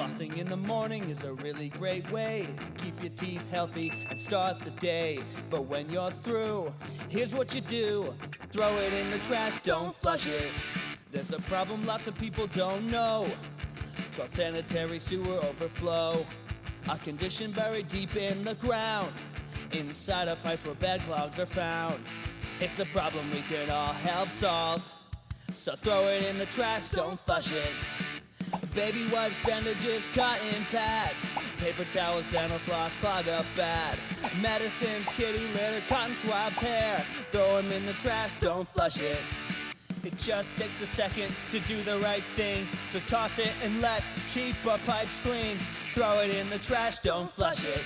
Flossing in the morning is a really great way to keep your teeth healthy and start the day. But when you're through, here's what you do. Throw it in the trash, don't flush it. There's a problem lots of people don't know, called sanitary sewer overflow. A condition buried deep in the ground, inside a pipe where bad clouds are found. It's a problem we can all help solve, so throw it in the trash, don't flush it. Baby wipes, bandages, cotton pads, paper towels, dental floss, clog up bad. Medicines, kitty litter, cotton swabs, hair. Throw them in the trash, don't flush it. It just takes a second to do the right thing, so toss it and let's keep our pipes clean. Throw it in the trash, don't flush it.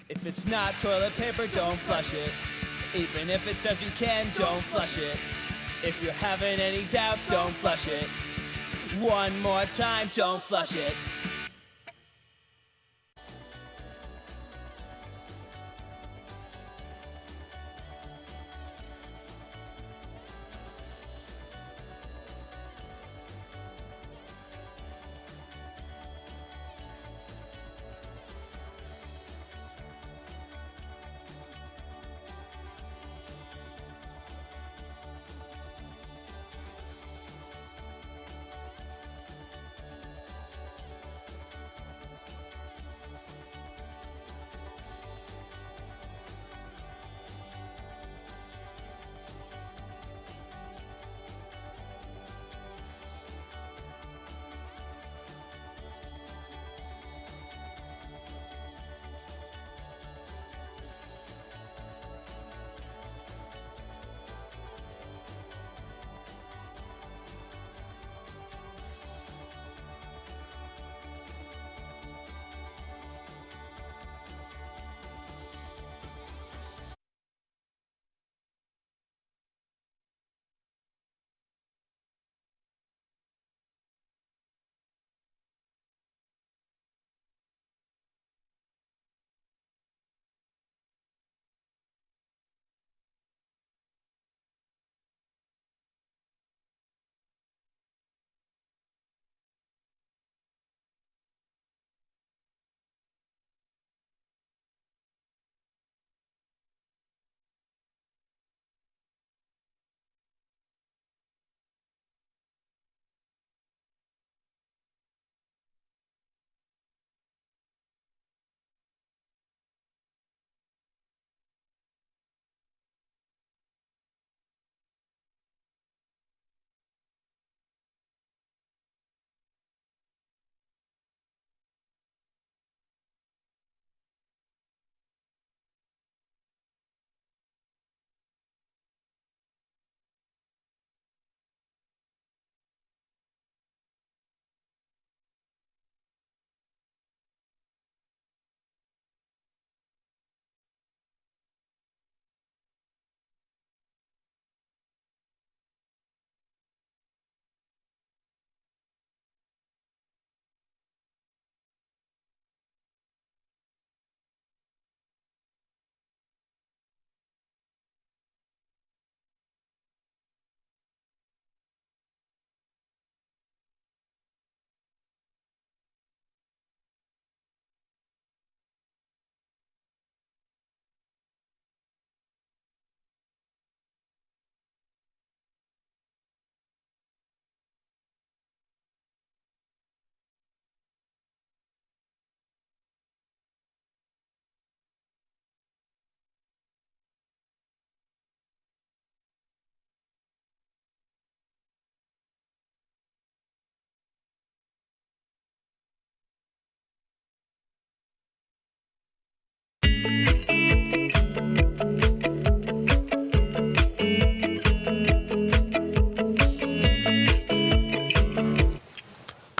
If it's not toilet paper, don't flush it. Even if it says you can, don't flush it. If you're having any doubts, don't flush it. One more time, don't flush it.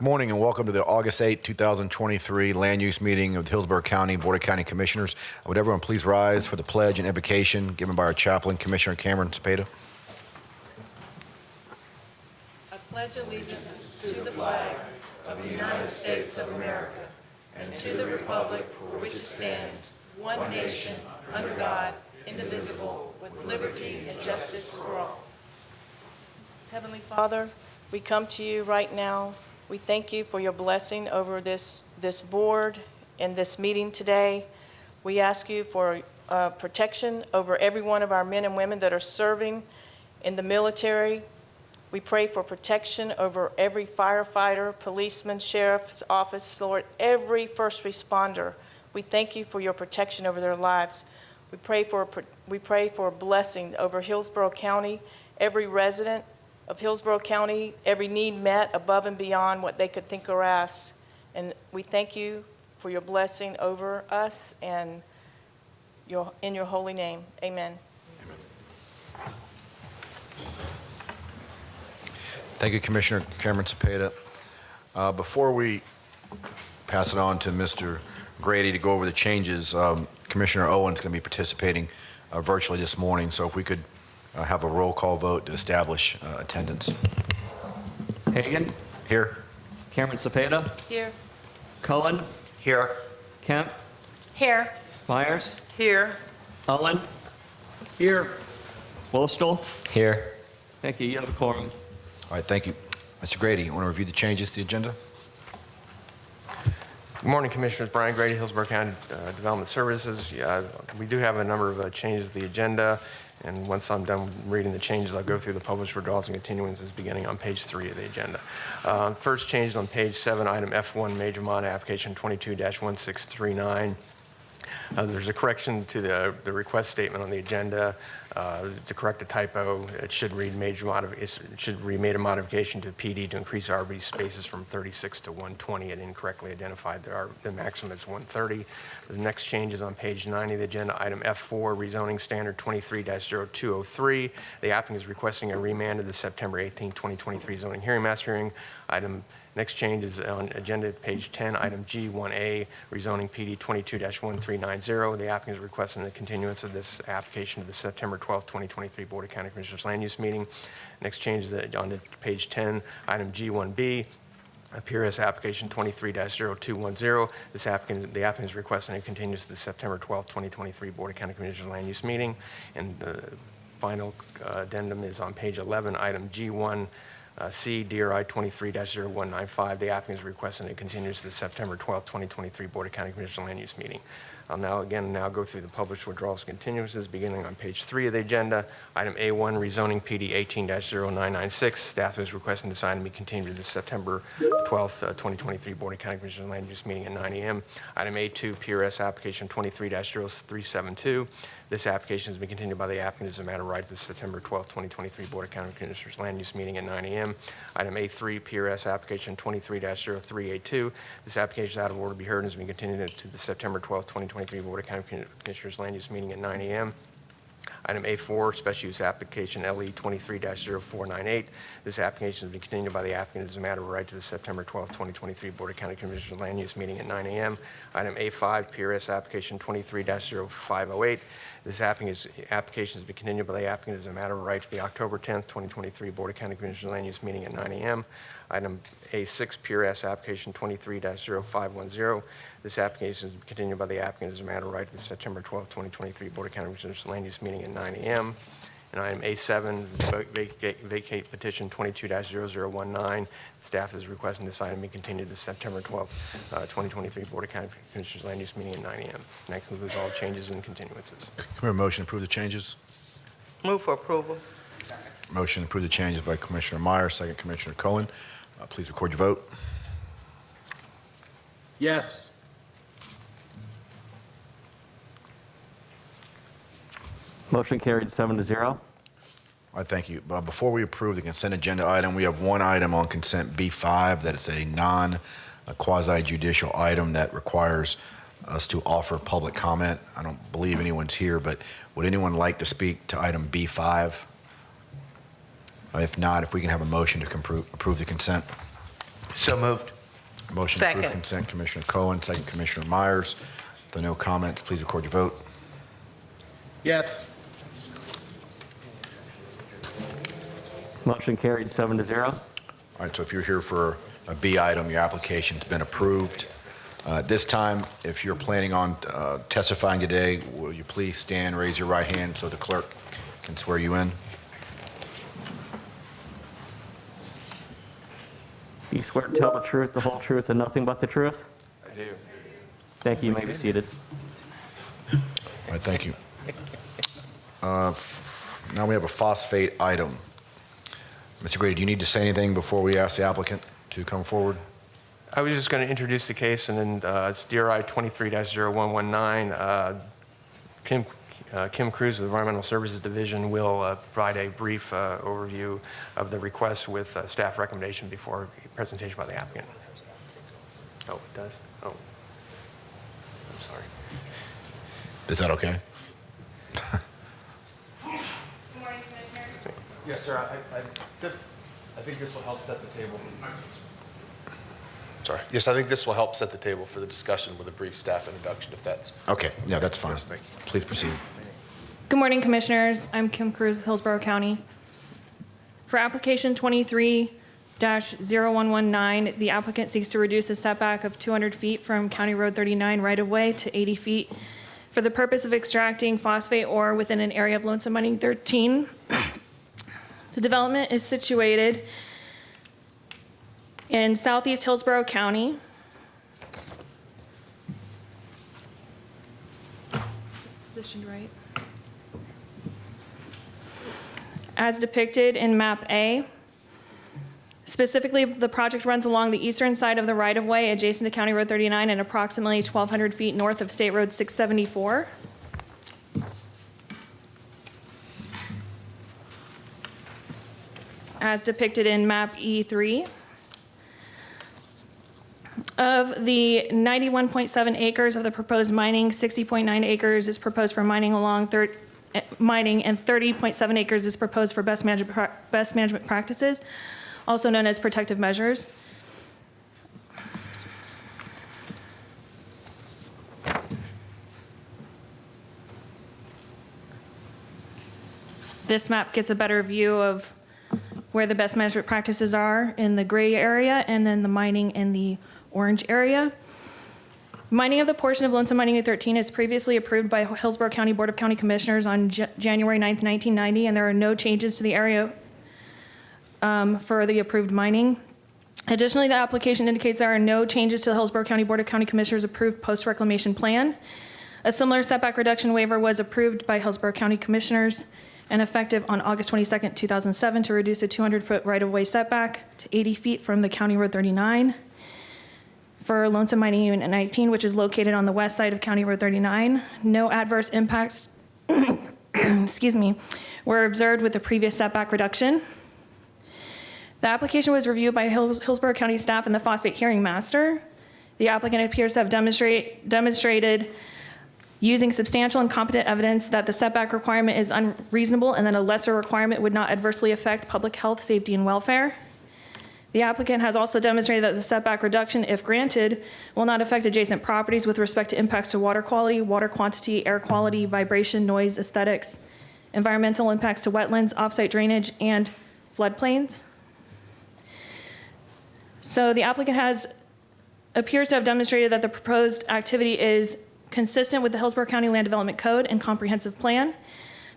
Good morning and welcome to the August 8, 2023 Land Use Meeting of the Hillsborough County Board of County Commissioners. Would everyone please rise for the pledge and invocation given by our chaplain, Commissioner Cameron Cepeda. I pledge allegiance to the flag of the United States of America and to the republic for which it stands, one nation, under God, indivisible, with liberty and justice for all. Heavenly Father, we come to you right now We thank you for your blessing over this board and this meeting today. We ask you for protection over every one of our men and women that are serving in the military. We pray for protection over every firefighter, policeman, sheriff's office, Lord, every first responder. We thank you for your protection over their lives. We pray for blessing over Hillsborough County, every resident of Hillsborough County, every need met above and beyond what they could think or ask. And we thank you for your blessing over us and in your holy name. Amen. Thank you, Commissioner Cameron Cepeda. Before we pass it on to Mr. Grady to go over the changes, Commissioner Owen's going to be participating virtually this morning, so if we could have a roll call vote to establish attendance. Hagan? Here. Cameron Cepeda? Here. Cohen? Here. Kemp? Here. Myers? Here. Owen? Here. Wolstel? Here. Thank you. You have a quorum. All right, thank you. Mr. Grady, you want to review the changes to the agenda? Good morning, Commissioners. Brian Grady, Hillsborough County Development Services. We do have a number of changes to the agenda, and once I'm done reading the changes, I'll go through the published withdrawals and continuances beginning on page 3 of the agenda. First change is on page 7, item F1, major mod application 22-1639. There's a correction to the request statement on the agenda. To correct a typo, it should read it should be made a modification to PD to increase RV spaces from 36 to 120. It incorrectly identified the maximum is 130. The next change is on page 9 of the agenda, item F4, rezoning standard 23-0203. The applicant is requesting a remand of the September 18, 2023 zoning hearing master hearing. Next change is on agenda page 10, item G1A, rezoning PD 22-1390. The applicant is requesting the continuance of this application to the September 12, 2023 Board of County Commissioners Land Use Meeting. Next change is on page 10, item G1B, PRS application 23-0210. The applicant is requesting a continuance to the September 12, 2023 Board of County Commissioners Land Use Meeting. And the final addendum is on page 11, item G1. C, DRI 23-0195. The applicant is requesting a continuance to the September 12, 2023 Board of County Commissioners Land Use Meeting. I'll now go through the published withdrawals and continuances beginning on page 3 of the agenda. Item A1, rezoning PD 18-0996. Staff is requesting this item be continued to the September 12, 2023 Board of County Commissioners Land Use Meeting at 9 a.m. Item A2, PRS application 23-0372. This application has been continued by the applicant as a matter of right to the September 12, 2023 Board of County Commissioners Land Use Meeting at 9 a.m. Item A3, PRS application 23-0382. This application is out of order to be heard and has been continued to the September 12, 2023 Board of County Commissioners Land Use Meeting at 9 a.m. Item A4, special use application LE 23-0498. This application has been continued by the applicant as a matter of right to the September 12, 2023 Board of County Commissioners Land Use Meeting at 9 a.m. Item A5, PRS application 23-0508. This application has been continued by the applicant as a matter of right to the October 10, 2023 Board of County Commissioners Land Use Meeting at 9 a.m. Item A6, PRS application 23-0510. This application is continued by the applicant as a matter of right to the September 12, 2023 Board of County Commissioners Land Use Meeting at 9 a.m. And item A7, vacate petition 22-0019. Staff is requesting this item be continued to September 12, 2023 Board of County Commissioners Land Use Meeting at 9 a.m. And that concludes all changes and continuances. Can we have a motion to approve the changes? Move for approval. Motion to approve the changes by Commissioner Myers, second Commissioner Cohen. Please record your vote. Yes. Motion carried 7-0. All right, thank you. Before we approve the consent agenda item, we have one item on consent B5 that is a quasi-judicial item that requires us to offer public comment. I don't believe anyone's here, but would anyone like to speak to item B5? If not, if we can have a motion to approve the consent. So moved. Motion to approve Second. consent, Commissioner Cohen, second Commissioner Myers. If there are no comments, please record your vote. Yes. Motion carried 7-0. All right, so if you're here for a B item, your application's been approved. This time, if you're planning on testifying today, will you please stand, raise your right hand so the clerk can swear you in? You swear to tell the truth, the whole truth, and nothing but the truth? I do. Thank you. You may be seated. All right, thank you. Now we have a phosphate item. Mr. Grady, do you need to say anything before we ask the applicant to come forward? I was just going to introduce the case, and then it's DRI 23-0119. Kim Cruz of the Environmental Services Division will provide a brief overview of the request with staff recommendation before presentation by the applicant. Oh, it does? Oh, I'm sorry. Is that okay? Good morning, Commissioners. Yes, sir. I think this will help set the table. Sorry. Yes, I think this will help set the table for the discussion with a brief staff introduction, if that's. Okay, yeah, that's fine. Yes, thank you. Please proceed. Good morning, Commissioners. I'm Kim Cruz with Hillsborough County. For application 23-0119, the applicant seeks to reduce a setback of 200 feet from County Road 39 right-of-way to 80 feet for the purpose of extracting phosphate ore within an area of Lonesome Mining 13. The development is situated in southeast Hillsborough County. Positioned right. As depicted in map A. Specifically, the project runs along the eastern side of the right-of-way adjacent to County Road 39 and approximately 1,200 feet north of State Road 674. As depicted in map E3. Of the 91.7 acres of the proposed mining, 60.9 acres is proposed for mining and 30.7 acres is proposed for best management practices, also known as protective measures. This map gets a better view of where the best management practices are in the gray area, and then the mining in the orange area. Mining of the portion of Lonesome Mining 13 is previously approved by Hillsborough County Board of County Commissioners on January 9th, 1990, and there are no changes to the area for the approved mining. Additionally, the application indicates there are no changes to the Hillsborough County Board of County Commissioners approved post-reclamation plan. A similar setback reduction waiver was approved by Hillsborough County Commissioners and effective on August 22nd, 2007 to reduce a 200-foot right-of-way setback to 80 feet from the County Road 39 for Lonesome Mining Unit 19, which is located on the west side of County Road 39. No adverse impacts excuse me, were observed with the previous setback reduction. The application was reviewed by Hillsborough County staff and the Phosphate hearing master. The applicant appears to have demonstrated using substantial and competent evidence that the setback requirement is unreasonable and that a lesser requirement would not adversely affect public health, safety, and welfare. The applicant has also demonstrated that the setback reduction, if granted, will not affect adjacent properties with respect to impacts to water quality, water quantity, air quality, vibration, noise, aesthetics, environmental impacts to wetlands, offsite drainage, and floodplains. So the applicant appears to have demonstrated that the proposed activity is consistent with the Hillsborough County Land Development Code and Comprehensive Plan.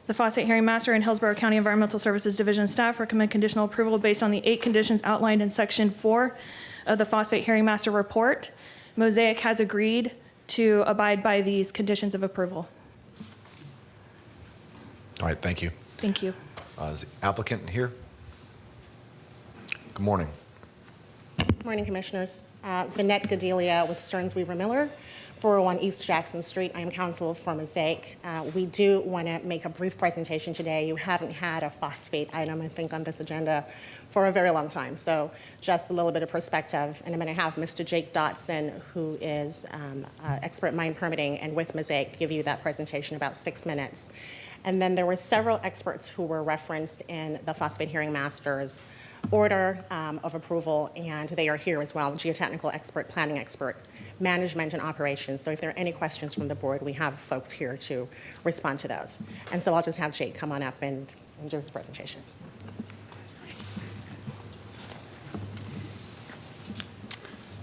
The Phosphate hearing master and Hillsborough County Environmental Services Division staff recommend conditional approval based on the 8 conditions outlined in Section 4 of the Phosphate hearing master report. Mosaic has agreed to abide by these conditions of approval. All right, thank you. Thank you. Is the applicant here? Good morning. Good morning, Commissioners. Vinette Gadelia with Stearns Weaver Miller, 401 East Jackson Street. I am counsel for Mosaic. We do want to make a brief presentation today. You haven't had a phosphate item, I think, on this agenda for a very long time. So just a little bit of perspective. And I'm going to have Mr. Jake Dotson, who is expert mine permitting and with Mosaic, give you that presentation in about 6 minutes. And then there were several experts who were referenced in the Phosphate hearing master's order of approval, and they are here as well, geotechnical expert, planning expert, management and operations. So if there are any questions from the board, we have folks here to respond to those. And so I'll just have Jake come on up and do his presentation.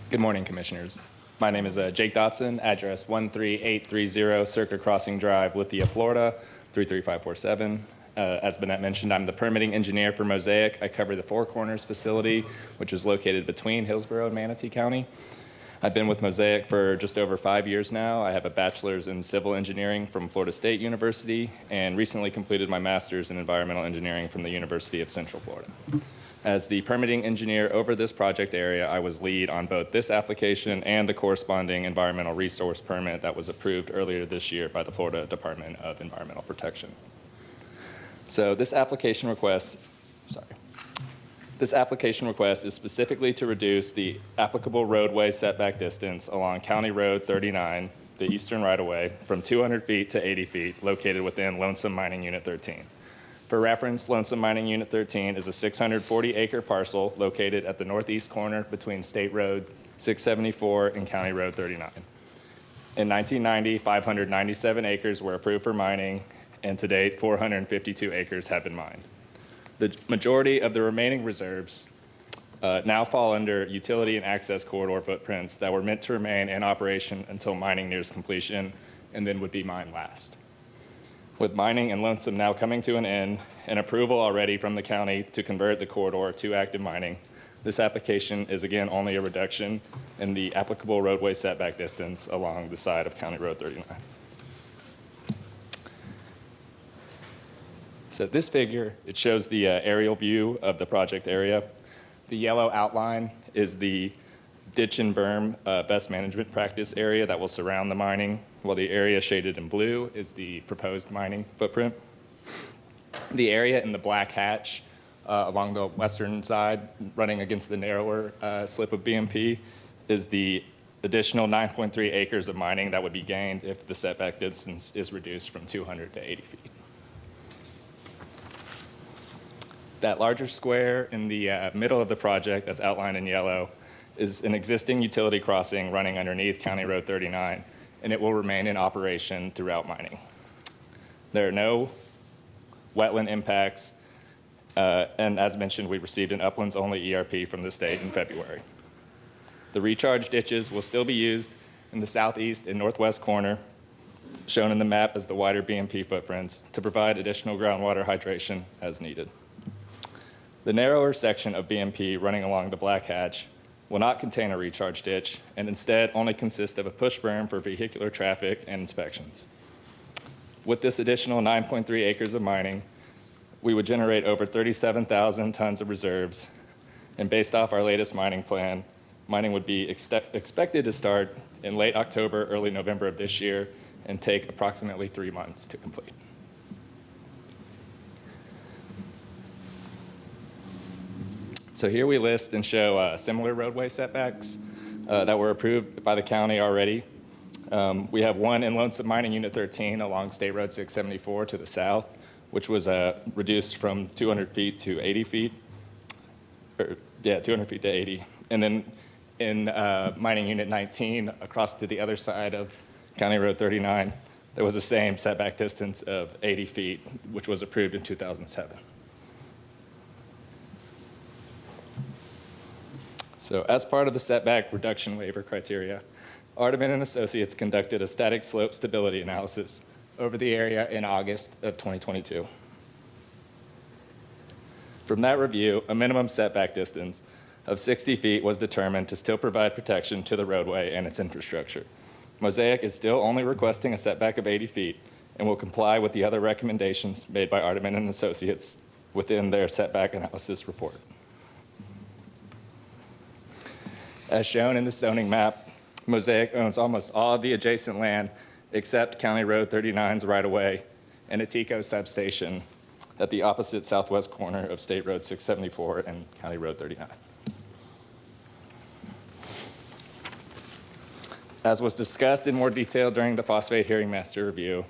Good morning, Commissioners. My name is Jake Dotson, address 13830 Circuit Crossing Drive, Lithia, Florida, 33547. As Bennett mentioned, I'm the permitting engineer for Mosaic. I cover the Four Corners facility, which is located between Hillsborough and Manatee County. I've been with Mosaic for just over 5 years now. I have a bachelor's in civil engineering from Florida State University and recently completed my master's in environmental engineering from the University of Central Florida. As the permitting engineer over this project area, I was lead on both this application and the corresponding environmental resource permit that was approved earlier this year by the Florida Department of Environmental Protection. So this application request is specifically to reduce the applicable roadway setback distance along County Road 39, the eastern right-of-way, from 200 feet to 80 feet, located within Lonesome Mining Unit 13. For reference, Lonesome Mining Unit 13 is a 640-acre parcel located at the northeast corner between State Road 674 and County Road 39. In 1990, 597 acres were approved for mining, and to date, 452 acres have been mined. The majority of the remaining reserves now fall under utility and access corridor footprints that were meant to remain in operation until mining nears completion and then would be mined last. With mining in Lonesome now coming to an end and approval already from the county to convert the corridor to active mining, this application is again only a reduction in the applicable roadway setback distance along the side of County Road 39. So this figure, it shows the aerial view of the project area. The yellow outline is the ditch and berm best management practice area that will surround the mining, while the area shaded in blue is the proposed mining footprint. The area in the black hatch along the western side, running against the narrower slip of BMP, is the additional 9.3 acres of mining that would be gained if the setback distance is reduced from 200 to 80 feet. That larger square in the middle of the project that's outlined in yellow is an existing utility crossing running underneath County Road 39, and it will remain in operation throughout mining. There are no wetland impacts, and as mentioned, we received an uplands-only ERP from the state in February. The recharge ditches will still be used in the southeast and northwest corner, shown in the map as the wider BMP footprints, to provide additional groundwater hydration as needed. The narrower section of BMP running along the black hatch will not contain a recharge ditch and instead only consist of a push berm for vehicular traffic and inspections. With this additional 9.3 acres of mining, we would generate over 37,000 tons of reserves, and based off our latest mining plan, mining would be expected to start in late October, early November of this year, and take approximately 3 months to complete. So here we list and show similar roadway setbacks that were approved by the county already. We have one in Lonesome Mining Unit 13 along State Road 674 to the south, which was reduced from 200 feet to 80 feet. 200 feet to 80. And then in Mining Unit 19 across to the other side of County Road 39, there was the same setback distance of 80 feet, which was approved in 2007. So as part of the setback reduction waiver criteria, Ardeman and Associates conducted a static slope stability analysis over the area in August of 2022. From that review, a minimum setback distance of 60 feet was determined to still provide protection to the roadway and its infrastructure. Mosaic is still only requesting a setback of 80 feet and will comply with the other recommendations made by Ardeman and Associates within their setback analysis report. As shown in the zoning map, Mosaic owns almost all of the adjacent land except County Road 39's right-of-way and a TECO substation at the opposite southwest corner of State Road 674 and County Road 39. As was discussed in more detail during the Phosphate hearing master review,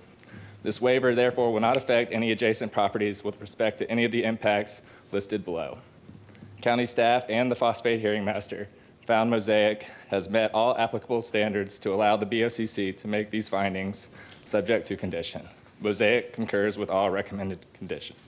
this waiver therefore will not affect any adjacent properties with respect to any of the impacts listed below. County staff and the Phosphate hearing master found Mosaic has met all applicable standards to allow the BOCC to make these findings subject to condition. Mosaic concurs with all recommended conditions.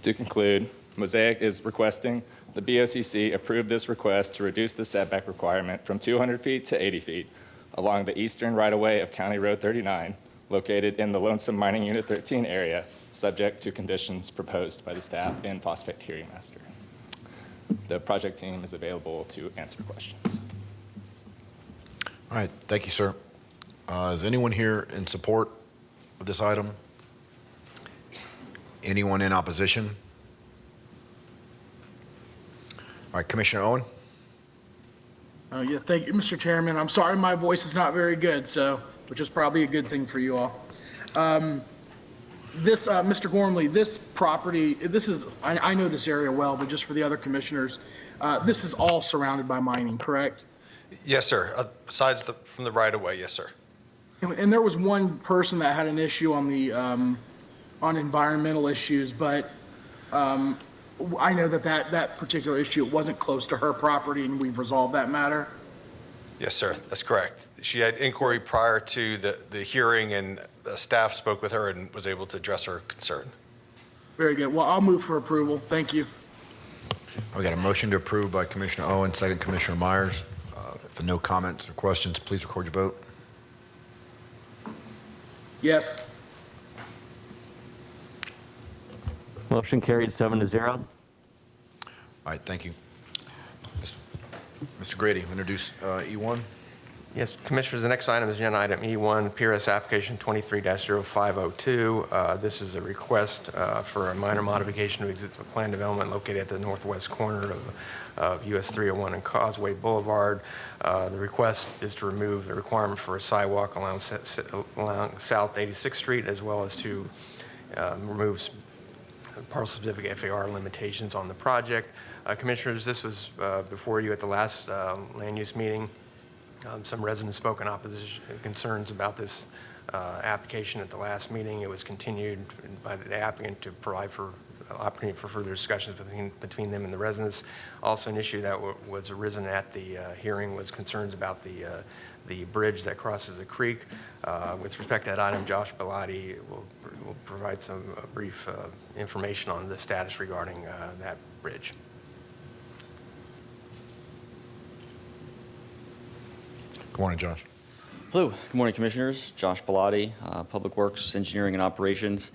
To conclude, Mosaic is requesting the BOCC approve this request to reduce the setback requirement from 200 feet to 80 feet along the eastern right-of-way of County Road 39, located in the Lonesome Mining Unit 13 area, subject to conditions proposed by the staff and Phosphate hearing master. The project team is available to answer questions. All right, thank you, sir. Is anyone here in support of this item? Anyone in opposition? All right, Commissioner Owen? Yeah, thank you, Mr. Chairman. I'm sorry my voice is not very good, which is probably a good thing for you all. Mr. Gormley, this property, I know this area well, but just for the other commissioners, this is all surrounded by mining, correct? Yes, sir. Besides from the right-of-way, yes, sir. And there was one person that had an issue on the, on environmental issues, but I know that particular issue wasn't close to her property, and we've resolved that matter. Yes, sir. That's correct. She had inquiry prior to the hearing, and staff spoke with her and was able to address her concern. Very good. Well, I'll move for approval. Thank you. We got a motion to approve by Commissioner Owen, second Commissioner Myers. If no comments or questions, please record your vote. Yes. Motion carried 7-0. All right, thank you. Mr. Grady, introduce E1. Yes, Commissioners, the next item is agenda item E1, PRS application 23-0502. This is a request for a minor modification of existing plan development located at the northwest corner of US 301 and Causeway Boulevard. The request is to remove the requirement for a sidewalk along South 86th Street, as well as to remove parcel specific FAR limitations on the project. Commissioners, this was before you at the last land use meeting. Some residents spoke in opposition concerns about this application at the last meeting. It was continued by the applicant to provide for opportunity for further discussions between them and the residents. Also, an issue that was arisen at the hearing was concerns about the bridge that crosses the creek. With respect to that item, Josh Bellotti will provide some brief information on the status regarding that bridge. Good morning, Josh. Hello. Good morning, Commissioners. Josh Bellotti, Public Works, Engineering and Operations.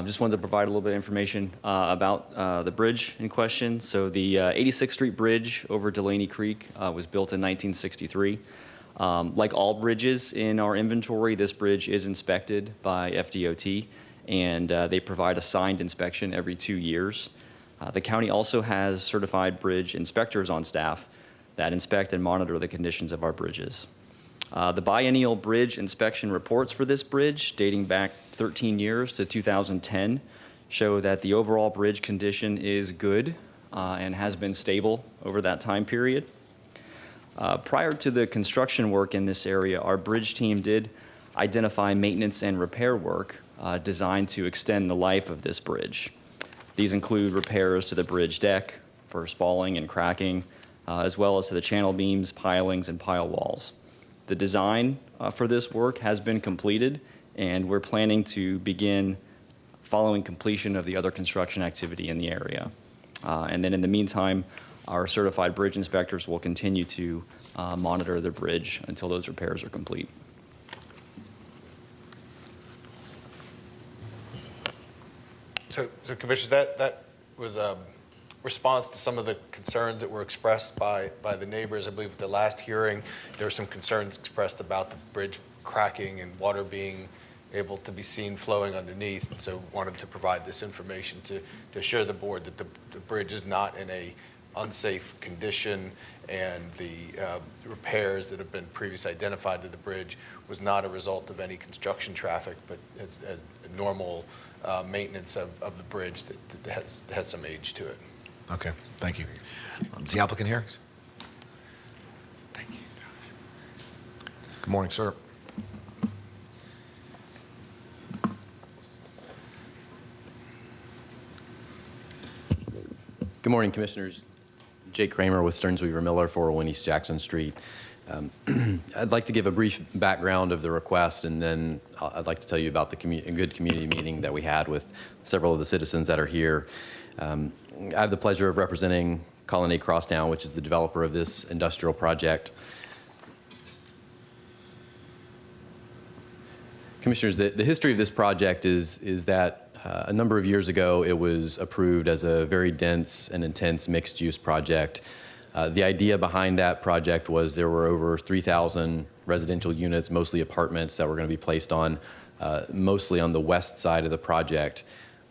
Just wanted to provide a little bit of information about the bridge in question. So the 86th Street Bridge over Delaney Creek was built in 1963. Like all bridges in our inventory, this bridge is inspected by FDOT, and they provide a signed inspection every 2 years. The county also has certified bridge inspectors on staff that inspect and monitor the conditions of our bridges. The biennial bridge inspection reports for this bridge, dating back 13 years to 2010, show that the overall bridge condition is good and has been stable over that time period. Prior to the construction work in this area, our bridge team did identify maintenance and repair work designed to extend the life of this bridge. These include repairs to the bridge deck for spalling and cracking, as well as to the channel beams, pilings, and pile walls. The design for this work has been completed, and we're planning to begin following completion of the other construction activity in the area. And then in the meantime, our certified bridge inspectors will continue to monitor the bridge until those repairs are complete. So Commissioners, that was a response to some of the concerns that were expressed by the neighbors. I believe at the last hearing, there were some concerns expressed about the bridge cracking and water being able to be seen flowing underneath. And so wanted to provide this information to assure the board that the bridge is not in a unsafe condition, and the repairs that have been previously identified to the bridge was not a result of any construction traffic, but it's a normal maintenance of the bridge that has some age to it. Okay, thank you. Is the applicant here? Thank you. Good morning, sir. Good morning, Commissioners. Jake Kramer with Stearns Weaver Miller, 401 East Jackson Street. I'd like to give a brief background of the request, and then I'd like to tell you about the good community meeting that we had with several of the citizens that are here. I have the pleasure of representing Colonnade Crosstown, which is the developer of this industrial project. Commissioners, the history of this project is that a number of years ago, it was approved as a very dense and intense mixed-use project. The idea behind that project was there were over 3,000 residential units, mostly apartments, that were going to be placed on, mostly on the west side of the project.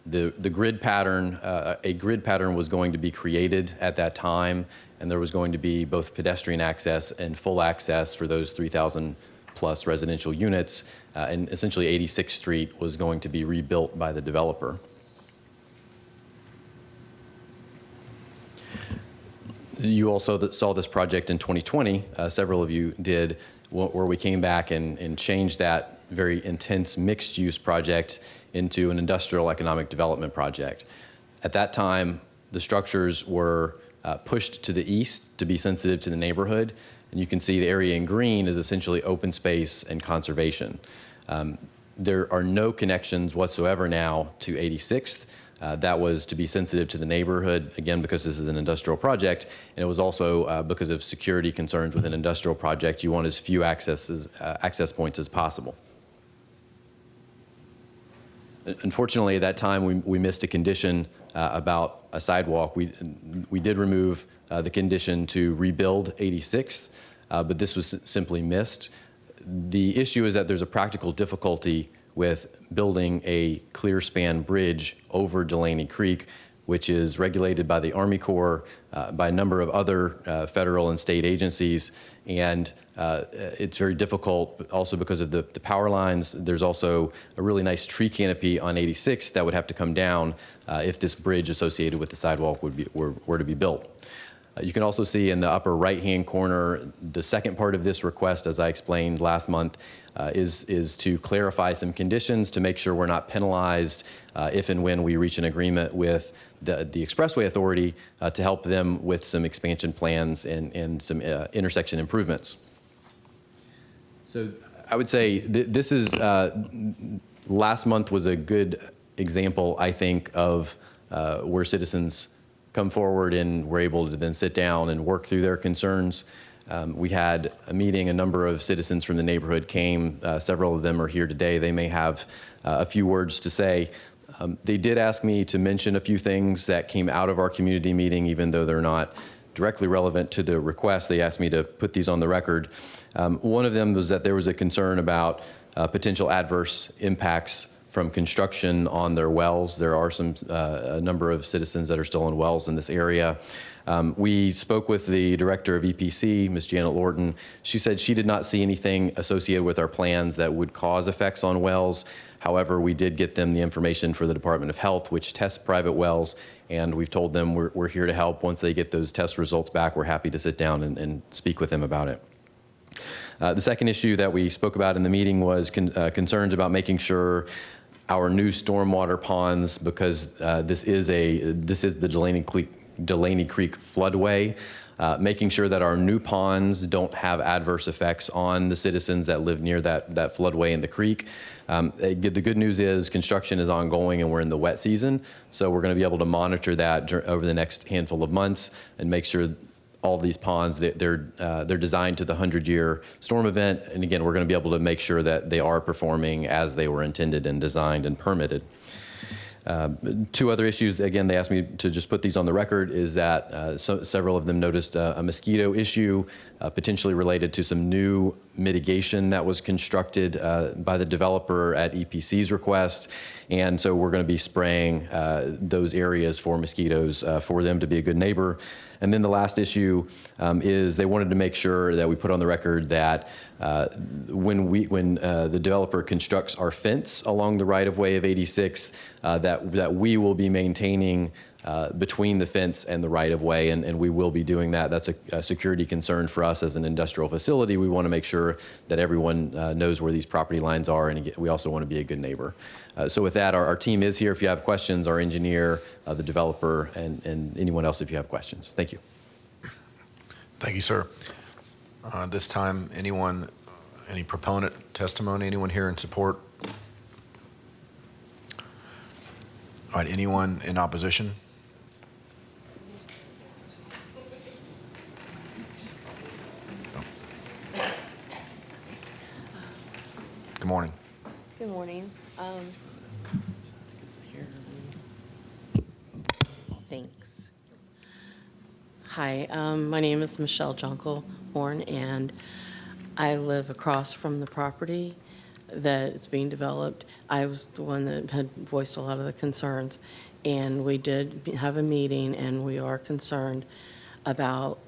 The grid pattern, a grid pattern was going to be created at that time, and there was going to be both pedestrian access and full access for those 3,000 plus residential units, and essentially 86th Street was going to be rebuilt by the developer. You also saw this project in 2020, several of you did, where we came back and changed that very intense mixed-use project into an industrial economic development project. At that time, the structures were pushed to the east to be sensitive to the neighborhood, and you can see the area in green is essentially open space and conservation. There are no connections whatsoever now to 86th. That was to be sensitive to the neighborhood, again, because this is an industrial project, and it was also because of security concerns with an industrial project. You want as few access points as possible. Unfortunately, at that time, we missed a condition about a sidewalk. We did remove the condition to rebuild 86th, but this was simply missed. The issue is that there's a practical difficulty with building a clear span bridge over Delaney Creek, which is regulated by the Army Corps, by a number of other federal and state agencies. And it's very difficult also because of the power lines. There's also a really nice tree canopy on 86 that would have to come down if this bridge associated with the sidewalk were to be built. You can also see in the upper right-hand corner, the second part of this request, as I explained last month, is to clarify some conditions to make sure we're not penalized if and when we reach an agreement with the Expressway Authority to help them with some expansion plans and some intersection improvements. So I would say this is, last month was a good example, I think, of where citizens come forward and we're able to then sit down and work through their concerns. We had a meeting, a number of citizens from the neighborhood came, several of them are here today. They may have a few words to say. They did ask me to mention a few things that came out of our community meeting, even though they're not directly relevant to the request. They asked me to put these on the record. One of them was that there was a concern about potential adverse impacts from construction on their wells. There are a number of citizens that are still in wells in this area. We spoke with the director of EPC, Ms. Janet Lorton. She said she did not see anything associated with our plans that would cause effects on wells. However, we did get them the information for the Department of Health, which tests private wells, and we've told them we're here to help. Once they get those test results back, we're happy to sit down and speak with them about it. The second issue that we spoke about in the meeting was concerns about making sure our new stormwater ponds, because this is the Delaney Creek floodway, making sure that our new ponds don't have adverse effects on the citizens that live near that floodway in the creek. The good news is construction is ongoing and we're in the wet season, so we're going to be able to monitor that over the next handful of months and make sure all these ponds, they're designed to the 100-year storm event. And again, we're going to be able to make sure that they are performing as they were intended and designed and permitted. Two other issues, again, they asked me to just put these on the record, is that several of them noticed a mosquito issue potentially related to some new mitigation that was constructed by the developer at EPC's request. And so we're going to be spraying those areas for mosquitoes for them to be a good neighbor. And then the last issue is they wanted to make sure that we put on the record that when the developer constructs our fence along the right-of-way of 86, that we will be maintaining between the fence and the right-of-way, and we will be doing that. That's a security concern for us as an industrial facility. We want to make sure that everyone knows where these property lines are, and we also want to be a good neighbor. So with that, our team is here if you have questions, our engineer, the developer, and anyone else if you have questions. Thank you. Thank you, sir. This time, any proponent testimony, anyone here in support? All right, anyone in opposition? Good morning. Good morning. Thanks. Hi, my name is Michelle Junkel-Horn, and I live across from the property that is being developed. I was the one that had voiced a lot of the concerns, and we did have a meeting, and we are concerned about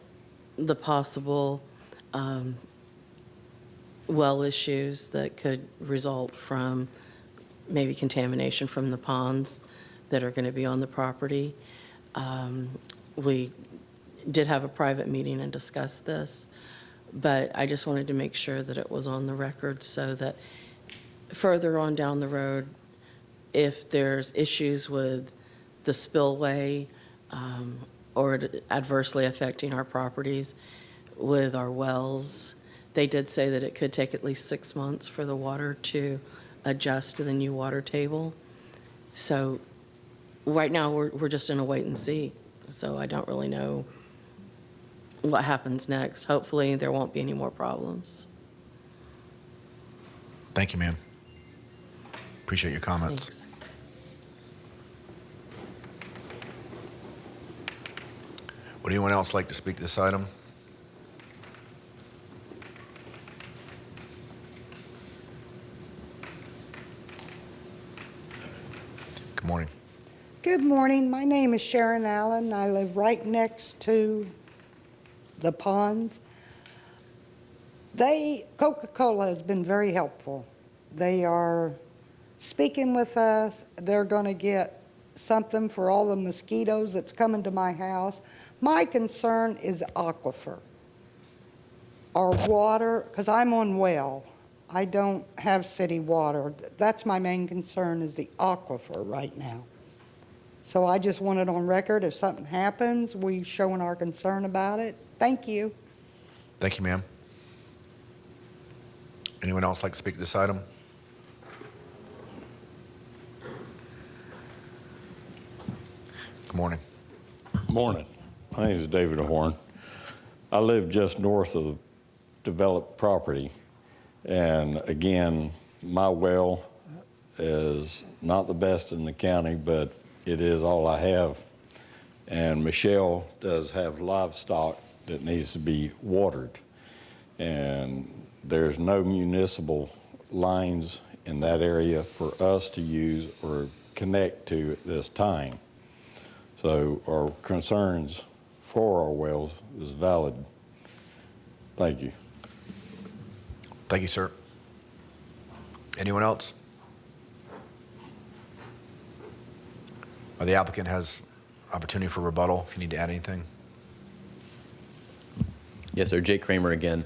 the possible well issues that could result from maybe contamination from the ponds that are going to be on the property. We did have a private meeting and discussed this, but I just wanted to make sure that it was on the record so that further on down the road, if there's issues with the spillway or adversely affecting our properties with our wells, they did say that it could take at least 6 months for the water to adjust to the new water table. So right now, we're just in a wait and see. So I don't really know what happens next. Hopefully, there won't be any more problems. Thank you, ma'am. Appreciate your comments. Thanks. Would anyone else like to speak to this item? Good morning. Good morning. My name is Sharon Allen. I live right next to the ponds. Coca-Cola has been very helpful. They are speaking with us. They're going to get something for all the mosquitoes that's coming to my house. My concern is aquifer. Our water, because I'm on well. I don't have city water. That's my main concern is the aquifer right now. So I just want it on record. If something happens, we showing our concern about it. Thank you. Thank you, ma'am. Anyone else like to speak to this item? Good morning. Morning. My name is David Horn. I live just north of the developed property. And again, my well is not the best in the county, but it is all I have. And Michelle does have livestock that needs to be watered. And there's no municipal lines in that area for us to use or connect to at this time. So our concerns for our wells is valid. Thank you. Thank you, sir. Anyone else? The applicant has opportunity for rebuttal if you need to add anything. Yes, sir. Jake Kramer again.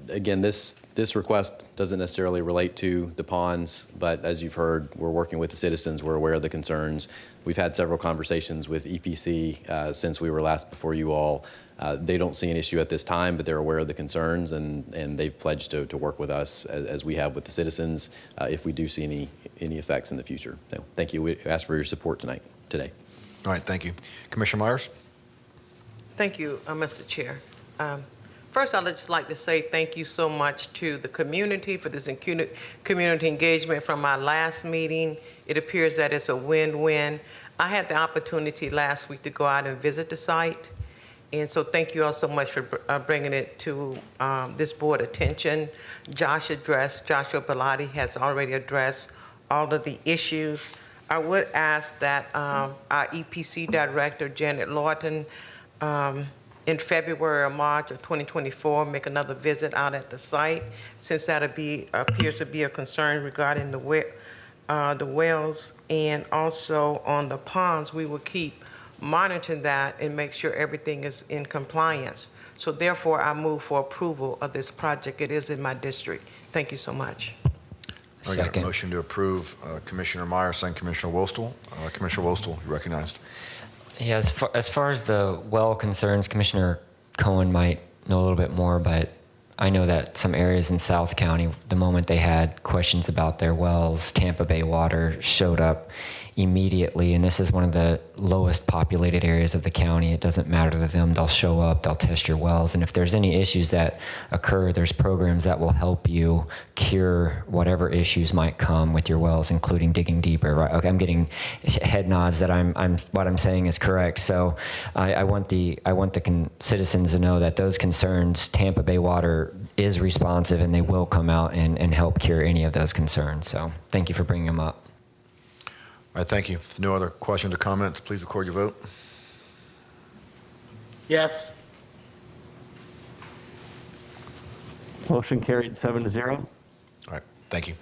Again, this request doesn't necessarily relate to the ponds, but as you've heard, we're working with the citizens. We're aware of the concerns. We've had several conversations with EPC since we were last before you all. They don't see an issue at this time, but they're aware of the concerns, and they've pledged to work with us as we have with the citizens if we do see any effects in the future. So thank you. We ask for your support today. All right, thank you. Commissioner Myers? Thank you, Mr. Chair. First, I'd just like to say thank you so much to the community for this community engagement from our last meeting. It appears that it's a win-win. I had the opportunity last week to go out and visit the site. And so thank you all so much for bringing it to this board attention. Joshua Bellotti has already addressed all of the issues. I would ask that our EPC director, Janet Lawton, in February or March of 2024, make another visit out at the site, since that appears to be a concern regarding the wells, and also on the ponds. We will keep monitoring that and make sure everything is in compliance. So therefore, I move for approval of this project. It is in my district. Thank you so much. I got a motion to approve Commissioner Myers and Commissioner Wostel. Commissioner Wostel, you're recognized. Yeah, as far as the well concerns, Commissioner Cohen might know a little bit more, but I know that some areas in South County, the moment they had questions about their wells, Tampa Bay Water showed up immediately. And this is one of the lowest populated areas of the county. It doesn't matter to them. They'll show up, they'll test your wells. And if there's any issues that occur, there's programs that will help you cure whatever issues might come with your wells, including digging deeper. Right? Okay, I'm getting head nods that what I'm saying is correct. So I want the citizens to know that those concerns, Tampa Bay Water is responsive, and they will come out and help cure any of those concerns. So thank you for bringing them up. All right, thank you. If no other questions or comments, please record your vote. Yes. Motion carried 7-0. All right, thank you.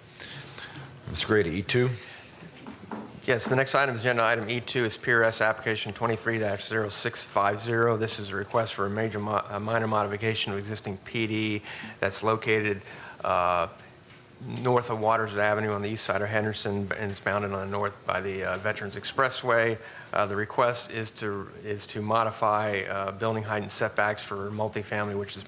Ms. Grady, E2. Yes, the next item is agenda item E2 is PRS application 23-0650. This is a request for a minor modification of existing PD that's located north of Waters Avenue on the east side of Henderson, and it's bounded on the north by the Veterans Expressway. The request is to modify building height and setbacks for multifamily, which is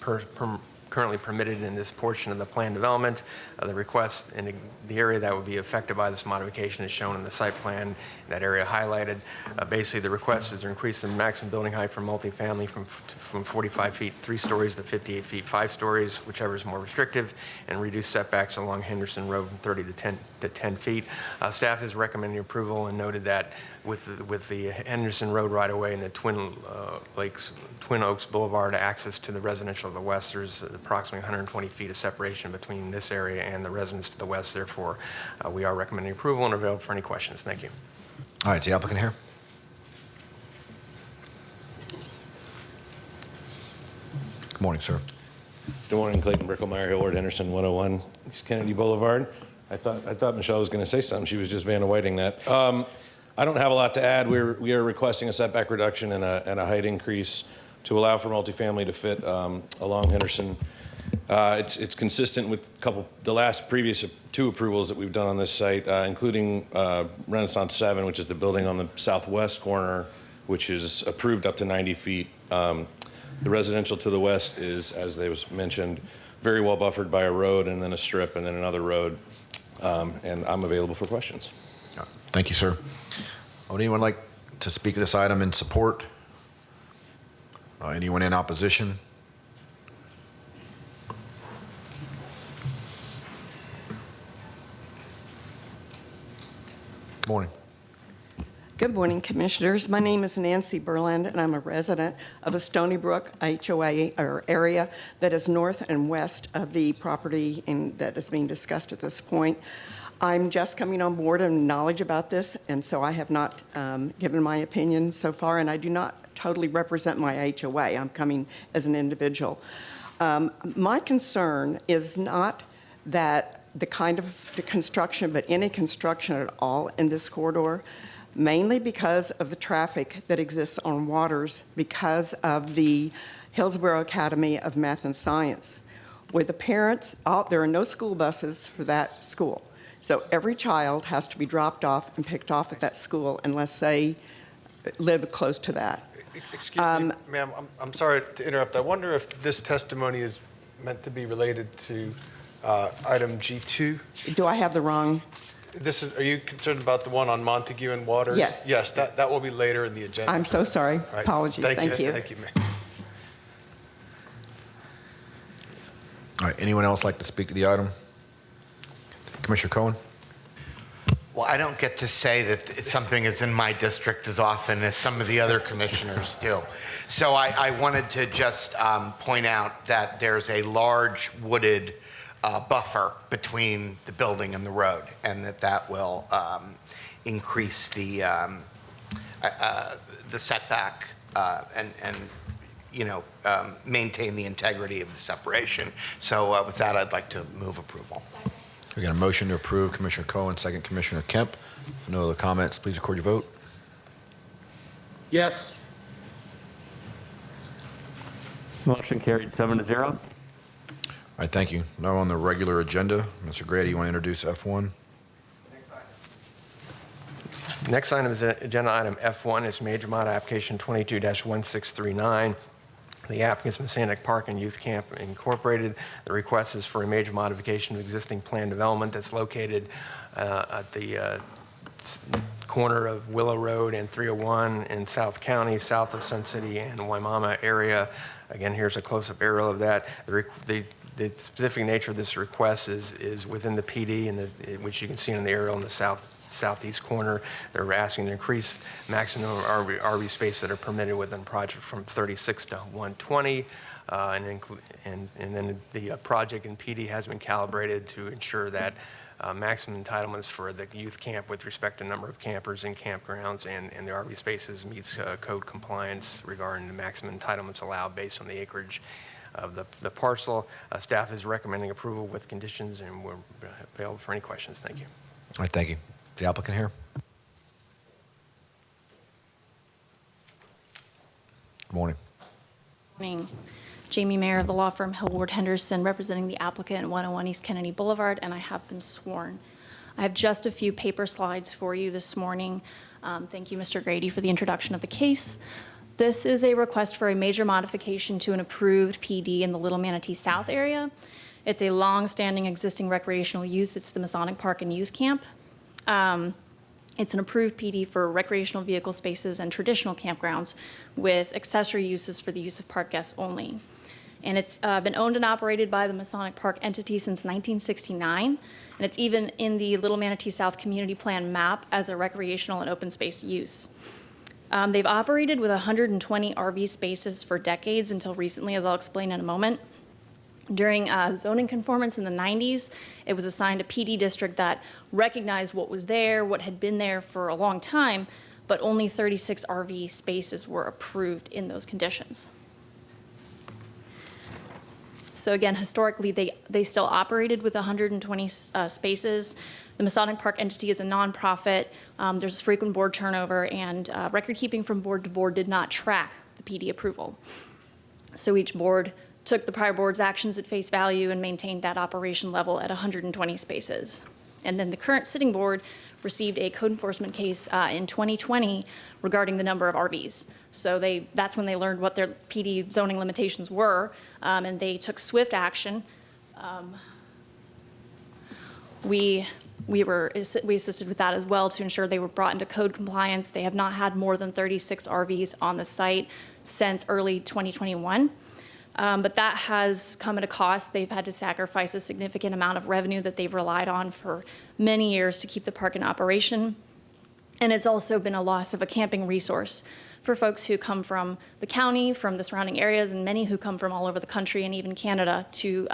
currently permitted in this portion of the planned development. The request in the area that would be affected by this modification is shown in the site plan, that area highlighted. Basically, the request is to increase the maximum building height for multifamily from 45 feet 3 stories to 58 feet 5 stories, whichever is more restrictive, and reduce setbacks along Henderson Road from 30 to 10 feet. Staff is recommending approval and noted that with the Henderson Road right-of-way and the Twin Oaks Boulevard access to the residential of the west, there's approximately 120 feet of separation between this area and the residents to the west. Therefore, we are recommending approval and available for any questions. Thank you. All right, is the applicant here? Good morning, sir. Good morning, Clayton Bricklemeyer, Hillward, Henderson, 101 East Kennedy Boulevard. I thought Michelle was going to say something. She was just Vanna Whiting that. I don't have a lot to add. We are requesting a setback reduction and a height increase to allow for multifamily to fit along Henderson. It's consistent with the previous 2 approvals that we've done on this site, including Renaissance 7, which is the building on the southwest corner, which is approved up to 90 feet. The residential to the west is, as they was mentioned, very well buffered by a road and then a strip and then another road. And I'm available for questions. Thank you, sir. Would anyone like to speak to this item in support? Anyone in opposition? Good morning. Good morning, Commissioners. My name is Nancy Berland, and I'm a resident of a Stony Brook HOA area that is north and west of the property that is being discussed at this point. I'm just coming on board and knowledge about this, and so I have not given my opinion so far, and I do not totally represent my HOA. I'm coming as an individual. My concern is not that the kind of the construction, but any construction at all in this corridor, mainly because of the traffic that exists on Waters because of the Hillsborough Academy of Math and Science. With the parents, there are no school buses for that school. So every child has to be dropped off and picked off at that school unless they live close to that. Excuse me, ma'am, I'm sorry to interrupt. I wonder if this testimony is meant to be related to item G2? Do I have the wrong? Are you concerned about the one on Montague and Waters? Yes. Yes, that will be later in the agenda. I'm so sorry. Right. Apologies. Thank you. Thank you, ma'am. All right, anyone else like to speak to the item? Commissioner Cohen? Well, I don't get to say that something is in my district as often as some of the other commissioners do. So I wanted to just point out that there's a large wooded buffer between the building and the road, and that will increase the setback and maintain the integrity of the separation. So with that, I'd like to move approval. We got a motion to approve, Commissioner Cohen, second Commissioner Kemp. If no other comments, please record your vote. Yes. Motion carried 7-0. All right, thank you. Now on the regular agenda, Mr. Grady, you want to introduce F1? Next item is agenda item F1. It's major mod application 22-1639. The applicant's Masonic Park and Youth Camp Incorporated. The request is for a major modification of existing planned development that's located at the corner of Willow Road and 301 in South County, south of Sun City and Waimama area. Again, here's a close-up aerial of that. The specific nature of this request is within the PD, and which you can see in the aerial in the southeast corner. They're asking to increase maximum RV space that are permitted within the project from 36 to 120. And then the project in PD has been calibrated to ensure that maximum entitlements for the youth camp with respect to number of campers in campgrounds and the RV spaces meets code compliance regarding the maximum entitlements allowed based on the acreage of the parcel. Staff is recommending approval with conditions, and we're available for any questions. Thank you. All right, thank you. The applicant here. Good morning. Morning. Jamie Mayer of the law firm Hillsborough Henderson, representing the applicant at 101 East Kennedy Boulevard, and I have been sworn. I have just a few paper slides for you this morning. Thank you, Mr. Grady, for the introduction of the case. This is a request for a major modification to an approved PD in the Little Manatee South area. It's a long-standing existing recreational use. It's the Masonic Park and Youth Camp. It's an approved PD for recreational vehicle spaces and traditional campgrounds with accessory uses for the use of park guests only. And it's been owned and operated by the Masonic Park entity since 1969, and it's even in the Little Manatee South Community Plan map as a recreational and open space use. They've operated with 120 RV spaces for decades until recently, as I'll explain in a moment. During zoning conformance in the 90s, it was assigned a PD district that recognized what was there, what had been there for a long time, but only 36 RV spaces were approved in those conditions. So again, historically, they still operated with 120 spaces. The Masonic Park entity is a nonprofit. There's frequent board turnover, and record keeping from board to board did not track the PD approval. So each board took the prior board's actions at face value and maintained that operation level at 120 spaces. And then the current sitting board received a code enforcement case in 2020 regarding the number of RVs. So that's when they learned what their PD zoning limitations were, and they took swift action. We assisted with that as well to ensure they were brought into code compliance. They have not had more than 36 RVs on the site since early 2021. But that has come at a cost. They've had to sacrifice a significant amount of revenue that they've relied on for many years to keep the park in operation. And it's also been a loss of a camping resource for folks who come from the county, from the surrounding areas, and many who come from all over the country and even Canada to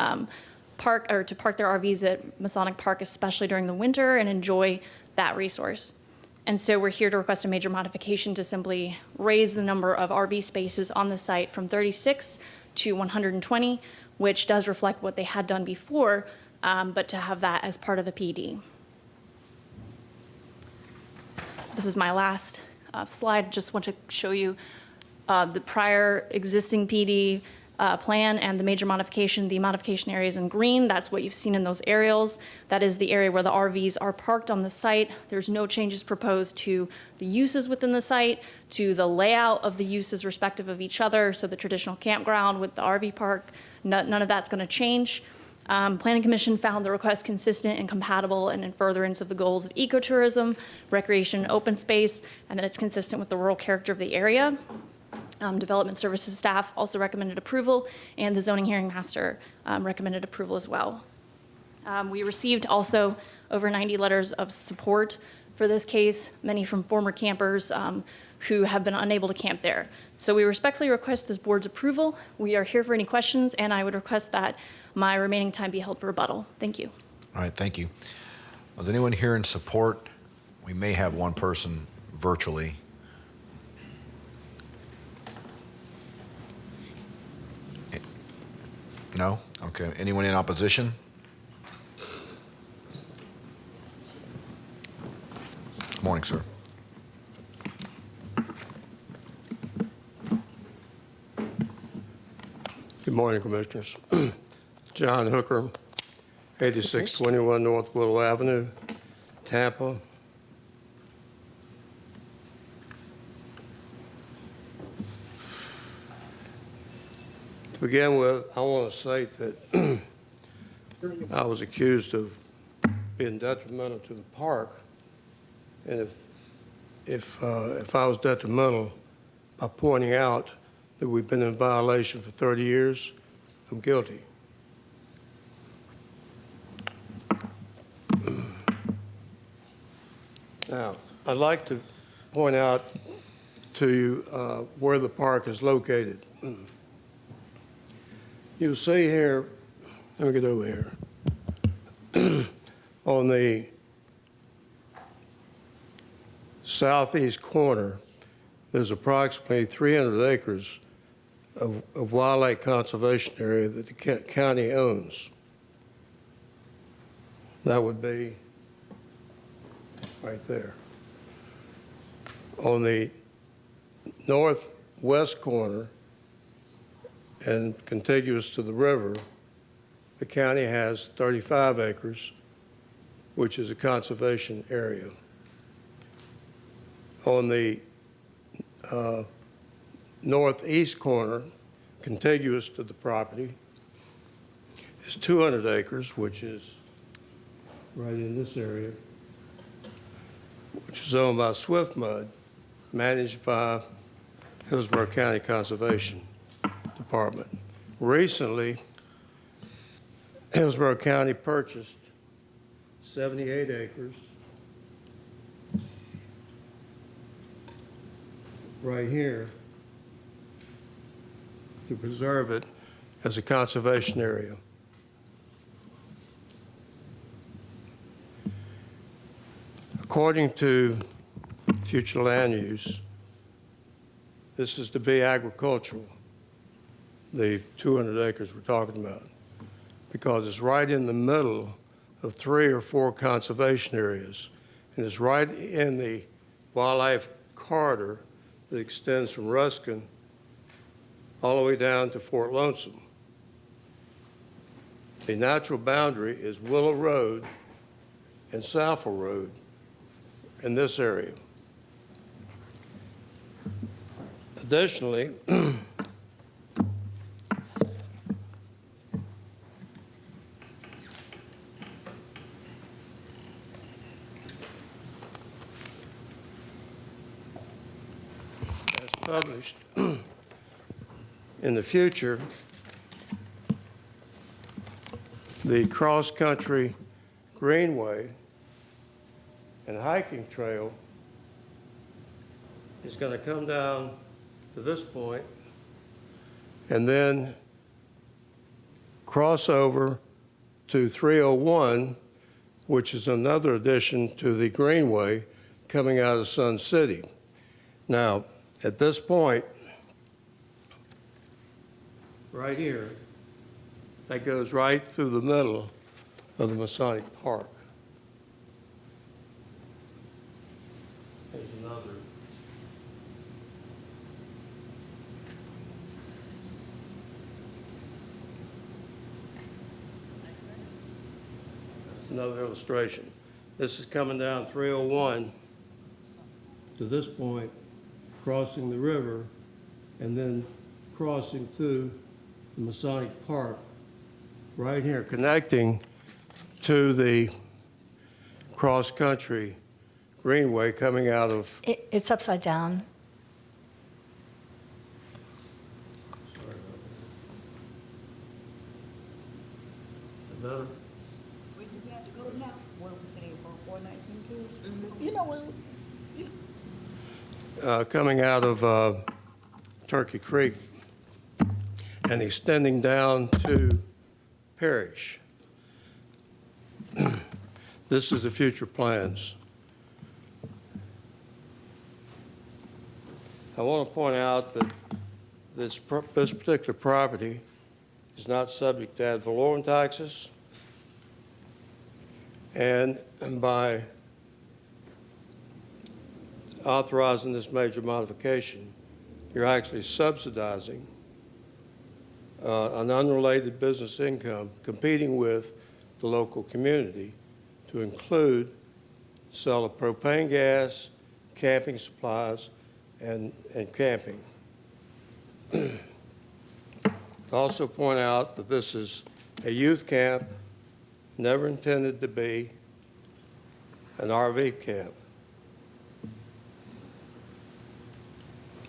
park their RVs at Masonic Park, especially during the winter, and enjoy that resource. And so we're here to request a major modification to simply raise the number of RV spaces on the site from 36 to 120, which does reflect what they had done before, but to have that as part of the PD. This is my last slide. Just want to show you the prior existing PD plan and the major modification. The modification area is in green. That's what you've seen in those aerials. That is the area where the RVs are parked on the site. There's no changes proposed to the uses within the site, to the layout of the uses respective of each other. So the traditional campground with the RV park, none of that's going to change. Planning Commission found the request consistent and compatible and in furtherance of the goals of ecotourism, recreation, open space, and that it's consistent with the rural character of the area. Development Services staff also recommended approval, and the zoning hearing master recommended approval as well. We received also over 90 letters of support for this case, many from former campers who have been unable to camp there. So we respectfully request this board's approval. We are here for any questions, and I would request that my remaining time be held for rebuttal. Thank you. All right, thank you. Is anyone here in support? We may have one person virtually. No? Okay. Anyone in opposition? Good morning, sir. Good morning, Commissioners. John Hooker, 8621 North Willow Avenue, Tampa. To begin with, I want to say that I was accused of being detrimental to the park, and if if I was detrimental by pointing out that we've been in violation for 30 years, I'm guilty. Now, I'd like to point out to you where the park is located. You'll see here, let me get over here, on the southeast corner, there's approximately 300 acres of wildlife conservation area that the county owns. That would be right there. On the northwest corner and contiguous to the river, the county has 35 acres, which is a conservation area. On the northeast corner, contiguous to the property, is 200 acres, which is right in this area, which is owned by Swift Mud, managed by Hillsborough County Conservation Department. Recently, Hillsborough County purchased 78 acres right here to preserve it as a conservation area. According to future land use, this is to be agricultural, the 200 acres we're talking about, because it's right in the middle of 3 or 4 conservation areas, and it's right in the wildlife corridor that extends from Ruskin all the way down to Fort Lonesome. The natural boundary is Willow Road and Southfield Road in this area. Additionally, as published, in the future, the cross-country greenway and hiking trail is going to come down to this point and then cross over to 301, which is another addition to the greenway coming out of Sun City. Now, at this point, right here, that goes right through the middle of the Masonic Park. There's another. That's another illustration. This is coming down 301 to this point, crossing the river, and then crossing through the Masonic Park right here, connecting to the cross-country greenway coming out of... It's upside down. Sorry about that. Better? You know what? Coming out of Turkey Creek and extending down to Parrish. This is the future plans. I want to point out that this particular property is not subject to ad valorem taxes, and by authorizing this major modification, you're actually subsidizing an unrelated business income competing with the local community to include sale of propane gas, camping supplies, and camping. Also point out that this is a youth camp, never intended to be an RV camp.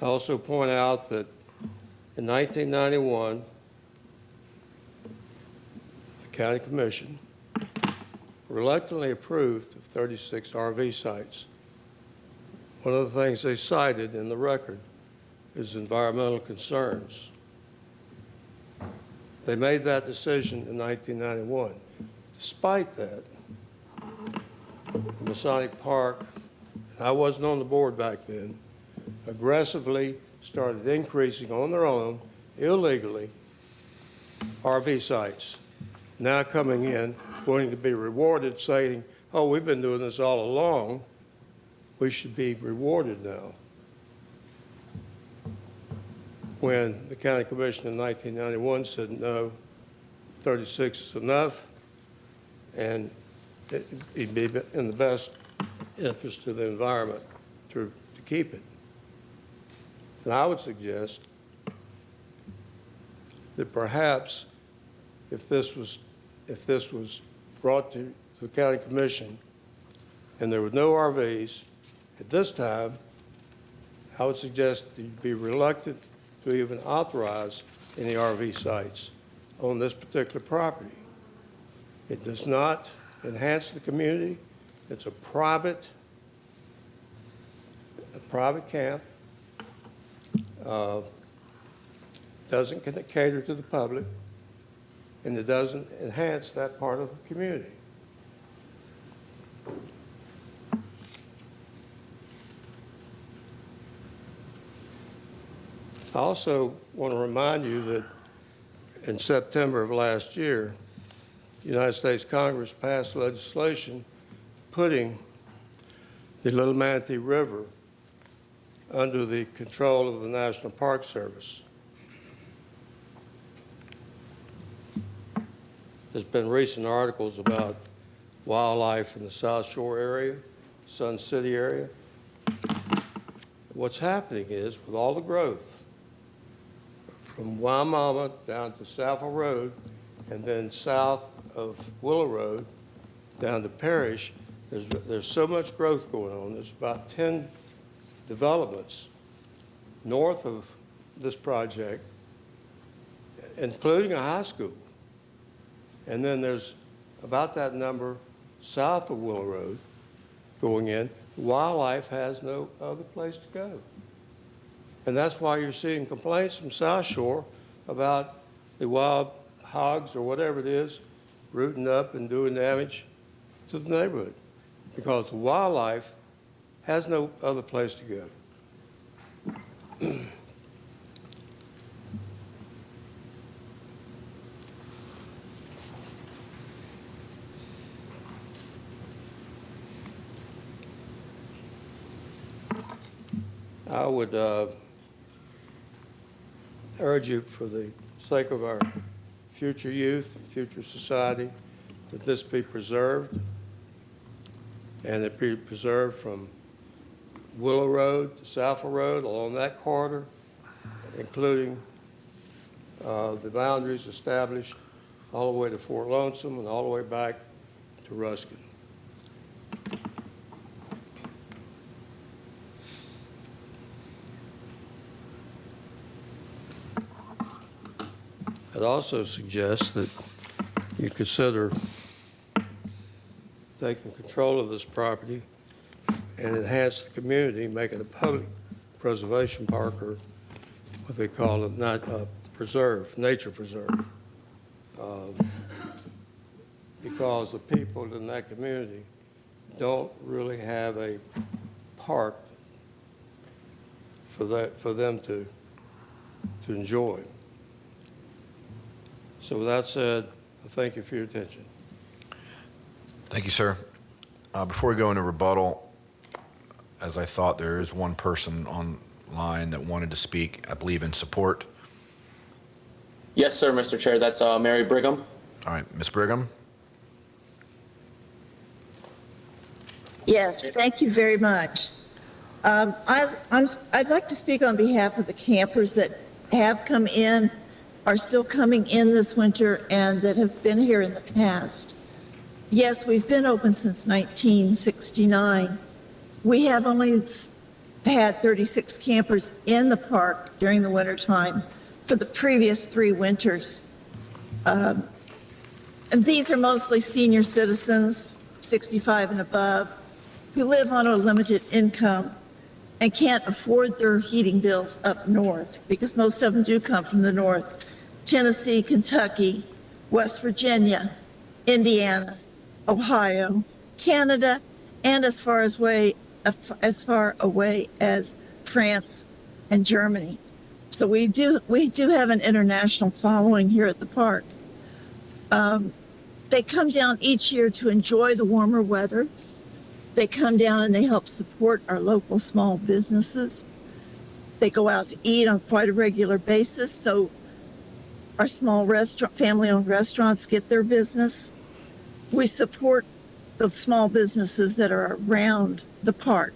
I also point out that in 1991, the County Commission reluctantly approved of 36 RV sites. One of the things they cited in the record is environmental concerns. They made that decision in 1991. Despite that, the Masonic Park, I wasn't on the board back then, aggressively started increasing on their own, illegally, RV sites, now coming in, wanting to be rewarded, saying, oh, we've been doing this all along, we should be rewarded now. When the County Commission in 1991 said, no, 36 is enough, and it'd be in the best interest of the environment to keep it. And I would suggest that perhaps if this was brought to the County Commission and there were no RVs at this time, I would suggest that you'd be reluctant to even authorize any RV sites on this particular property. It does not enhance the community. It's a private camp. Doesn't cater to the public, and it doesn't enhance that part of the community. I also want to remind you that in September of last year, the United States Congress passed legislation putting the Little Manatee River under the control of the National Park Service. There's been recent articles about wildlife in the South Shore area, Sun City area. What's happening is, with all the growth, from Waimama down to Saffel Road, and then south of Willow Road down to Parrish, there's so much growth going on. There's about 10 developments north of this project, including a high school. And then there's about that number south of Willow Road going in. Wildlife has no other place to go. And that's why you're seeing complaints from South Shore about the wild hogs or whatever it is rooting up and doing damage to the neighborhood, because the wildlife has no other place to go. I would urge you, for the sake of our future youth, future society, that this be preserved, and it be preserved from Willow Road to Saffel Road, along that corridor, including the boundaries established all the way to Fort Lonesome and all the way back to Ruskin. I'd also suggest that you consider taking control of this property and enhance the community, make it a public preservation park, or what they call it, not a preserve, nature preserve. Because the people in that community don't really have a park for them to enjoy. So with that said, I thank you for your attention. Thank you, sir. Before we go into rebuttal, as I thought, there is one person online that wanted to speak, I believe, in support. Yes, sir, Mr. Chair. That's Mary Brigham. All right, Ms. Brigham. Yes, thank you very much. I'd like to speak on behalf of the campers that have come in, are still coming in this winter, and that have been here in the past. Yes, we've been open since 1969. We have only had 36 campers in the park during the wintertime for the previous 3 winters. And these are mostly senior citizens, 65 and above, who live on a limited income and can't afford their heating bills up north, because most of them do come from the north: Tennessee, Kentucky, West Virginia, Indiana, Ohio, Canada, and as far away as France and Germany. So we do have an international following here at the park. They come down each year to enjoy the warmer weather. They come down and they help support our local small businesses. They go out to eat on quite a regular basis, so our small family-owned restaurants get their business. We support the small businesses that are around the park.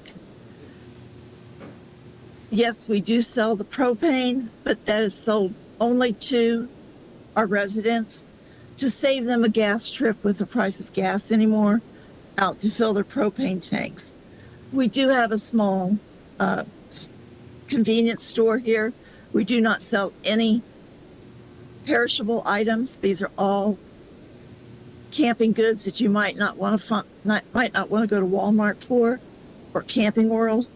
Yes, we do sell the propane, but that is sold only to our residents to save them a gas trip with the price of gas anymore out to fill their propane tanks. We do have a small convenience store here. We do not sell any perishable items. These are all camping goods that you might not want to go to Walmart for, or Camping World.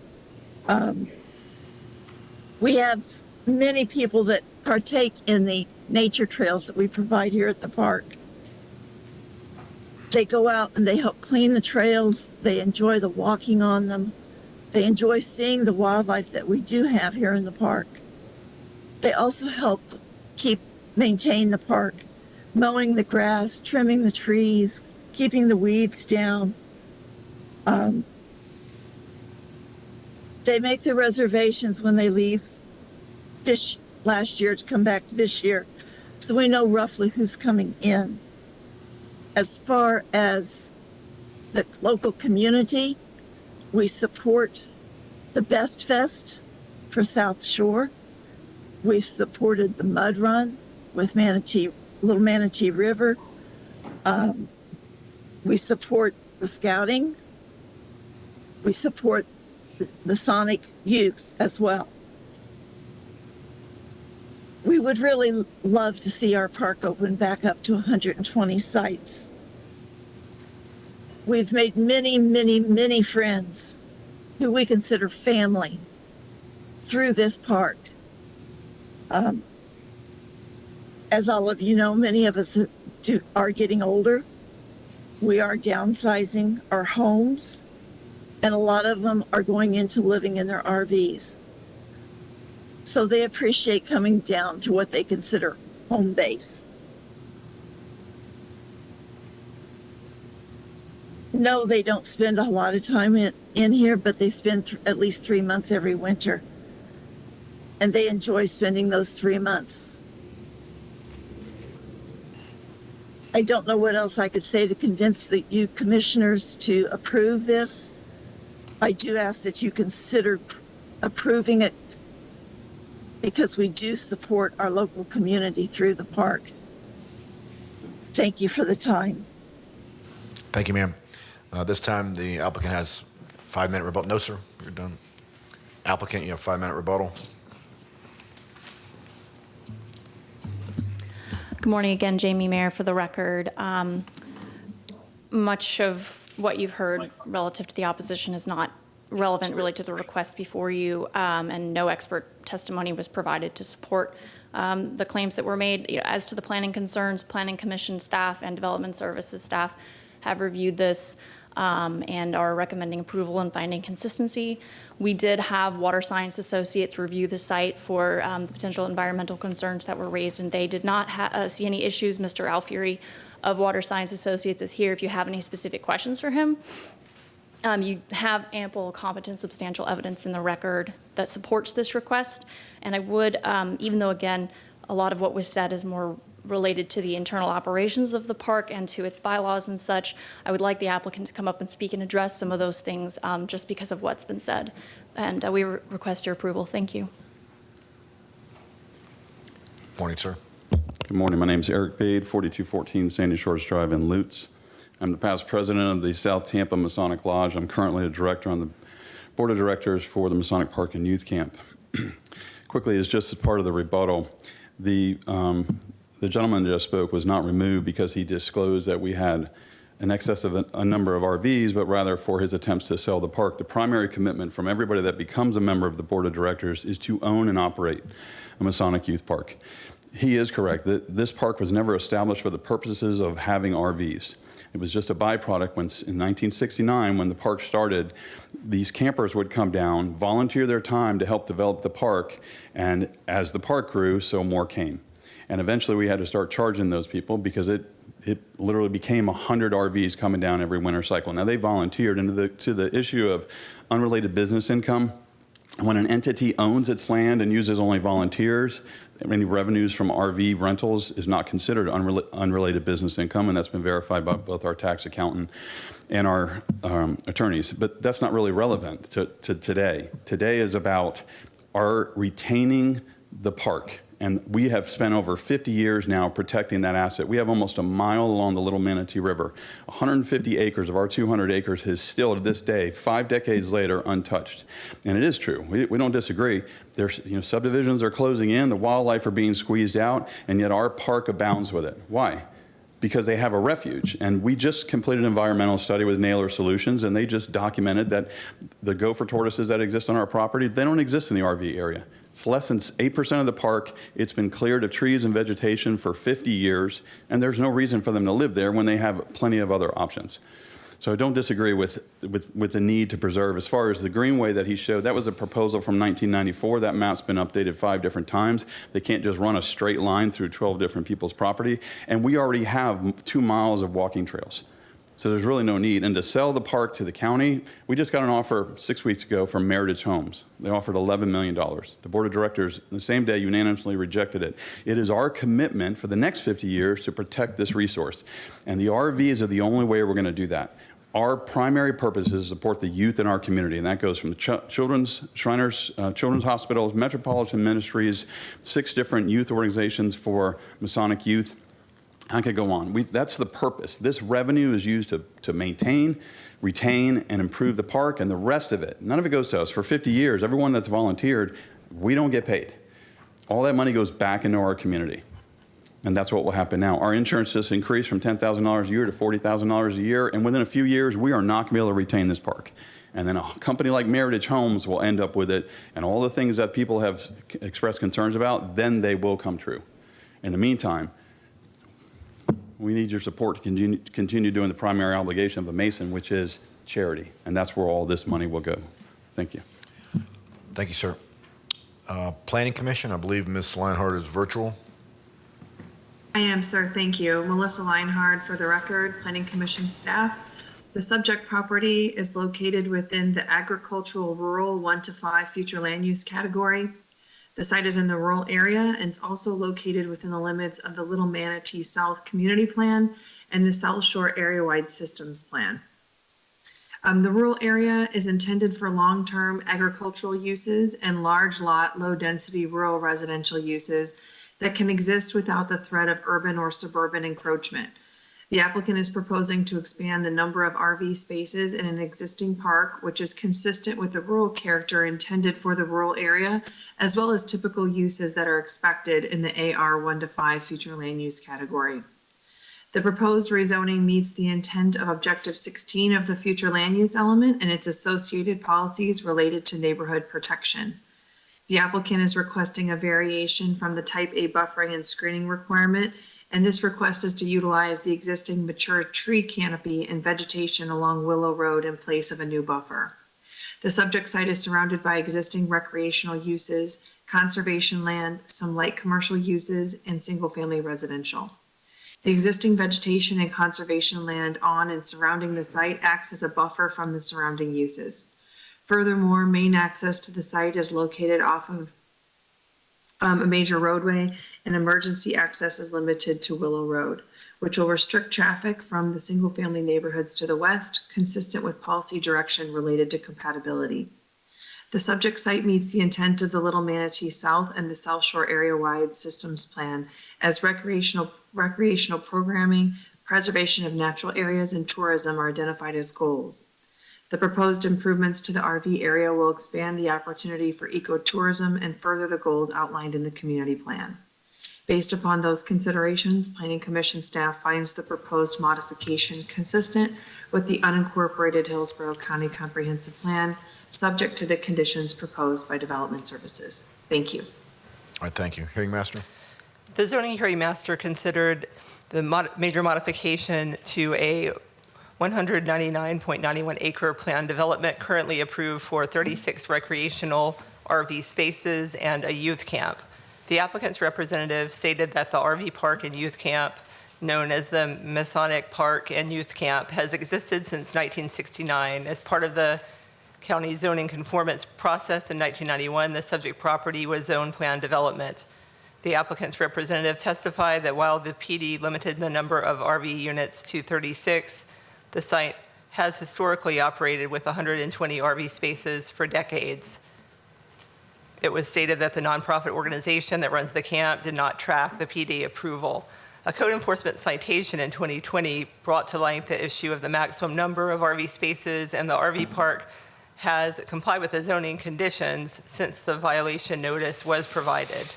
We have many people that partake in the nature trails that we provide here at the park. They go out and they help clean the trails. They enjoy the walking on them. They enjoy seeing the wildlife that we do have here in the park. They also help maintain the park, mowing the grass, trimming the trees, keeping the weeds down. They make their reservations when they leave this last year to come back this year, so we know roughly who's coming in. As far as the local community, we support the Best Fest for South Shore. We've supported the Mud Run with Little Manatee River. We support the Scouting. We support the Masonic youth as well. We would really love to see our park open back up to 120 sites. We've made many, many, many friends who we consider family through this park. As all of you know, many of us are getting older. We are downsizing our homes, and a lot of them are going into living in their RVs. So they appreciate coming down to what they consider home base. No, they don't spend a lot of time in here, but they spend at least 3 months every winter. And they enjoy spending those 3 months. I don't know what else I could say to convince you commissioners to approve this. I do ask that you consider approving it, because we do support our local community through the park. Thank you for the time. Thank you, ma'am. This time, the applicant has 5-minute rebuttal. No, sir, you're done. Applicant, you have 5-minute rebuttal. Good morning again, Jamie Mayer for the record. Much of what you've heard relative to the opposition is not relevant really to the request before you, and no expert testimony was provided to support the claims that were made. As to the planning concerns, Planning Commission staff and Development Services staff have reviewed this and are recommending approval and finding consistency. We did have Water Science Associates review the site for the potential environmental concerns that were raised, and they did not see any issues. Mr. Alfieri of Water Science Associates is here if you have any specific questions for him. You have ample, competent, substantial evidence in the record that supports this request. And I would, even though, again, a lot of what was said is more related to the internal operations of the park and to its bylaws and such, I would like the applicant to come up and speak and address some of those things just because of what's been said. And we request your approval. Thank you. Morning, sir. Good morning. My name is Eric Pade, 4214 Sandy Shores Drive in Lutz. I'm the past president of the South Tampa Masonic Lodge. I'm currently a director on the Board of Directors for the Masonic Park and Youth Camp. Quickly, as just as part of the rebuttal, the gentleman that just spoke was not removed because he disclosed that we had in excess of a number of RVs, but rather for his attempts to sell the park. The primary commitment from everybody that becomes a member of the Board of Directors is to own and operate a Masonic Youth Park. He is correct that this park was never established for the purposes of having RVs. It was just a byproduct when, in 1969, when the park started, these campers would come down, volunteer their time to help develop the park, and as the park grew, so more came. And eventually we had to start charging those people because it literally became 100 RVs coming down every winter cycle. Now they volunteered, and to the issue of unrelated business income, when an entity owns its land and uses only volunteers, any revenues from RV rentals is not considered unrelated business income, and that's been verified by both our tax accountant and our attorneys. But that's not really relevant to today. Today is about our retaining the park. And we have spent over 50 years now protecting that asset. We have almost a mile along the Little Manatee River. 150 acres of our 200 acres is still, to this day, 5 decades later, untouched. And it is true. We don't disagree. There's, subdivisions are closing in, the wildlife are being squeezed out, and yet our park abounds with it. Why? Because they have a refuge. And we just completed an environmental study with Naylor Solutions, and they just documented that the gopher tortoises that exist on our property, they don't exist in the RV area. It's less than 8% of the park. It's been cleared of trees and vegetation for 50 years, and there's no reason for them to live there when they have plenty of other options. So I don't disagree with the need to preserve. As far as the greenway that he showed, that was a proposal from 1994. That map's been updated 5 different times. They can't just run a straight line through 12 different people's property. And we already have 2 miles of walking trails. So there's really no need. And to sell the park to the county, we just got an offer 6 weeks ago from Meritage Homes. They offered $11 million. The Board of Directors, the same day, unanimously rejected it. It is our commitment for the next 50 years to protect this resource. And the RVs are the only way we're going to do that. Our primary purpose is to support the youth in our community, and that goes from the Children's Shriners, Children's Hospitals, Metropolitan Ministries, 6 different youth organizations for Masonic youth. I could go on. That's the purpose. This revenue is used to maintain, retain, and improve the park, and the rest of it, none of it goes to us. For 50 years, everyone that's volunteered, we don't get paid. All that money goes back into our community. And that's what will happen now. Our insurance just increased from $10,000 a year to $40,000 a year, and within a few years, we are not going to be able to retain this park. And then a company like Meritage Homes will end up with it, and all the things that people have expressed concerns about, then they will come true. In the meantime, we need your support to continue doing the primary obligation of a Mason, which is charity, and that's where all this money will go. Thank you. Thank you, sir. Planning Commission, I believe Ms. Leinhardt is virtual. I am, sir. Thank you. Melissa Leinhardt for the record, Planning Commission staff. The subject property is located within the agricultural rural 1 to 5 future land use category. The site is in the rural area and it's also located within the limits of the Little Manatee South Community Plan and the South Shore Area-Wide Systems Plan. The rural area is intended for long-term agricultural uses and large lot, low-density rural residential uses that can exist without the threat of urban or suburban encroachment. The applicant is proposing to expand the number of RV spaces in an existing park, which is consistent with the rural character intended for the rural area, as well as typical uses that are expected in the AR 1 to 5 future land use category. The proposed rezoning meets the intent of Objective 16 of the future land use element and its associated policies related to neighborhood protection. The applicant is requesting a variation from the Type A buffering and screening requirement, and this request is to utilize the existing mature tree canopy and vegetation along Willow Road in place of a new buffer. The subject site is surrounded by existing recreational uses, conservation land, some light commercial uses, and single-family residential. The existing vegetation and conservation land on and surrounding the site acts as a buffer from the surrounding uses. Furthermore, main access to the site is located off of a major roadway, and emergency access is limited to Willow Road, which will restrict traffic from the single-family neighborhoods to the west, consistent with policy direction related to compatibility. The subject site meets the intent of the Little Manatee South and the South Shore Area-Wide Systems Plan as recreational programming, preservation of natural areas, and tourism are identified as goals. The proposed improvements to the RV area will expand the opportunity for ecotourism and further the goals outlined in the community plan. Based upon those considerations, Planning Commission staff finds the proposed modification consistent with the unincorporated Hillsborough County Comprehensive Plan, subject to the conditions proposed by Development Services. Thank you. All right, thank you. Hearing Master? The zoning hearing master considered the major modification to a 199.91 acre planned development currently approved for 36 recreational RV spaces and a youth camp. The applicant's representative stated that the RV park and youth camp, known as the Masonic Park and Youth Camp, has existed since 1969. As part of the county zoning conformance process in 1991, the subject property was zone plan development. The applicant's representative testified that while the PD limited the number of RV units to 36, the site has historically operated with 120 RV spaces for decades. It was stated that the nonprofit organization that runs the camp did not track the PD approval. A code enforcement citation in 2020 brought to light the issue of the maximum number of RV spaces, and the RV park has complied with the zoning conditions since the violation notice was provided.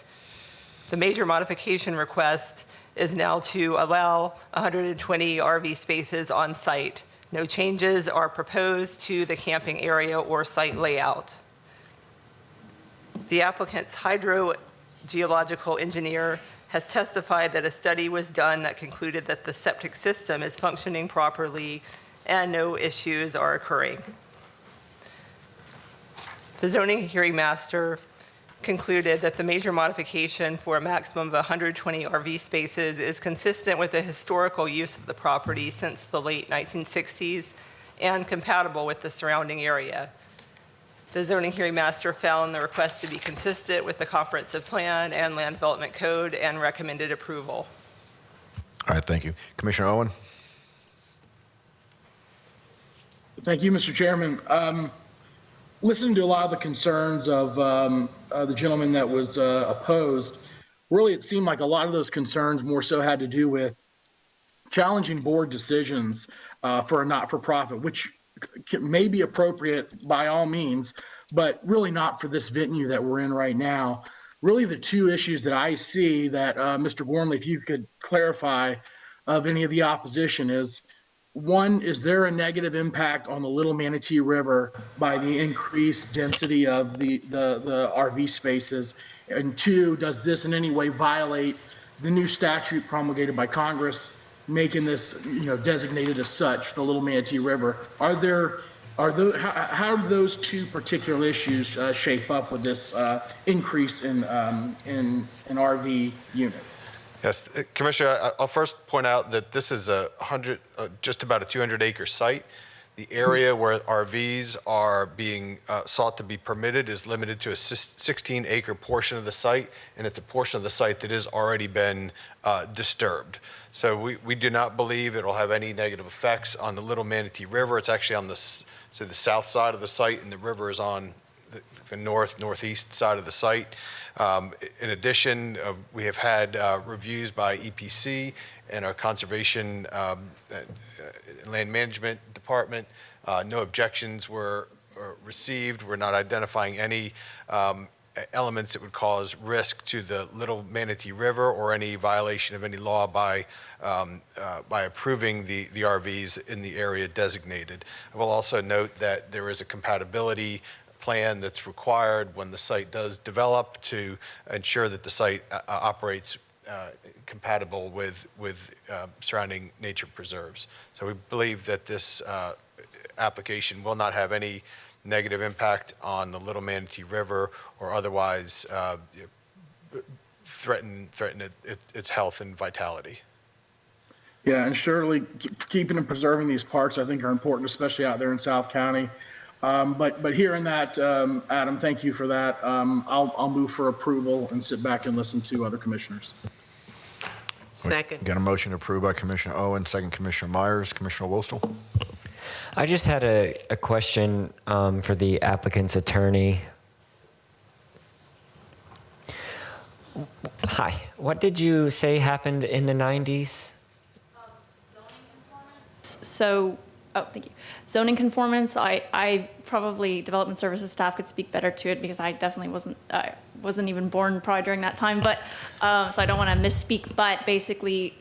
The major modification request is now to allow 120 RV spaces on site. No changes are proposed to the camping area or site layout. The applicant's hydrogeological engineer has testified that a study was done that concluded that the septic system is functioning properly and no issues are occurring. The zoning hearing master concluded that the major modification for a maximum of 120 RV spaces is consistent with the historical use of the property since the late 1960s and compatible with the surrounding area. The zoning hearing master found the request to be consistent with the comprehensive plan and land development code and recommended approval. All right, thank you. Commissioner Owen? Thank you, Mr. Chairman. Listening to a lot of the concerns of the gentleman that was opposed, really it seemed like a lot of those concerns more so had to do with challenging board decisions for a not-for-profit, which may be appropriate by all means, but really not for this venue that we're in right now. Really the two issues that I see that, Mr. Gormley, if you could clarify of any of the opposition is, one, is there a negative impact on the Little Manatee River by the increased density of the RV spaces? And two, does this in any way violate the new statute promulgated by Congress making this, designated as such, the Little Manatee River? How do those two particular issues shape up with this increase in RV units? Yes, Commissioner, I'll first point out that this is just about a 200-acre site. The area where RVs are being sought to be permitted is limited to a 16-acre portion of the site, and it's a portion of the site that has already been disturbed. So we do not believe it will have any negative effects on the Little Manatee River. It's actually on the south side of the site, and the river is on the northeast side of the site. In addition, we have had reviews by EPC and our Conservation Land Management Department. No objections were received. We're not identifying any elements that would cause risk to the Little Manatee River or any violation of any law by approving the RVs in the area designated. I will also note that there is a compatibility plan that's required when the site does develop to ensure that the site operates compatible with surrounding nature preserves. So we believe that this application will not have any negative impact on the Little Manatee River or otherwise threaten its health and vitality. Yeah, and surely keeping and preserving these parks, I think, are important, especially out there in South County. But hearing that, Adam, thank you for that. I'll move for approval and sit back and listen to other commissioners. Second. Got a motion approved by Commissioner Owen, second Commissioner Myers. Commissioner Wostel? I just had a question for the applicant's attorney. Hi, what did you say happened in the 90s? So Oh, thank you. Zoning conformance, I probably development services staff could speak better to it because I definitely wasn't even born probably during that time, but so I don't want to misspeak, but basically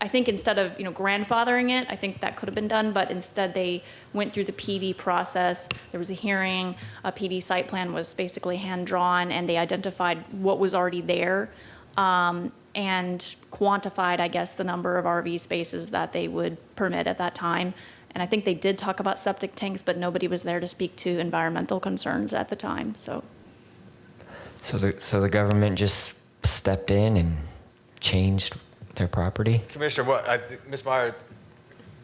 I think instead of, grandfathering it, I think that could have been done, but instead they went through the PD process. There was a hearing, a PD site plan was basically hand-drawn, and they identified what was already there, and quantified, I guess, the number of RV spaces that they would permit at that time. And I think they did talk about septic tanks, but nobody was there to speak to environmental concerns at the time, so. So the government just stepped in and changed their property? Commissioner, Ms. Meyer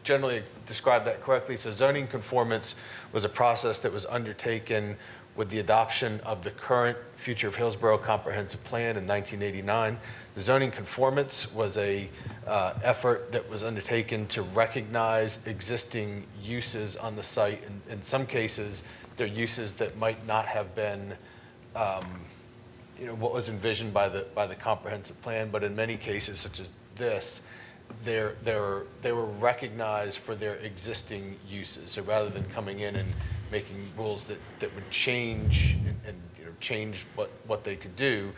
generally described that correctly. So zoning conformance was a process that was undertaken with the adoption of the current Future of Hillsborough Comprehensive Plan in 1989. The zoning conformance was a effort that was undertaken to recognize existing uses on the site. In some cases, they're uses that might not have been what was envisioned by the comprehensive plan, but in many cases, such as this, they were recognized for their existing uses. So rather than coming in and making rules that would change and change what they could do,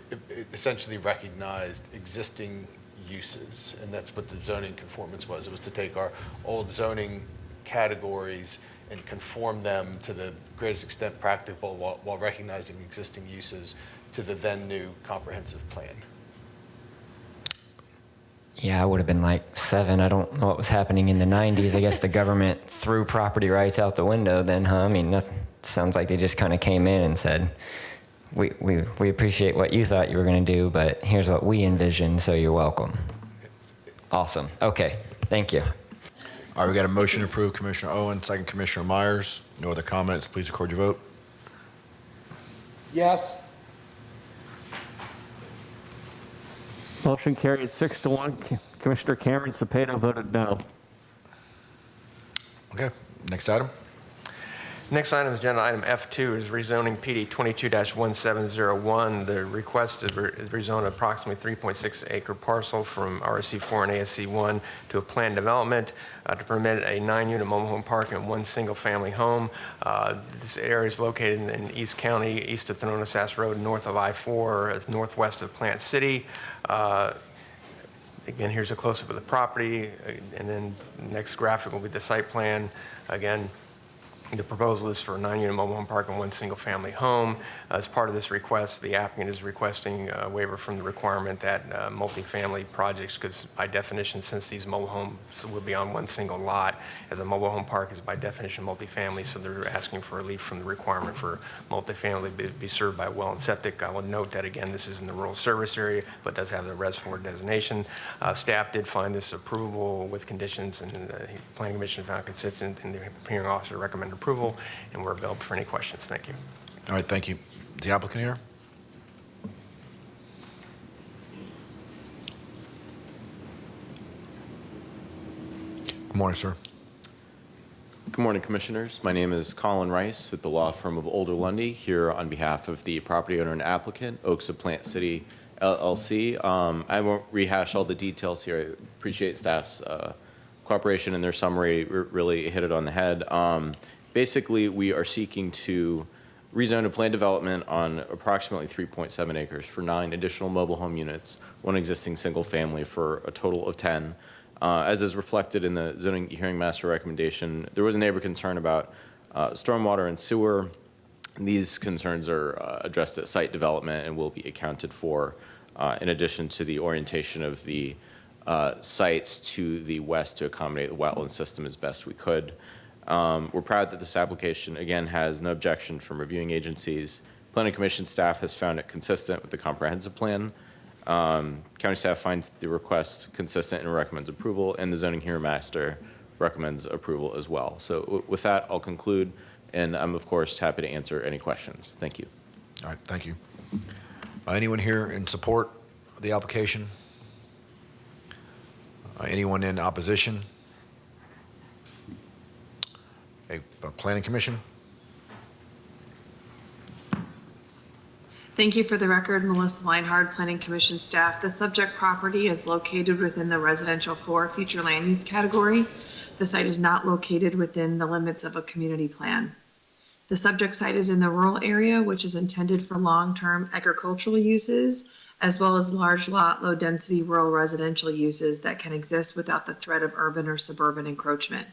it essentially recognized existing uses, and that's what the zoning conformance was. It was to take our old zoning categories and conform them to the greatest extent practicable while recognizing existing uses to the then new comprehensive plan. Yeah, I would have been like 7. I don't know what was happening in the 90s. I guess the government threw property rights out the window then, huh? I mean, that sounds like they just kind of came in and said, we appreciate what you thought you were going to do, but here's what we envisioned, so you're welcome. Awesome. Okay, thank you. All right, we got a motion to approve, Commissioner Owen, second Commissioner Myers. No other comments, please record your vote. Yes. Motion carried 6-1. Commissioner Cameron Cepeda voted no. Okay, next item. Next item is agenda item F2 is rezoning PD 22-1701. The request is rezone approximately 3.6 acre parcel from RSC4 and ASC1 to a planned development to permit a 9-unit mobile home park and 1 single-family home. This area is located in East County, east of Thonotosas Road, north of I-4, it's northwest of Plant City. Again, here's a close-up of the property, and then the next graphic will be the site plan. Again, the proposal is for a 9-unit mobile home park and 1 single-family home. As part of this request, the applicant is requesting a waiver from the requirement that multifamily projects, because by definition, since these mobile homes will be on 1 single lot, as a mobile home park is by definition multifamily, so they're asking for relief from the requirement for multifamily to be served by well and septic. I will note that, again, this is in the rural service area, but does have the Res 4 designation. Staff did find this approval with conditions, and the Planning Commission found consistent, and the hearing officer recommended approval, and we're available for any questions. Thank you. All right, thank you. Is the applicant here? Good morning, sir. Good morning, Commissioners. My name is Colin Rice with the law firm of Older Lundy, here on behalf of the property owner and applicant, Oaks of Plant City, LLC. I won't rehash all the details here. I appreciate staff's cooperation, and their summary really hit it on the head. Basically, we are seeking to rezone a planned development on approximately 3.7 acres for 9 additional mobile home units, 1 existing single family for a total of 10. As is reflected in the zoning hearing master recommendation, there was a neighbor concern about stormwater and sewer. These concerns are addressed at site development and will be accounted for in addition to the orientation of the sites to the west to accommodate the wetland system as best we could. We're proud that this application, again, has no objection from reviewing agencies. Planning Commission staff has found it consistent with the comprehensive plan. County staff finds the request consistent and recommends approval, and the zoning hearing master recommends approval as well. So with that, I'll conclude, and I'm, of course, happy to answer any questions. Thank you. All right, thank you. Anyone here in support of the application? Anyone in opposition? Planning Commission? Thank you. For the record, Melissa Leinhard, Planning Commission staff. The subject property is located within the residential 4 future land use category. The site is not located within the limits of a community plan. The subject site is in the rural area, which is intended for long-term agricultural uses, as well as large lot, low-density rural residential uses that can exist without the threat of urban or suburban encroachment.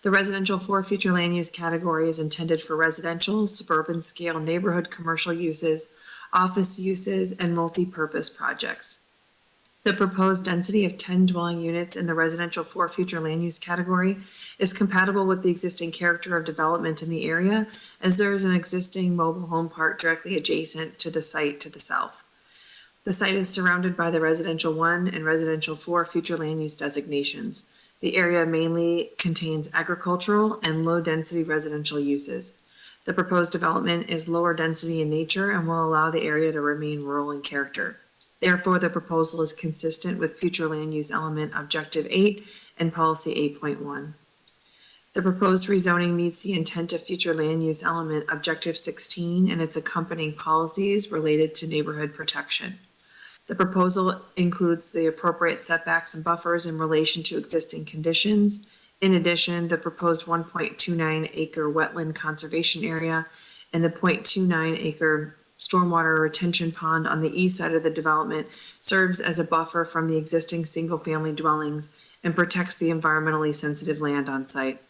The residential for future land use category is intended for residential, suburban scale neighborhood commercial uses, office uses, and multi-purpose projects. The proposed density of 10 dwelling units in the residential for future land use category is compatible with the existing character of development in the area, as there is an existing mobile home park directly adjacent to the site to the south. The site is surrounded by the residential 1 and residential 4 future land use designations. The area mainly contains agricultural and low-density residential uses. The proposed development is lower density in nature and will allow the area to remain rural in character. Therefore, the proposal is consistent with future land use element Objective 8 and Policy 8.1. The proposed rezoning meets the intent of future land use element Objective 16 and its accompanying policies related to neighborhood protection. The proposal includes the appropriate setbacks and buffers in relation to existing conditions. In addition, the proposed 1.29 acre wetland conservation area and the 0.29 acre stormwater retention pond on the east side of the development serves as a buffer from the existing single-family dwellings and protects the environmentally sensitive land on site.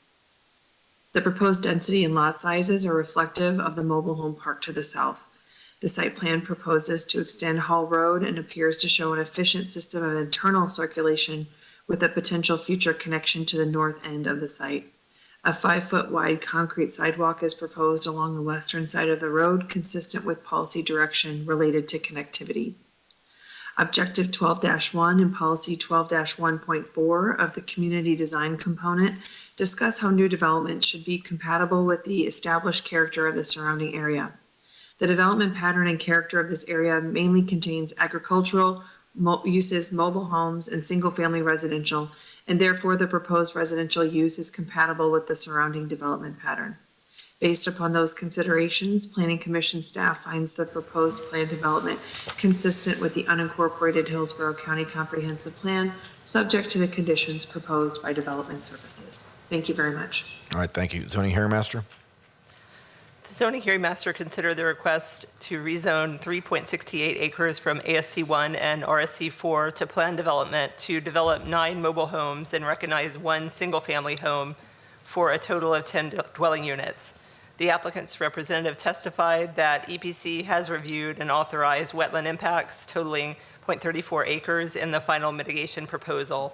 The proposed density and lot sizes are reflective of the mobile home park to the south. The site plan proposes to extend Hall Road and appears to show an efficient system of internal circulation with a potential future connection to the north end of the site. A 5-foot wide concrete sidewalk is proposed along the western side of the road, consistent with policy direction related to connectivity. Objective 12-1 and Policy 12-1.4 of the Community Design Component discuss how new development should be compatible with the established character of the surrounding area. The development pattern and character of this area mainly contains agricultural uses, mobile homes, and single-family residential, and therefore the proposed residential use is compatible with the surrounding development pattern. Based upon those considerations, Planning Commission staff finds the proposed plan development consistent with the unincorporated Hillsborough County Comprehensive Plan, subject to the conditions proposed by Development Services. Thank you very much. All right, thank you. Zoning Hearing Master? The zoning hearing master considered the request to rezone 3.68 acres from ASC 1 and RSC 4 to planned development to develop 9 mobile homes and recognize 1 single-family home for a total of 10 dwelling units. The applicant's representative testified that EPC has reviewed and authorized wetland impacts totaling 0.34 acres in the final mitigation proposal.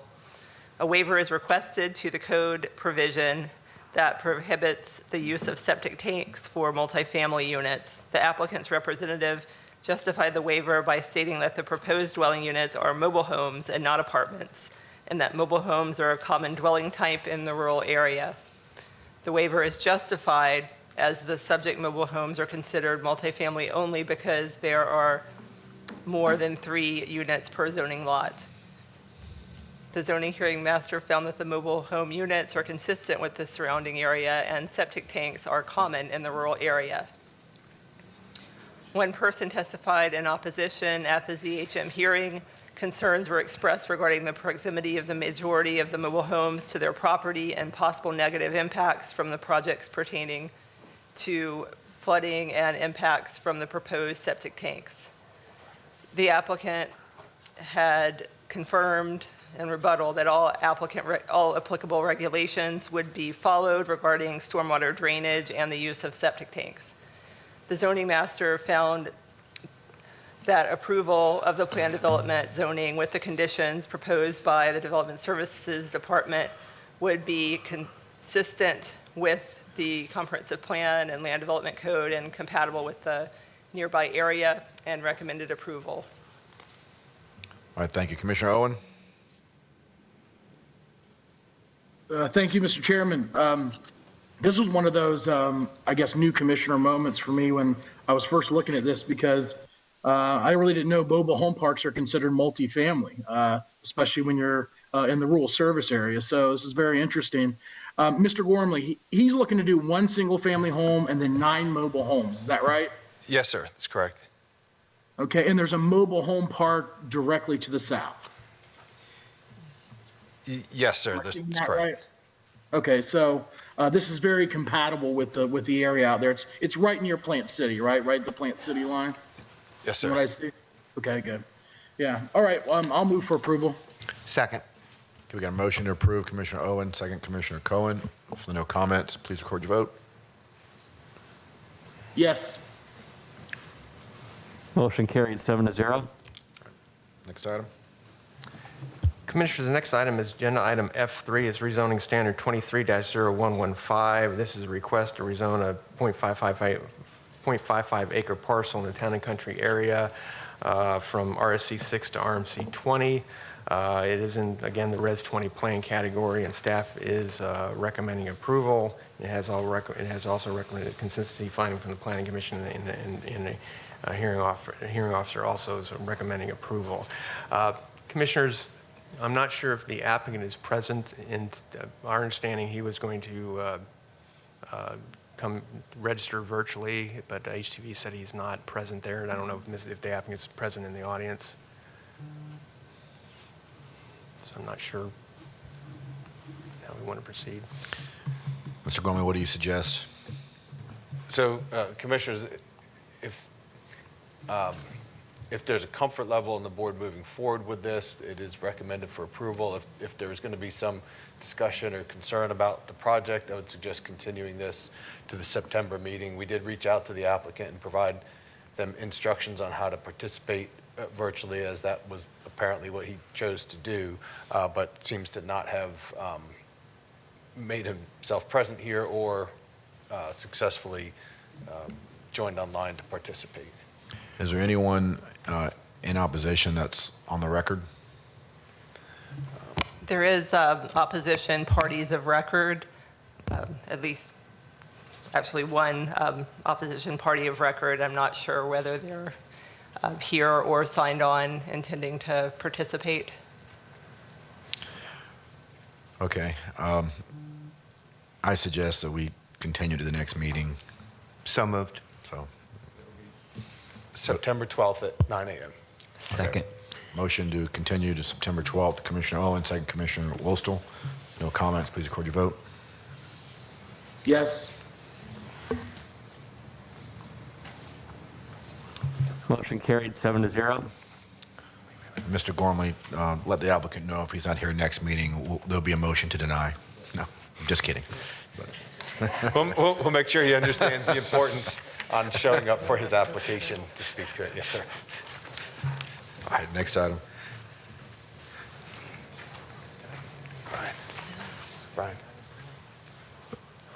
A waiver is requested to the code provision that prohibits the use of septic tanks for multifamily units. The applicant's representative justified the waiver by stating that the proposed dwelling units are mobile homes and not apartments, and that mobile homes are a common dwelling type in the rural area. The waiver is justified as the subject mobile homes are considered multifamily only because there are more than 3 units per zoning lot. The zoning hearing master found that the mobile home units are consistent with the surrounding area and septic tanks are common in the rural area. 1 person testified in opposition at the ZHM hearing. Concerns were expressed regarding the proximity of the majority of the mobile homes to their property and possible negative impacts from the projects pertaining to flooding and impacts from the proposed septic tanks. The applicant had confirmed and rebuttal that all applicable regulations would be followed regarding stormwater drainage and the use of septic tanks. The zoning master found that approval of the plan development zoning with the conditions proposed by the Development Services Department would be consistent with the comprehensive plan and land development code and compatible with the nearby area, and recommended approval. All right, thank you. Commissioner Owen? Thank you, Mr. Chairman. This was one of those, I guess, new commissioner moments for me when I was first looking at this, because I really didn't know mobile home parks are considered multifamily, especially when you're in the rural service area. So this is very interesting. Mr. Gormley, he's looking to do 1 single family home and then 9 mobile homes. Is that right? Yes, sir. That's correct. Okay, and there's a mobile home park directly to the south. Yes, sir. That's correct. Right? Okay, so this is very compatible with the area out there. It's right near Plant City, right? Right, the Plant City line. Yes, From sir. what I see. Okay, good. Yeah. All right. I'll move for approval. Second. Okay, we got a motion to approve, Commissioner Owen, second Commissioner Cohen. If there are no comments, please record your vote. Yes. Motion carried 7-0. Next item. Commissioners, the next item is agenda item F3 is rezoning standard 23-0115. This is a request to rezone a 0.55 acre parcel in the town and country area from RSC 6 to RMC 20. It is in, again, the Res 20 plan category, and staff is recommending approval. It has also recommended consistency finding from the Planning Commission, and a hearing officer also is recommending approval. Commissioners, I'm not sure if the applicant is present. In our understanding, he was going to come register virtually, but HTV said he's not present there, and I don't know if the applicant is present in the audience. So I'm not sure how we want to proceed. Mr. Gormley, what do you suggest? So, Commissioners, if there's a comfort level in the board moving forward with this, it is recommended for approval. If there's going to be some discussion or concern about the project, I would suggest continuing this to the September meeting. We did reach out to the applicant and provide them instructions on how to participate virtually, as that was apparently what he chose to do, but seems to not have made himself present here or successfully joined online to participate. Is there anyone in opposition that's on the record? There is opposition parties of record, at least actually one opposition party of record. I'm not sure whether they're here or signed on intending to participate. Okay. I suggest that we continue to the next meeting. So moved. So, September 12th at 9 a.m. Second. motion to continue to September 12th. Commissioner Owen, second Commissioner Wolstel. No comments, please record your vote. Yes. Motion carried 7-0. Mr. Gormley, let the applicant know if he's not here next meeting, there'll be a motion to deny. No, just kidding. We'll make sure he understands the importance on showing up for his application to speak to it. Yes, sir. All right, next item. Brian. All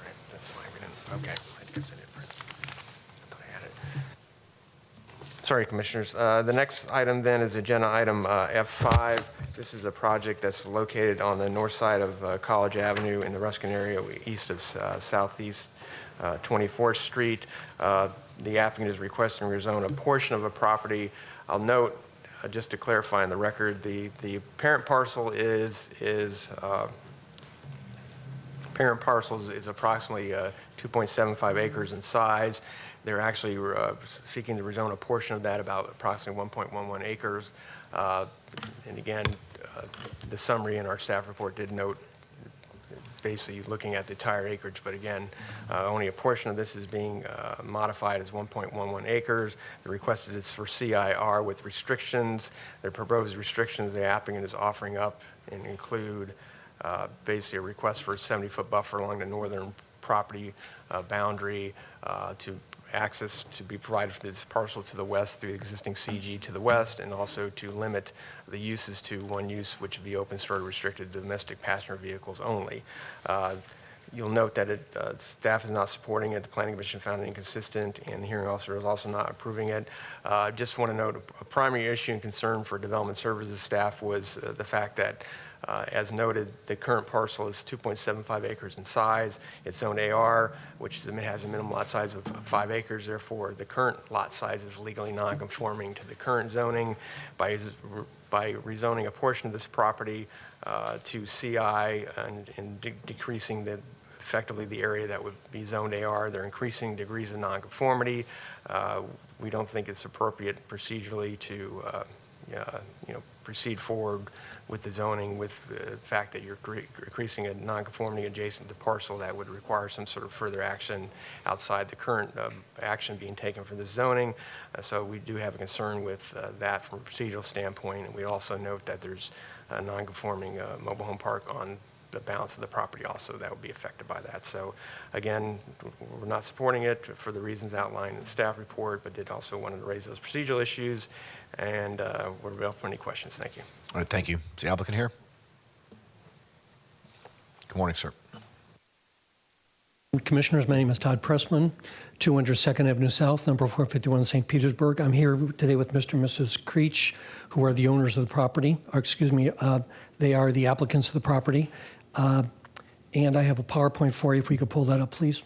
right, that's fine. We didn't, okay. I guess I didn't print. I thought I had it. Sorry, Commissioners. The next item then is agenda item F5. This is a project that's located on the north side of College Avenue in the Ruskin area, east of Southeast 24th Street. The applicant is requesting to rezone a portion of a property. I'll note, just to clarify in the record, the parent parcel is approximately 2.75 acres in size. They're actually seeking to rezone a portion of that, about approximately 1.11 acres. And again, the summary in our staff report did note basically looking at the entire acreage, but again, only a portion of this is being modified as 1.11 acres. The requested is for CIR with restrictions. The proposed restrictions the applicant is offering up and include basically a request for a 70-foot buffer along the northern property boundary to access to be provided for this parcel to the west through the existing CG to the west, and also to limit the uses to one use, which would be open stored restricted to domestic passenger vehicles only. You'll note that staff is not supporting it. The Planning Commission found it inconsistent, and the hearing officer is also not approving it. Just want to note a primary issue and concern for Development Services staff was the fact that as noted, the current parcel is 2.75 acres in size. It's zoned AR, which has a minimum lot size of 5 acres. Therefore, the current lot size is legally non-conforming to the current zoning. By rezoning a portion of this property to CI and decreasing effectively the area that would be zoned AR, they're increasing degrees of nonconformity. We don't think it's appropriate procedurally to proceed forward with the zoning with the fact that you're increasing a nonconformity adjacent to parcel that would require some sort of further action outside the current action being taken for the zoning. So we do have a concern with that from a procedural standpoint. And we also note that there's a nonconforming mobile home park on the balance of the property also that would be affected by that. So again, we're not supporting it for the reasons outlined in the staff report, but did also want to raise those procedural issues. And we're available for any questions. Thank you. All right, thank you. Is the applicant here? Good morning, sir. Commissioners, my name is Todd Pressman, 200 2nd Avenue South, number 451, St. Petersburg. I'm here today with Mr. and Mrs. Creech, who are the owners of the property, or excuse me, they are the applicants of the property. And I have a PowerPoint for you, if we could pull that up, please.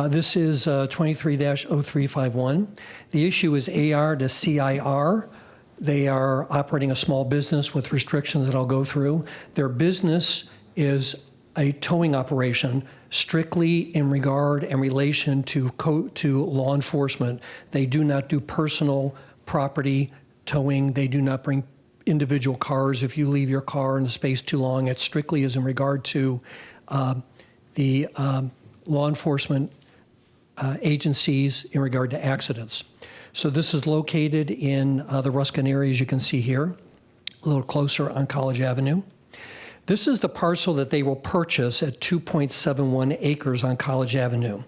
This is 23-0351. The issue is AR to CIR. They are operating a small business with restrictions that I'll go through. Their business is a towing operation strictly in regard and relation to law enforcement. They do not do personal property towing. They do not bring individual cars. If you leave your car in the space too long, it strictly is in regard to the law enforcement agencies in regard to accidents. So this is located in the Ruskin area, as you can see here, a little closer on College Avenue. This is the parcel that they will purchase at 2.71 acres on College Avenue.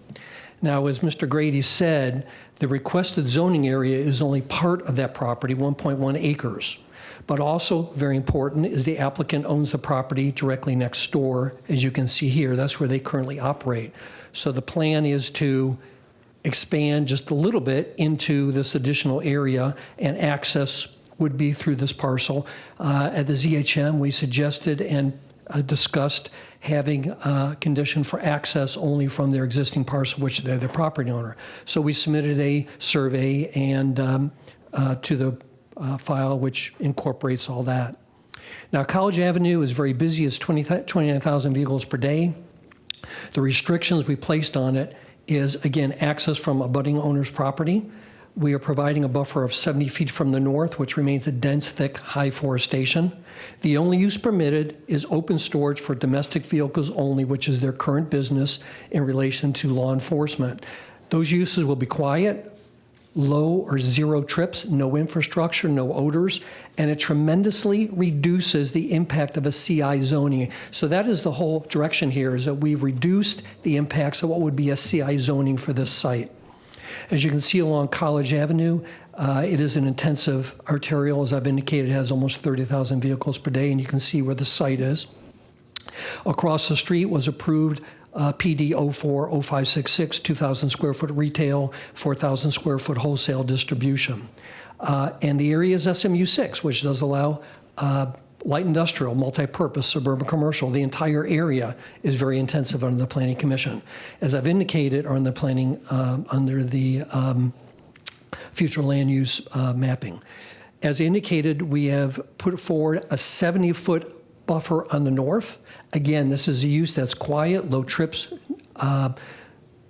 Now, as Mr. Grady said, the requested zoning area is only part of that property, 1.1 acres. But also, very important, is the applicant owns the property directly next door, as you can see here. That's where they currently operate. So the plan is to expand just a little bit into this additional area, and access would be through this parcel. At the ZHM, we suggested and discussed having a condition for access only from their existing parcel, which they're the property owner. So we submitted a survey and to the file which incorporates all that. Now, College Avenue is very busy. It's 29,000 vehicles per day. The restrictions we placed on it is, again, access from abutting owner's property. We are providing a buffer of 70 feet from the north, which remains a dense, thick, high forestation. The only use permitted is open storage for domestic vehicles only, which is their current business in relation to law enforcement. Those uses will be quiet, low or zero trips, no infrastructure, no odors, and it tremendously reduces the impact of a CI zoning. So that is the whole direction here, is that we've reduced the impacts of what would be a CI zoning for this site. As you can see along College Avenue, it is an intensive arterial. As I've indicated, it has almost 30,000 vehicles per day, and you can see where the site is. Across the street was approved PD 040566, 2,000 square foot retail, 4,000 square foot wholesale distribution. And the area is SMU 6, which does allow light industrial, multi-purpose, suburban commercial. The entire area is very intensive under the Planning Commission. As I've indicated, on the planning, under the future land use mapping. As indicated, we have put forward a 70-foot buffer on the north. Again, this is a use that's quiet, low trips,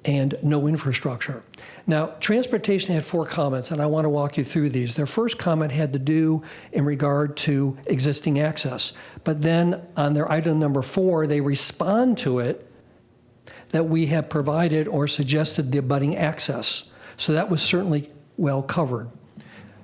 and no infrastructure. Now, transportation had 4 comments, and I want to walk you through these. Their first comment had to do in regard to existing access. But then on their item number 4, they respond to it that we have provided or suggested the abutting access. So that was certainly well covered.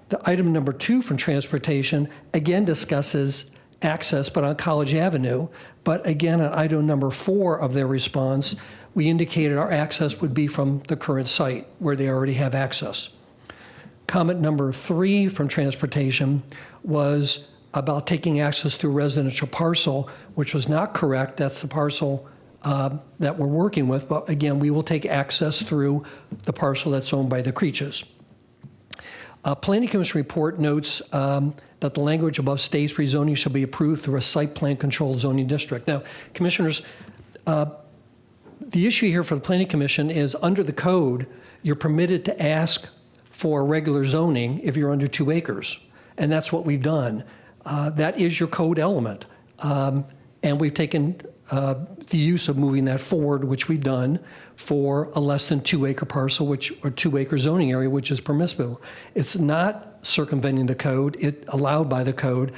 The item number 2 from transportation again discusses access, but on College Avenue. But again, on item number 4 of their response, we indicated our access would be from the current site where they already have access. Comment number 3 from transportation was about taking access through residential parcel, which was not correct. That's the parcel that we're working with. But again, we will take access through the parcel that's owned by the Creeches. Planning Commission report notes that the language above states rezoning shall be approved through a site plan controlled zoning district. Now, Commissioners, the issue here for the Planning Commission is under the code, you're permitted to ask for regular zoning if you're under 2 acres. And that's what we've done. That is your code element. And we've taken the use of moving that forward, which we've done, for a less than 2-acre parcel, or 2-acre zoning area, which is permissible. It's not circumventing the code. It's allowed by the code.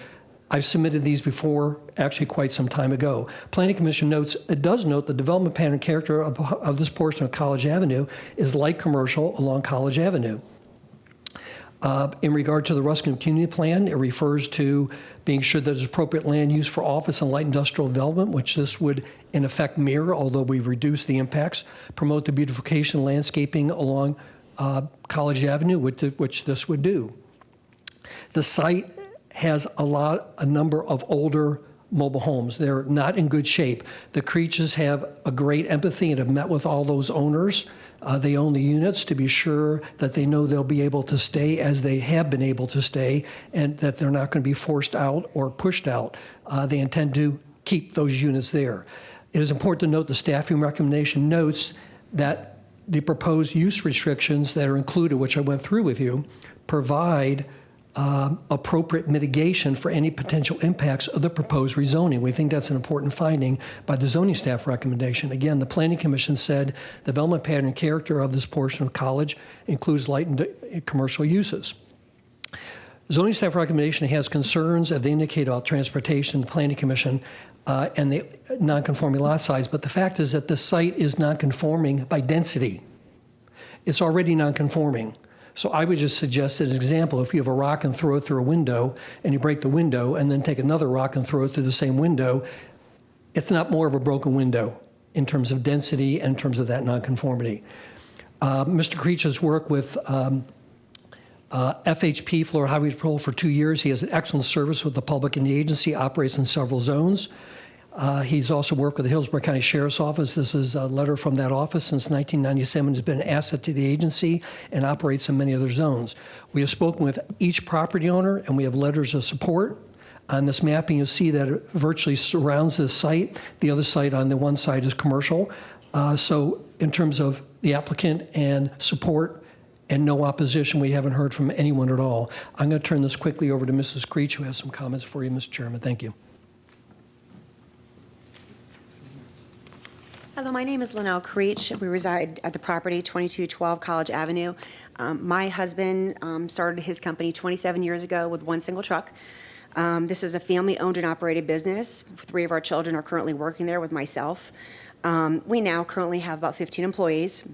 I've submitted these before, actually quite some time ago. Planning Commission notes, it does note the development pattern and character of this portion of College Avenue is light commercial along College Avenue. In regard to the Ruskin Community Plan, it refers to being sure that there's appropriate land use for office and light industrial development, which this would in effect mirror, although we've reduced the impacts. Promote the beautification landscaping along College Avenue, which this would do. The site has a number of older mobile homes. They're not in good shape. The Creeches have a great empathy and have met with all those owners. They own the units to be sure that they know they'll be able to stay as they have been able to stay, and that they're not going to be forced out or pushed out. They intend to keep those units there. It is important to note the staffing recommendation notes that the proposed use restrictions that are included, which I went through with you, provide appropriate mitigation for any potential impacts of the proposed rezoning. We think that's an important finding by the zoning staff recommendation. Again, the Planning Commission said the development pattern and character of this portion of College includes light and commercial uses. Zoning staff recommendation has concerns, as they indicate, about transportation, the Planning Commission, and the non-conforming lot size, but the fact is that the site is non-conforming by density. It's already non-conforming. So I would just suggest, as an example, if you have a rock and throw it through a window, and you break the window, and then take another rock and throw it through the same window, it's not more of a broken window in terms of density and in terms of that nonconformity. Mr. Creech has worked with FHP, Florida Highway Patrol, for 2 years. He has an excellent service with the public and the agency, operates in several zones. He's also worked with the Hillsborough County Sheriff's Office. This is a letter from that office. Since 1997, has been an asset to the agency and operates in many other zones. We have spoken with each property owner, and we have letters of support. On this mapping, you'll see that it virtually surrounds this site. The other site on the one side is commercial. So in terms of the applicant and support and no opposition, we haven't heard from anyone at all. I'm going to turn this quickly over to Mrs. Creech, who has some comments for you, Mr. Chairman. Thank you. Hello, my name is Linnell Creech. We reside at the property 2212 College Avenue. My husband started his company 27 years ago with one single truck. This is a family-owned and operated business. 3 of our children are currently working there with myself. We now currently have about 15 employees.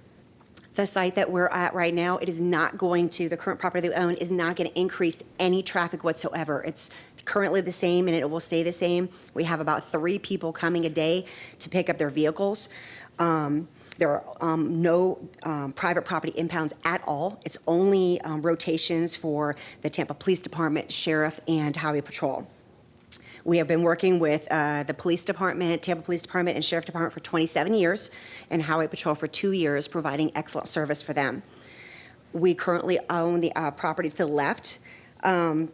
The site that we're at right now, it is not going to, the current property that we own is not going to increase any traffic whatsoever. It's currently the same, and it will stay the same. We have about 3 people coming a day to pick up their vehicles. There are no private property impounds at all. It's only rotations for the Tampa Police Department, Sheriff, and Highway Patrol. We have been working with the Police Department, Tampa Police Department, and Sheriff Department for 27 years, and Highway Patrol for 2 years, providing excellent service for them. We currently own the property to the left. When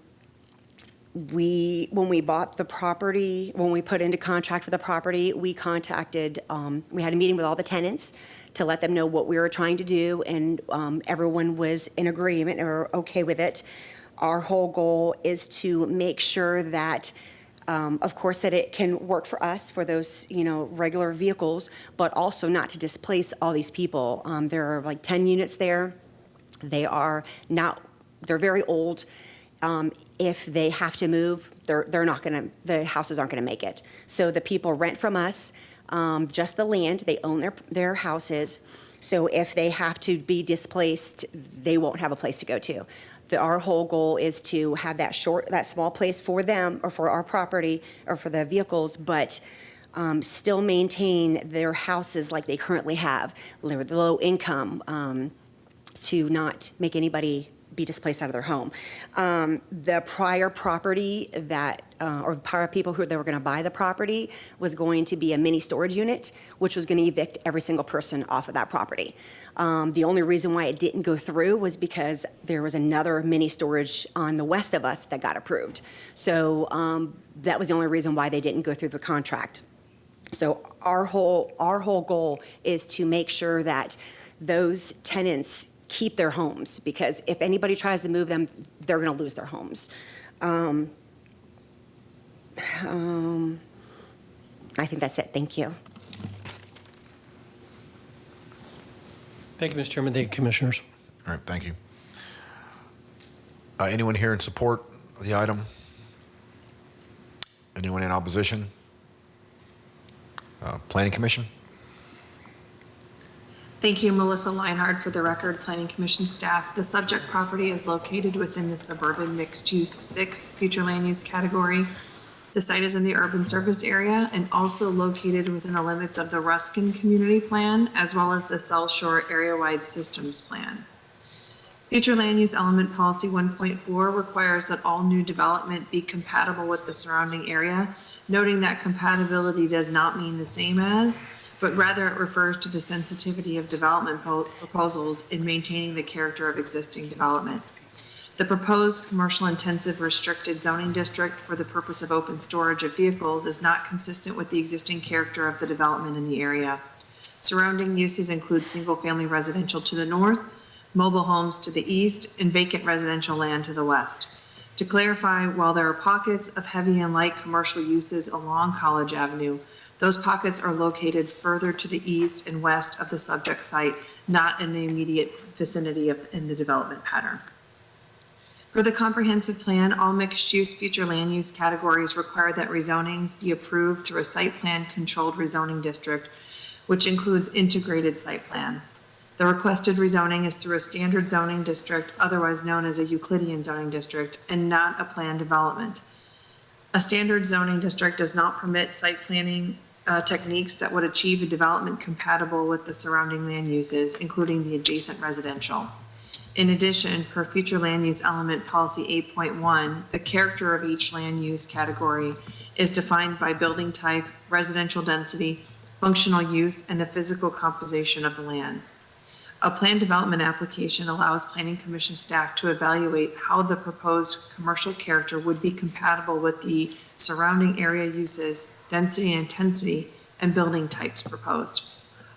we bought the property, when we put into contract for the property, we contacted, we had a meeting with all the tenants to let them know what we were trying to do, and everyone was in agreement or okay with it. Our whole goal is to make sure that, of course, that it can work for us, for those, regular vehicles, but also not to displace all these people. There are like 10 units there. They're very old. If they have to move, the houses aren't gonna make it. So the people rent from us, just the land, they own their houses. So if they have to be displaced, they won't have a place to go to. Our whole goal is to have that small place for them, or for our property, or for the vehicles, but still maintain their houses like they currently have, low income, to not make anybody be displaced out of their home. The prior property or prior people that were going to buy the property was going to be a mini storage unit, which was going to evict every single person off of that property. The only reason why it didn't go through was because there was another mini storage on the west of us that got approved. So that was the only reason why they didn't go through the contract. So our whole goal is to make sure that those tenants keep their homes, because if anybody tries to move them, they're going to lose their homes. I think that's it. Thank you. Thank you, Mr. Chairman. Thank you, Commissioners. All right, thank you. Anyone here in support of the item? Anyone in opposition? Planning Commission? Thank you, Melissa Leinhardt. For the record, Planning Commission staff, the subject property is located within the suburban mixed-use 6 future land use category. The site is in the urban service area and also located within the limits of the Ruskin Community Plan, as well as the South Shore Area-Wide Systems Plan. Future Land Use Element Policy 1.4 requires that all new development be compatible with the surrounding area, noting that compatibility does not mean the same as, but rather it refers to the sensitivity of development proposals in maintaining the character of existing development. The proposed commercial intensive restricted zoning district for the purpose of open storage of vehicles is not consistent with the existing character of the development in the area. Surrounding uses include single-family residential to the north, mobile homes to the east, and vacant residential land to the west. To clarify, while there are pockets of heavy and light commercial uses along College Avenue, those pockets are located further to the east and west of the subject site, not in the immediate vicinity in the development pattern. For the comprehensive plan, all mixed-use future land use categories require that rezonings be approved through a site plan controlled rezoning district, which includes integrated site plans. The requested rezoning is through a standard zoning district, otherwise known as a Euclidean zoning district, and not a planned development. A standard zoning district does not permit site planning techniques that would achieve a development compatible with the surrounding land uses, including the adjacent residential. In addition, per Future Land Use Element Policy 8.1, the character of each land use category is defined by building type, residential density, functional use, and the physical composition of the land. A planned development application allows Planning Commission staff to evaluate how the proposed commercial character would be compatible with the surrounding area uses, density and intensity, and building types proposed.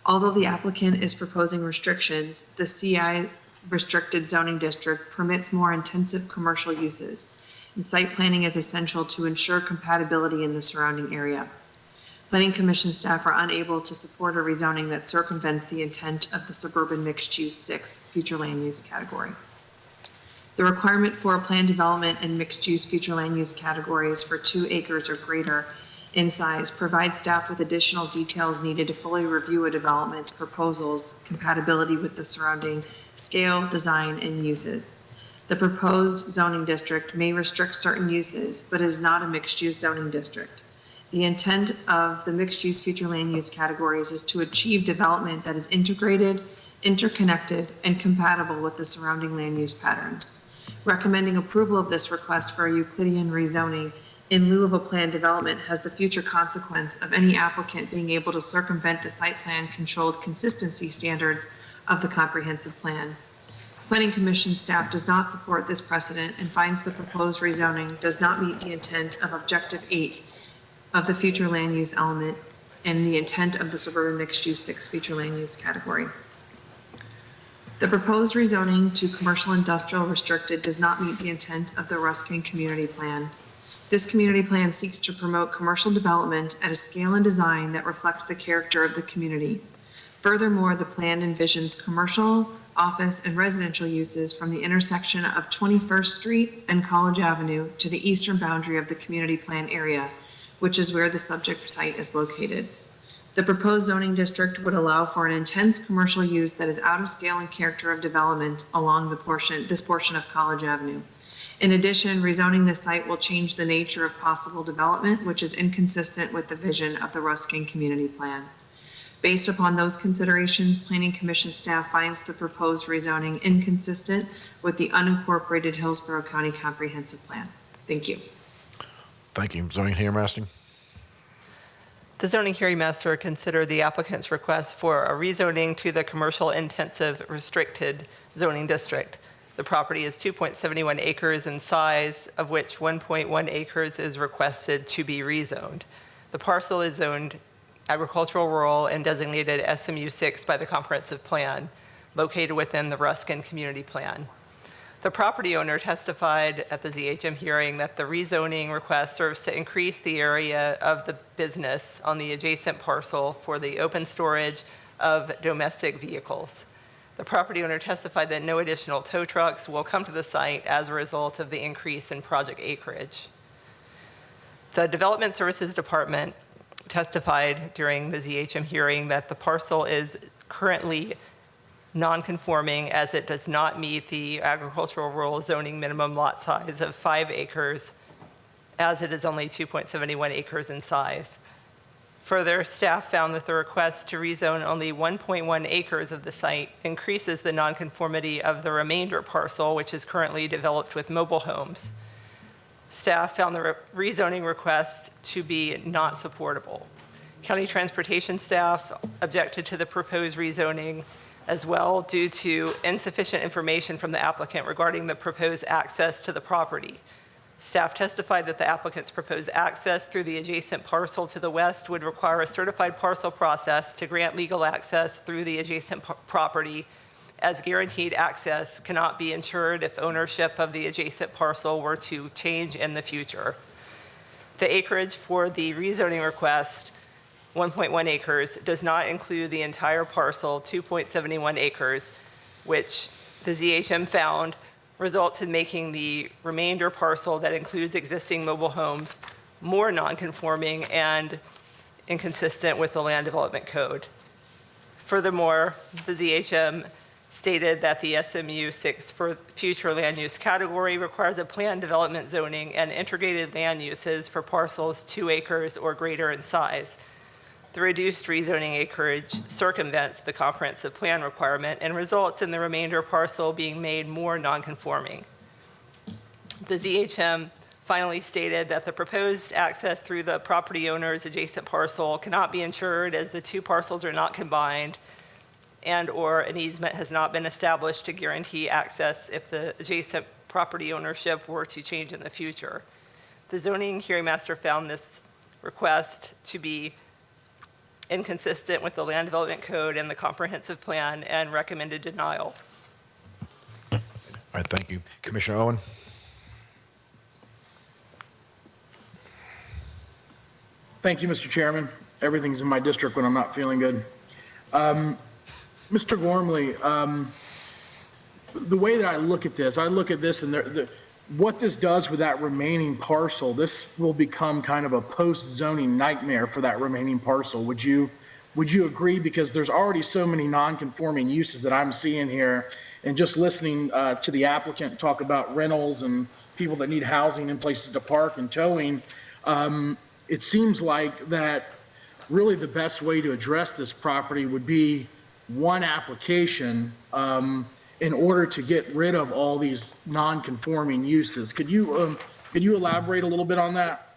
Although the applicant is proposing restrictions, the CI restricted zoning district permits more intensive commercial uses, and site planning is essential to ensure compatibility in the surrounding area. Planning Commission staff are unable to support a rezoning that circumvents the intent of the suburban mixed-use 6 future land use category. The requirement for a planned development in mixed-use future land use categories for 2 acres or greater in size provides staff with additional details needed to fully review a development's proposals, compatibility with the surrounding scale, design, and uses. The proposed zoning district may restrict certain uses, but is not a mixed-use zoning district. The intent of the mixed-use future land use categories is to achieve development that is integrated, interconnected, and compatible with the surrounding land use patterns. Recommending approval of this request for a Euclidean rezoning in lieu of a planned development has the future consequence of any applicant being able to circumvent the site plan controlled consistency standards of the comprehensive plan. Planning Commission staff does not support this precedent and finds the proposed rezoning does not meet the intent of Objective 8 of the future land use element and the intent of the suburban mixed-use 6 future land use category. The proposed rezoning to commercial industrial restricted does not meet the intent of the Ruskin Community Plan. This community plan seeks to promote commercial development at a scale and design that reflects the character of the community. Furthermore, the plan envisions commercial, office, and residential uses from the intersection of 21st Street and College Avenue to the eastern boundary of the community plan area, which is where the subject site is located. The proposed zoning district would allow for an intense commercial use that is out of scale and character of development along this portion of College Avenue. In addition, rezoning this site will change the nature of possible development, which is inconsistent with the vision of the Ruskin Community Plan. Based upon those considerations, Planning Commission staff finds the proposed rezoning inconsistent with the unincorporated Hillsborough County Comprehensive Plan. Thank you. Thank you. Zoning Hearing Master. The zoning hearing master considered the applicant's request for a rezoning to the commercial intensive restricted zoning district. The property is 2.71 acres in size, of which 1.1 acres is requested to be rezoned. The parcel is zoned agricultural rural and designated SMU 6 by the comprehensive plan, located within the Ruskin Community Plan. The property owner testified at the ZHM hearing that the rezoning request serves to increase the area of the business on the adjacent parcel for the open storage of domestic vehicles. The property owner testified that no additional tow trucks will come to the site as a result of the increase in project acreage. The Development Services Department testified during the ZHM hearing that the parcel is currently non-conforming as it does not meet the agricultural rural zoning minimum lot size of 5 acres, as it is only 2.71 acres in size. Further, staff found that the request to rezone only 1.1 acres of the site increases the nonconformity of the remainder parcel, which is currently developed with mobile homes. Staff found the rezoning request to be not supportable. County transportation staff objected to the proposed rezoning as well due to insufficient information from the applicant regarding the proposed access to the property. Staff testified that the applicant's proposed access through the adjacent parcel to the west would require a certified parcel process to grant legal access through the adjacent property, as guaranteed access cannot be ensured if ownership of the adjacent parcel were to change in the future. The acreage for the rezoning request, 1.1 acres, does not include the entire parcel, 2.71 acres, which the ZHM found results in making the remainder parcel that includes existing mobile homes more non-conforming and inconsistent with the Land Development Code. Furthermore, the ZHM stated that the SMU 6 for future land use category requires a planned development zoning and integrated land uses for parcels 2 acres or greater in size. The reduced rezoning acreage circumvents the comprehensive plan requirement and results in the remainder parcel being made more non-conforming. The ZHM finally stated that the proposed access through the property owner's adjacent parcel cannot be ensured as the 2 parcels are not combined and/or an easement has not been established to guarantee access if the adjacent property ownership were to change in the future. The zoning hearing master found this request to be inconsistent with the Land Development Code and the comprehensive plan and recommended denial. All right, thank you. Commissioner Owen? Thank you, Mr. Chairman. Everything's in my district when I'm not feeling good. Mr. Gormley, the way that I look at this and what this does with that remaining parcel, this will become kind of a post-zoning nightmare for that remaining parcel. Would you agree? Because there's already so many non-conforming uses that I'm seeing here, and just listening to the applicant talk about rentals and people that need housing and places to park and towing, it seems like that really the best way to address this property would be one application in order to get rid of all these non-conforming uses. Could you elaborate a little bit on that?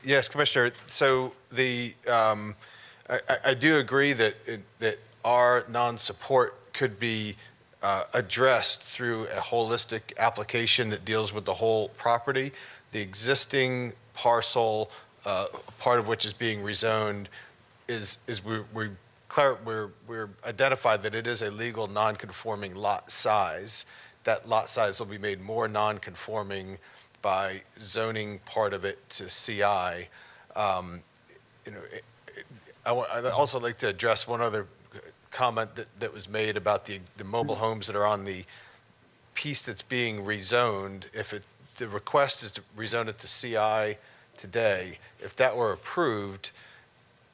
Yes, Commissioner. So I do agree that our non-support could be addressed through a holistic application that deals with the whole property. The existing parcel, part of which is being rezoned, we're identified that it is a legal non-conforming lot size. That lot size will be made more non-conforming by zoning part of it to CI. I'd also like to address one other comment that was made about the mobile homes that are on the piece that's being rezoned. If the request is to rezone it to CI today, if that were approved,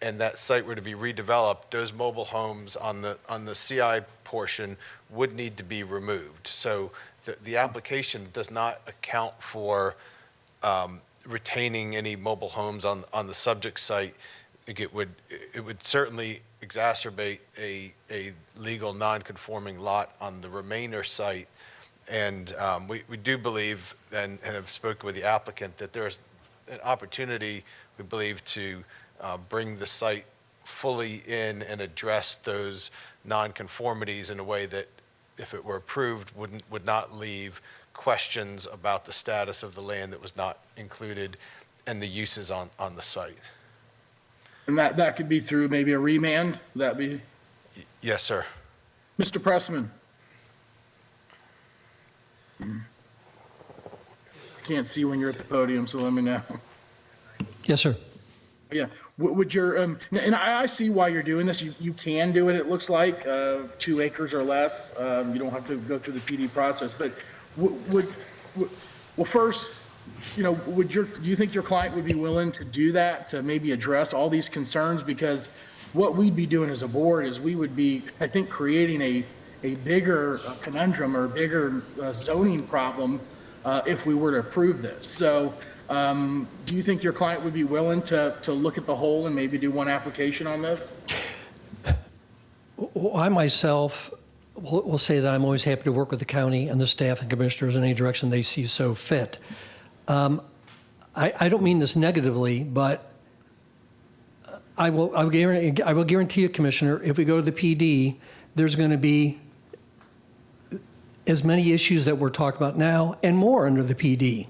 and that site were to be redeveloped, those mobile homes on the CI portion would need to be removed. So the application does not account for retaining any mobile homes on the subject site. I think it would certainly exacerbate a legal non-conforming lot on the remainder site. And we do believe, and have spoken with the applicant, that there's an opportunity, we believe, to bring the site fully in and address those nonconformities in a way that, if it were approved, would not leave questions about the status of the land that was not included and the uses on the site. And that could be through maybe a remand? Would that be? Yes, sir. Mr. Pressman. can't see when you're at the podium, so let me know. Yes, sir. Yeah, would your, and I see why you're doing this. You can do it, it looks like, 2 acres or less. You don't have to go through the PD process, but well, first, you know, do you think your client would be willing to do that, to maybe address all these concerns? Because what we'd be doing as a board is we would be, I think, creating a bigger conundrum or a bigger zoning problem if we were to approve this. So do you think your client would be willing to look at the whole and maybe do one application on this? Well, I myself will say that I'm always happy to work with the county and the staff and commissioners in any direction they see so fit. I don't mean this negatively, but I will guarantee you, Commissioner, if we go to the PD, there's going to be as many issues that we're talking about now and more under the PD.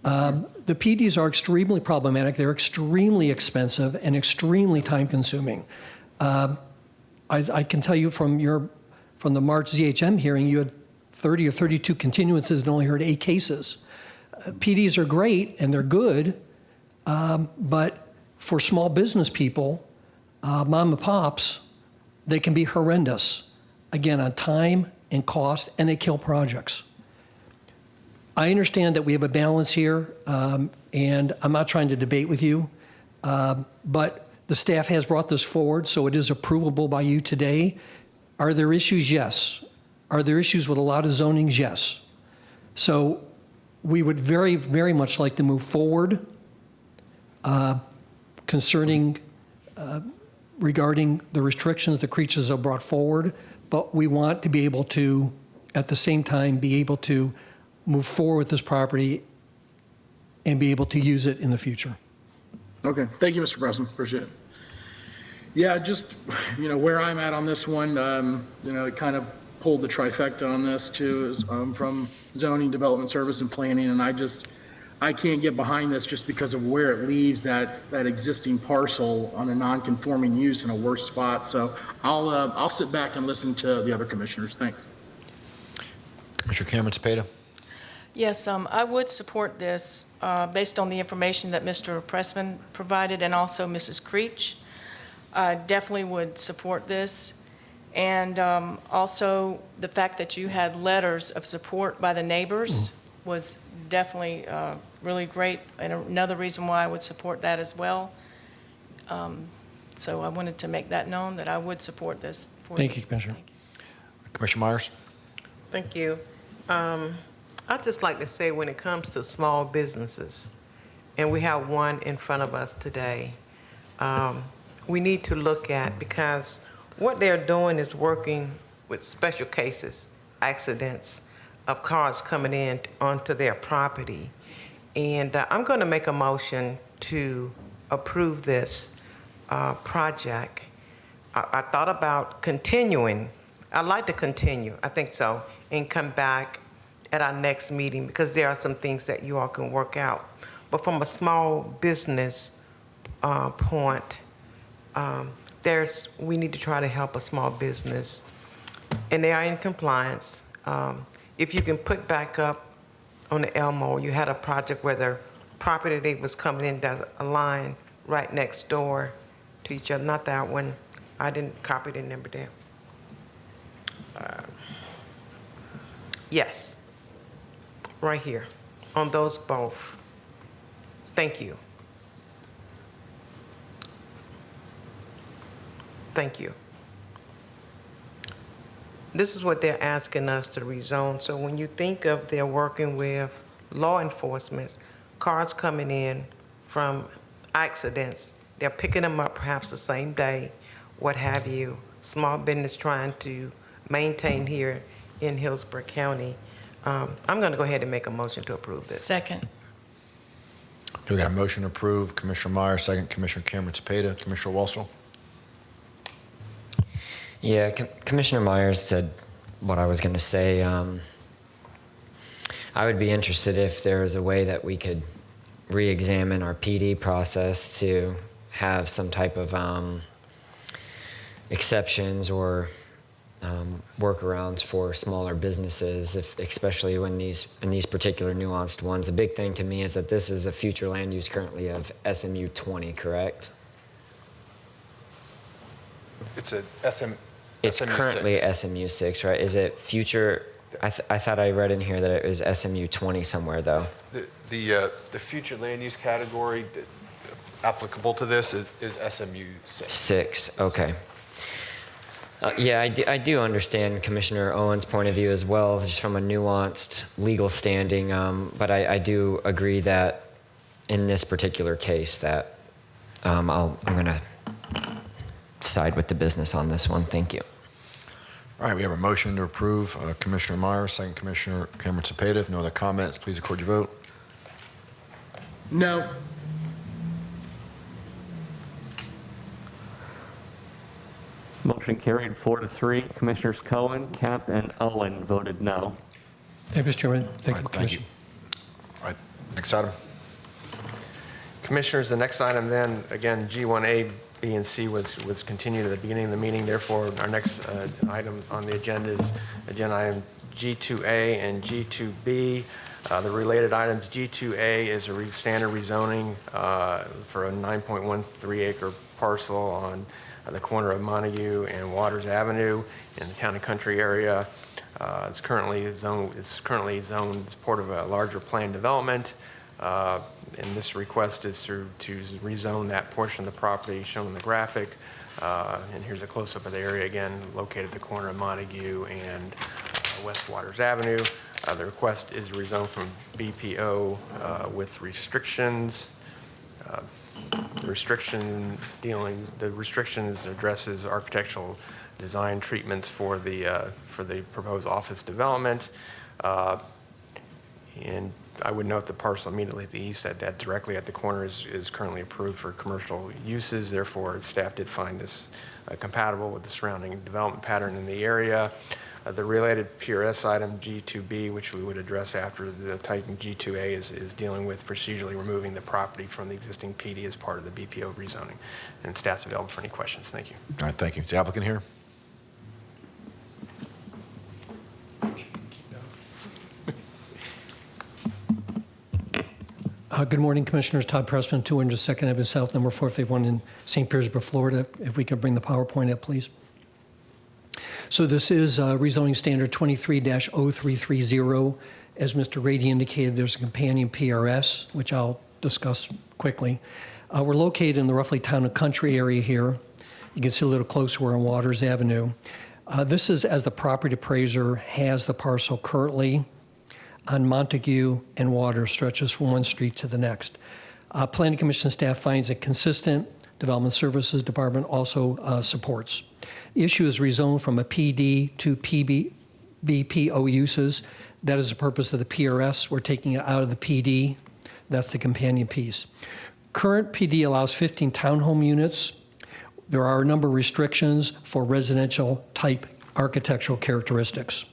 The PDs are extremely problematic. They're extremely expensive and extremely time-consuming. I can tell you from the March ZHM hearing, you had 30 or 32 continuances and only heard 8 cases. PDs are great and they're good, but for small business people, mom and pops, they can be horrendous, again, on time and cost, and they kill projects. I understand that we have a balance here, and I'm not trying to debate with you, but the staff has brought this forward, so it is approvable by you today. Are there issues? Yes. Are there issues with a lot of zonings? Yes. So we would very, very much like to move forward concerning, regarding the restrictions the creatures have brought forward, but we want to be able to, at the same time, be able to move forward with this property and be able to use it in the future. Okay, thank you, Mr. President, appreciate it. Yeah, just, you know, where I'm at on this one, you know, it kind of pulled the trifecta on this too, is from zoning, development, service, and planning, and I can't get behind this just because of where it leaves that existing parcel on a non-conforming use in a worse spot. So I'll sit back and listen to the other commissioners. Thanks. Commissioner Cameron Cepeda. Yes, I would support this based on the information that Mr. Pressman provided and also Mrs. Creech. I definitely would support this. And also the fact that you had letters of support by the neighbors was definitely really great, and another reason why I would support that as well. So I wanted to make that known that I would support this. Thank you, Commissioner. Thank you. Commissioner Myers. Thank you. I'd just like to say when it comes to small businesses, and we have one in front of us today, we need to look at, because what they're doing is working with special cases, accidents of cars coming in onto their property. And I'm going to make a motion to approve this project. I thought about continuing. I'd like to continue, I think so, and come back at our next meeting because there are some things that you all can work out. But from a small business point, we need to try to help a small business, and they are in compliance. If you can put back up on the Elmo, you had a project where the property they was coming in, there's a line right next door to each other. Not that one. I didn't copy the number there. Yes, right here on those both. Thank you. Thank you. This is what they're asking us to rezone. So when you think of they're working with law enforcement, cars coming in from accidents, they're picking them up perhaps the same day, what have you. Small business trying to maintain here in Hillsborough County. I'm going to go ahead and make a motion to approve this. Second. We got a motion to approve. Commissioner Myers, second. Commissioner Cameron Cepeda. Commissioner Walsall. Yeah, Commissioner Myers said what I was going to say. I would be interested if there was a way that we could re-examine our PD process to have some type of exceptions or workarounds for smaller businesses, especially when in these particular nuanced ones. A big thing to me is that this is a future land use currently of SMU 20, correct? It's a It's SMU currently 6. SMU 6, right? Is it future? I thought I read in here that it was SMU 20 somewhere, though. The future land use category applicable to this is SMU 6. 6, okay. Yeah, I do understand Commissioner Owen's point of view as well, just from a nuanced legal standing, but I do agree that in this particular case that I'm going to side with the business on this one. Thank you. All right, we have a motion to approve. Commissioner Meyer, second Commissioner Cameron Cepeda. If no other comments, please record your vote. No. Motion carried 4-3. Commissioners Cohen, Cap, and Owen voted no. Thank you, Mr. Chairman. Thank you, Thank Commissioner. you. All right, next item. Commissioners, the next item then, again, G1A, B, and C was continued at the beginning of the meeting. Therefore, our next item on the agenda is agenda item G2A and G2B. The related items, G2A is a standard rezoning for a 9.13 acre parcel on the corner of Montague and Waters Avenue in the Town and Country area. It's currently zoned as part of a larger planned development. And this request is to rezone that portion of the property shown in the graphic. And here's a close-up of the area again, located at the corner of Montague and West Waters Avenue. The request is rezoned from BPO with restrictions. The restrictions addresses architectural design treatments for the proposed office development. And I would note the parcel immediately at the east, that directly at the corner is currently approved for commercial uses. Therefore, staff did find this compatible with the surrounding development pattern in the area. The related PRS item G2B, which we would address after the Titan G2A, is dealing with procedurally removing the property from the existing PD as part of the BPO rezoning. And staff's available for any questions. Thank you. All right, thank you. Is the applicant here? Good morning, Commissioners. Todd Pressman, 200 Second Avenue South, number 451 in St. Petersburg, Florida. If we could bring the PowerPoint up, please. So this is rezoning standard 23-0330. As Mr. Rady indicated, there's a companion PRS, which I'll discuss quickly. We're located in the roughly Town and Country area here. You can see a little closer, we're on Waters Avenue. This is as the property appraiser has the parcel currently on Montague and Waters, stretches from one street to the next. Planning Commission staff finds it consistent. Development Services Department also supports. The issue is rezoned from a PD to BPO uses. That is the purpose of the PRS. We're taking it out of the PD. That's the companion piece. Current PD allows 15 townhome units. There are a number of restrictions for residential type architectural characteristics.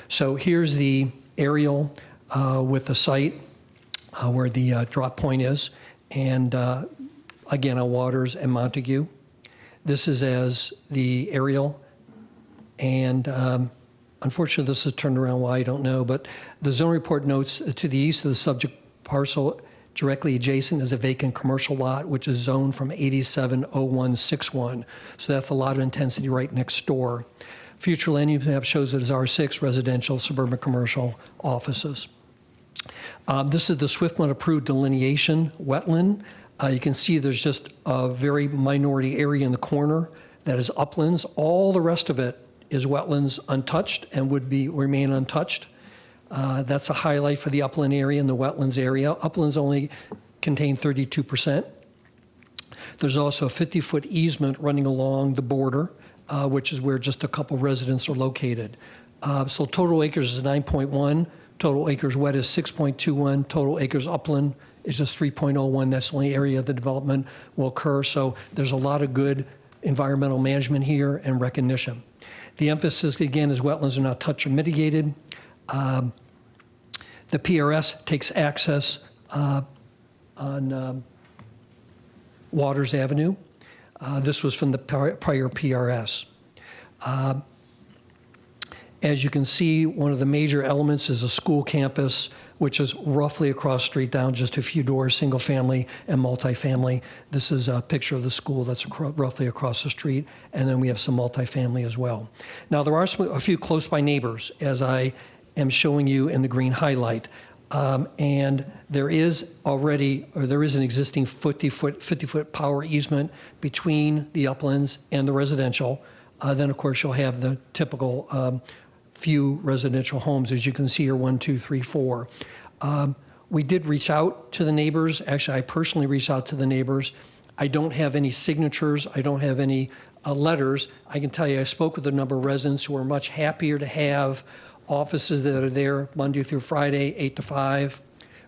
So here's the aerial with the site where the drop point is, and again on Waters and Montague. This is as the aerial, and unfortunately this is turned around, why I don't know, but the zone report notes to the east of the subject parcel directly adjacent is a vacant commercial lot, which is zoned from 870161. So that's a lot of intensity right next door. Future land use map shows it as R6, residential, suburban commercial, offices. This is the Swiftmont approved delineation wetland. You can see there's just a very minority area in the corner that is uplands. All the rest of it is wetlands untouched and would remain untouched. That's a highlight for the upland area and the wetlands area. Uplands only contain 32%. There's also a 50-foot easement running along the border, which is where just a couple residents are located. So total acres is 9.1, total acres wet is 6.21, total acres upland is just 3.01. That's the only area the development will occur. So there's a lot of good environmental management here and recognition. The emphasis, again, is wetlands are not touched or mitigated. The PRS takes access on Waters Avenue. This was from the prior PRS. As you can see, one of the major elements is a school campus, which is roughly across the street down just a few doors, single family and multifamily. This is a picture of the school that's roughly across the street, and then we have some multifamily as well. Now, there are a few close by neighbors, as I am showing you in the green highlight. And there is an existing 50-foot power easement between the uplands and the residential. Then, of course, you'll have the typical few residential homes, as you can see here, 1, 2, 3, 4. We did reach out to the neighbors. Actually, I personally reached out to the neighbors. I don't have any signatures. I don't have any letters. I can tell you I spoke with a number of residents who are much happier to have offices that are there Monday through Friday, 8 to 5,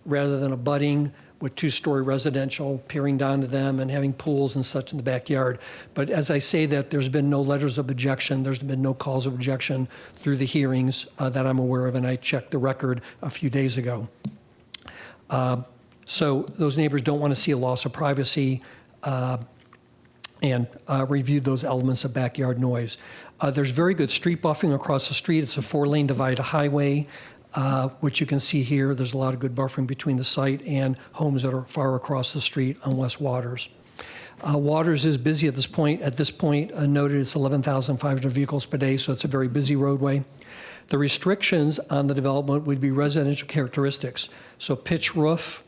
rather than abutting with two-story residential, peering down to them and having pools and such in the backyard. But as I say that, there's been no letters of objection. There's been no calls of objection through the hearings that I'm aware of, and I checked the record a few days ago. So those neighbors don't want to see a loss of privacy and reviewed those elements of backyard noise. There's very good street buffering across the street. It's a 4-lane divided highway, which you can see here. There's a lot of good buffering between the site and homes that are far across the street on West Waters. Waters is busy at this point. At this point, noted it's 11,500 vehicles per day, so it's a very busy roadway. The restrictions on the development would be residential characteristics. So pitch roof,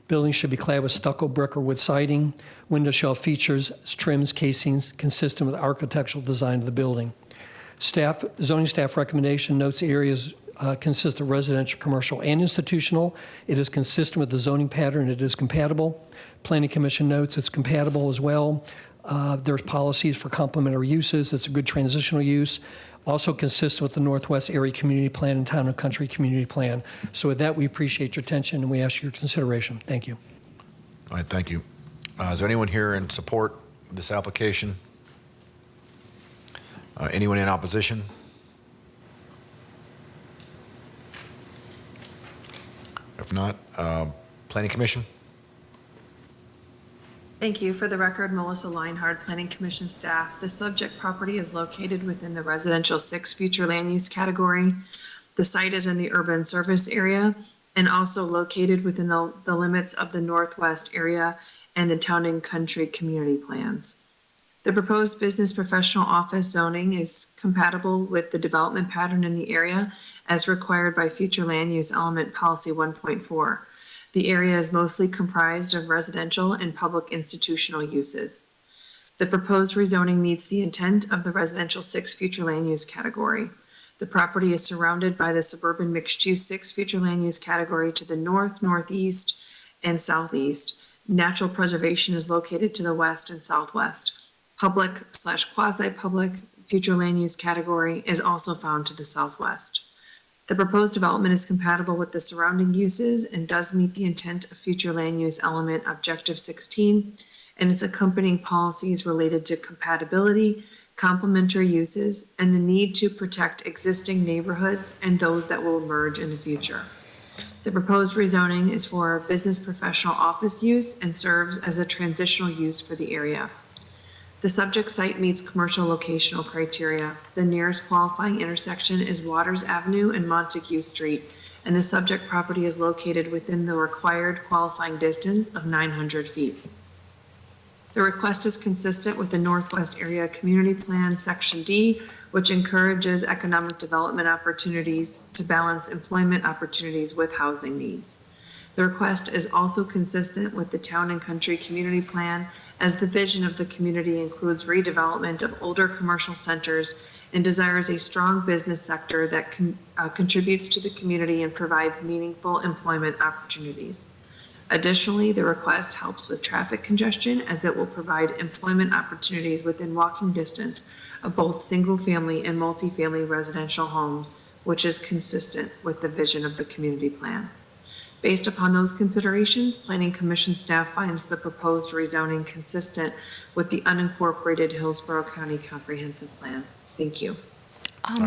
buildings should be clad with stucco, brick, or wood siding. Window shell features, trims, casings consistent with the architectural design of the building. Zoning staff recommendation notes areas consist of residential, commercial, and institutional. It is consistent with the zoning pattern. It is compatible. Planning Commission notes it's compatible as well. There's policies for complementary uses. It's a good transitional use. Also consistent with the Northwest Area Community Plan and Town and Country Community Plan. So with that, we appreciate your attention and we ask your consideration. Thank you. All right, thank you. Is there anyone here in support of this application? Anyone in opposition? If not, Planning Commission? Thank you. For the record, Melissa Leinhard, Planning Commission staff. The subject property is located within the residential 6 future land use category. The site is in the urban service area and also located within the limits of the Northwest area and the Town and Country community plans. The proposed business professional office zoning is compatible with the development pattern in the area as required by future land use element policy 1.4. The area is mostly comprised of residential and public institutional uses. The proposed rezoning meets the intent of the residential 6 future land use category. The property is surrounded by the suburban mixed-use 6 future land use category to the north, northeast, and southeast. Natural preservation is located to the west and southwest. Public/quasi-public future land use category is also found to the southwest. The proposed development is compatible with the surrounding uses and does meet the intent of future land use element objective 16 and its accompanying policies related to compatibility, complementary uses, and the need to protect existing neighborhoods and those that will emerge in the future. The proposed rezoning is for business professional office use and serves as a transitional use for the area. The subject site meets commercial locational criteria. The nearest qualifying intersection is Waters Avenue and Montague Street, and the subject property is located within the required qualifying distance of 900 feet. The request is consistent with the Northwest Area Community Plan, Section D, which encourages economic development opportunities to balance employment opportunities with housing needs. The request is also consistent with the Town and Country Community Plan, as the vision of the community includes redevelopment of older commercial centers and desires a strong business sector that contributes to the community and provides meaningful employment opportunities. Additionally, the request helps with traffic congestion as it will provide employment opportunities within walking distance of both single-family and multifamily residential homes, which is consistent with the vision of the community plan. Based upon those considerations, Planning Commission staff finds the proposed rezoning consistent with the unincorporated Hillsborough County Comprehensive Plan. Thank you.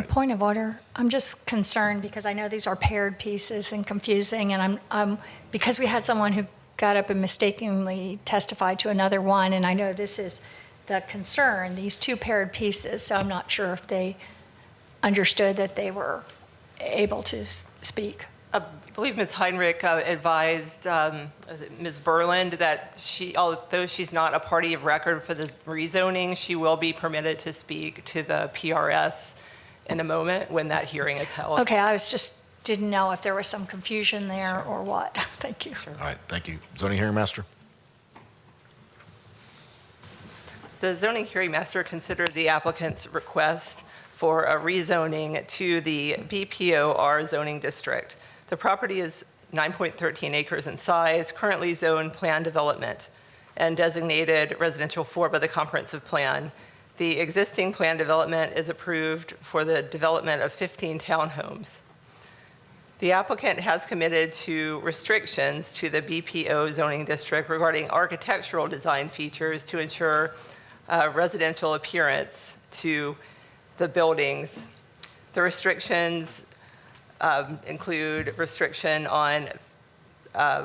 Point of order. I'm just concerned because I know these are paired pieces and confusing, and I'm because we had someone who got up and mistakenly testified to another one, and I know this is the concern, these 2 paired pieces, so I'm not sure if they understood that they were able to speak. I believe Ms. Heinrich advised Ms. Berland that although she's not a party of record for the rezoning, she will be permitted to speak to the PRS in a moment when that hearing is held. Okay, I didn't know if there was some confusion there or what. Thank you. All right, thank you. Zoning hearing master? The zoning hearing master considered the applicant's request for a rezoning to the BPO-R zoning district. The property is 9.13 acres in size, currently zoned planned development, and designated residential 4 by the comprehensive plan. The existing plan development is approved for the development of 15 townhomes. The applicant has committed to restrictions to the BPO zoning district regarding architectural design features to ensure residential appearance to the buildings. The restrictions include restriction on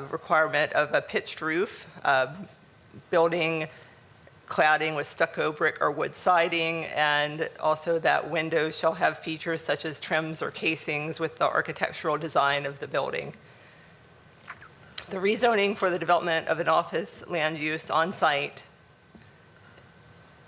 requirement of a pitched roof, building cladding with stucco, brick, or wood siding, and also that windows shall have features such as trims or casings with the architectural design of the building. The rezoning for the development of an office land use on site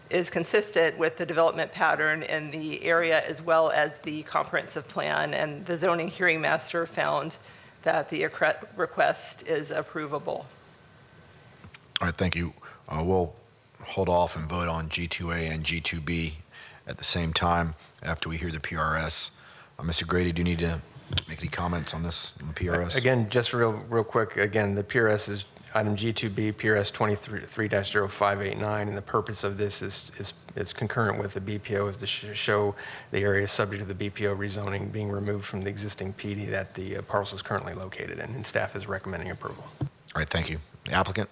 is consistent with the development pattern in the area as well as the comprehensive plan, and the zoning hearing master found that the request is approvable. All right, thank you. We'll hold off and vote on G2A and G2B at the same time after we hear the PRS. Mr. Grady, do you need to make any comments on this, on the PRS? Again, just real quick, again, the PRS is item G2B, PRS 23-0589, and the purpose of this is concurrent with the BPO, is to show the area subject to the BPO rezoning being removed from the existing PD that the parcel is currently located in, and staff is recommending approval. All right, thank you. The applicant?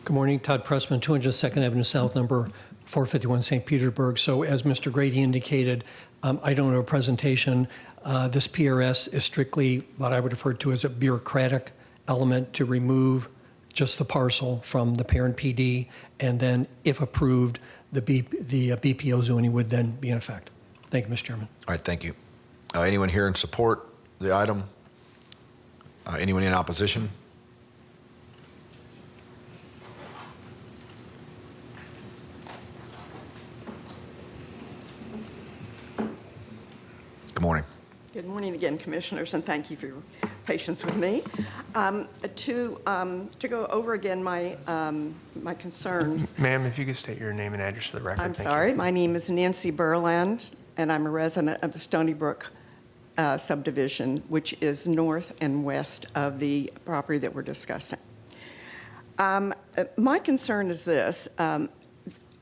Good morning, Todd Pressman, 202nd Avenue South, number 451, St. Petersburg. So as Mr. Grady indicated, I don't have a presentation. This PRS is strictly what I would refer to as a bureaucratic element to remove just the parcel from the parent PD, and then, if approved, the BPO zoning would then be in effect. Thank you, Mr. Chairman. All right, thank you. Anyone here in support of the item? Anyone in opposition? Good morning. Good morning again, Commissioners, and thank you for your patience with me. To go over again my concerns. Ma'am, if you could state your name and address for the record. I'm thank sorry. you. My name is Nancy Burland, and I'm a resident of the Stony Brook subdivision, which is north and west of the property that we're discussing. My concern is this.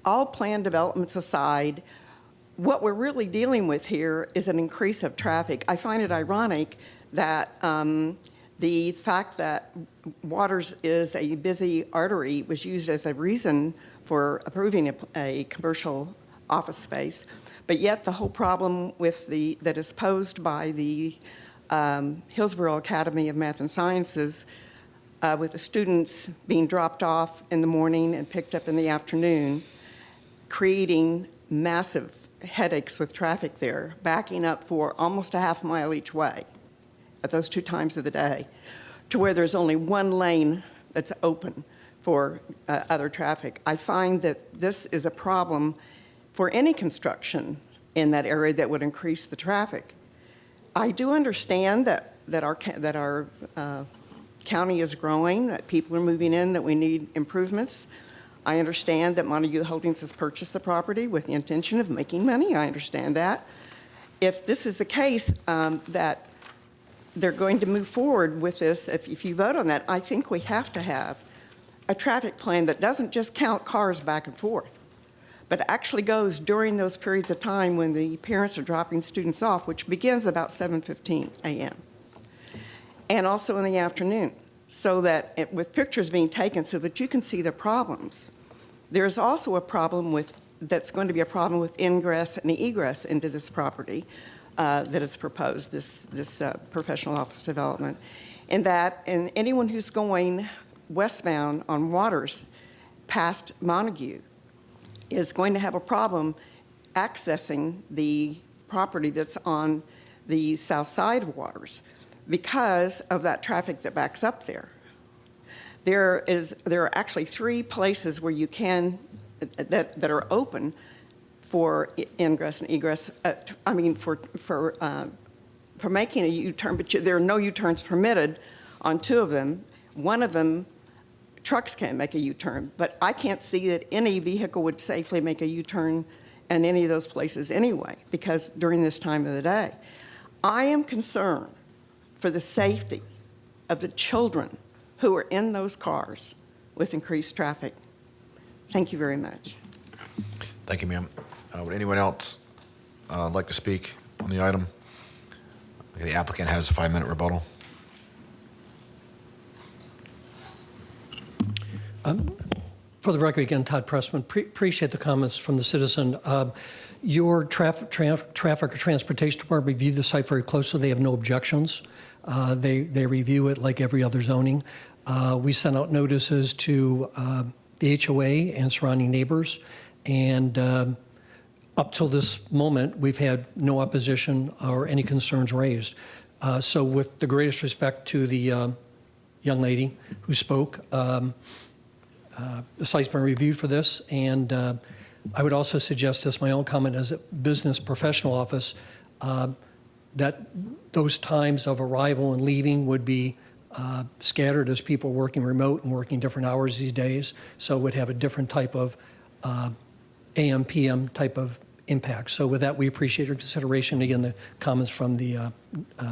All planned developments aside, what we're really dealing with here is an increase of traffic. I find it ironic that the fact that Waters is a busy artery was used as a reason for approving a commercial office space, but yet the whole problem with that is posed by the Hillsborough Academy of Math and Sciences with the students being dropped off in the morning and picked up in the afternoon, creating massive headaches with traffic there, backing up for almost a half mile each way at those 2 times of the day, to where there's only 1 lane that's open for other traffic. I find that this is a problem for any construction in that area that would increase the traffic. I do understand that our county is growing, that people are moving in, that we need improvements. I understand that Montague Holdings has purchased the property with the intention of making money. I understand that. If this is the case, that they're going to move forward with this, if you vote on that, I think we have to have a traffic plan that doesn't just count cars back and forth, but actually goes during those periods of time when the parents are dropping students off, which begins about 7:15 a.m., and also in the afternoon, so that with pictures being taken so that you can see the problems. There's also a problem that's going to be a problem with ingress and egress into this property that is proposed, this professional office development. And anyone who's going westbound on Waters past Montague is going to have a problem accessing the property that's on the south side of Waters because of that traffic that backs up there. There are actually 3 places where you can, that are open for ingress and egress, for making a U-turn, but there are no U-turns permitted on 2 of them. One of them, trucks can't make a U-turn, but I can't see that any vehicle would safely make a U-turn in any of those places anyway, because during this time of the day. I am concerned for the safety of the children who are in those cars with increased traffic. Thank you very much. Thank you, ma'am. Would anyone else like to speak on the item? The applicant has a 5-minute rebuttal. For the record, again, Todd Pressman, appreciate the comments from the citizen. Your traffic or transportation department reviewed the site very closely. They have no objections. They review it like every other zoning. We sent out notices to the HOA and surrounding neighbors, and up till this moment, we've had no opposition or any concerns raised. So with the greatest respect to the young lady who spoke, the site's been reviewed for this, and I would also suggest as my own comment as a business professional office that those times of arrival and leaving would be scattered as people working remote and working different hours these days, so it would have a different type of AM, PM type of impact. So with that, we appreciate your consideration. Again, the comments from the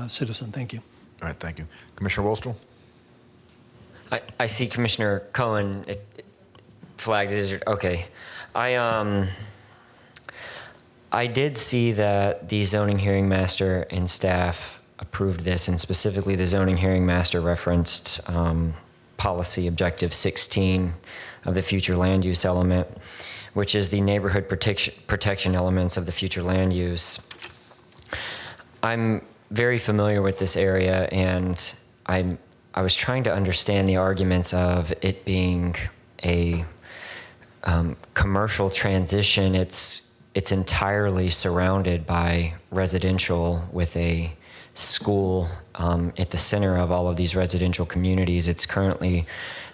citizen. Thank you. All right, thank you. Commissioner Wolstel? I see Commissioner Cohen flagged as, okay. I did see that the zoning hearing master and staff approved this, and specifically the zoning hearing master referenced policy objective 16 of the future land use element, which is the neighborhood protection elements of the future land use. I'm very familiar with this area, and I was trying to understand the arguments of it being a commercial transition. It's entirely surrounded by residential with a school at the center of all of these residential communities. It's currently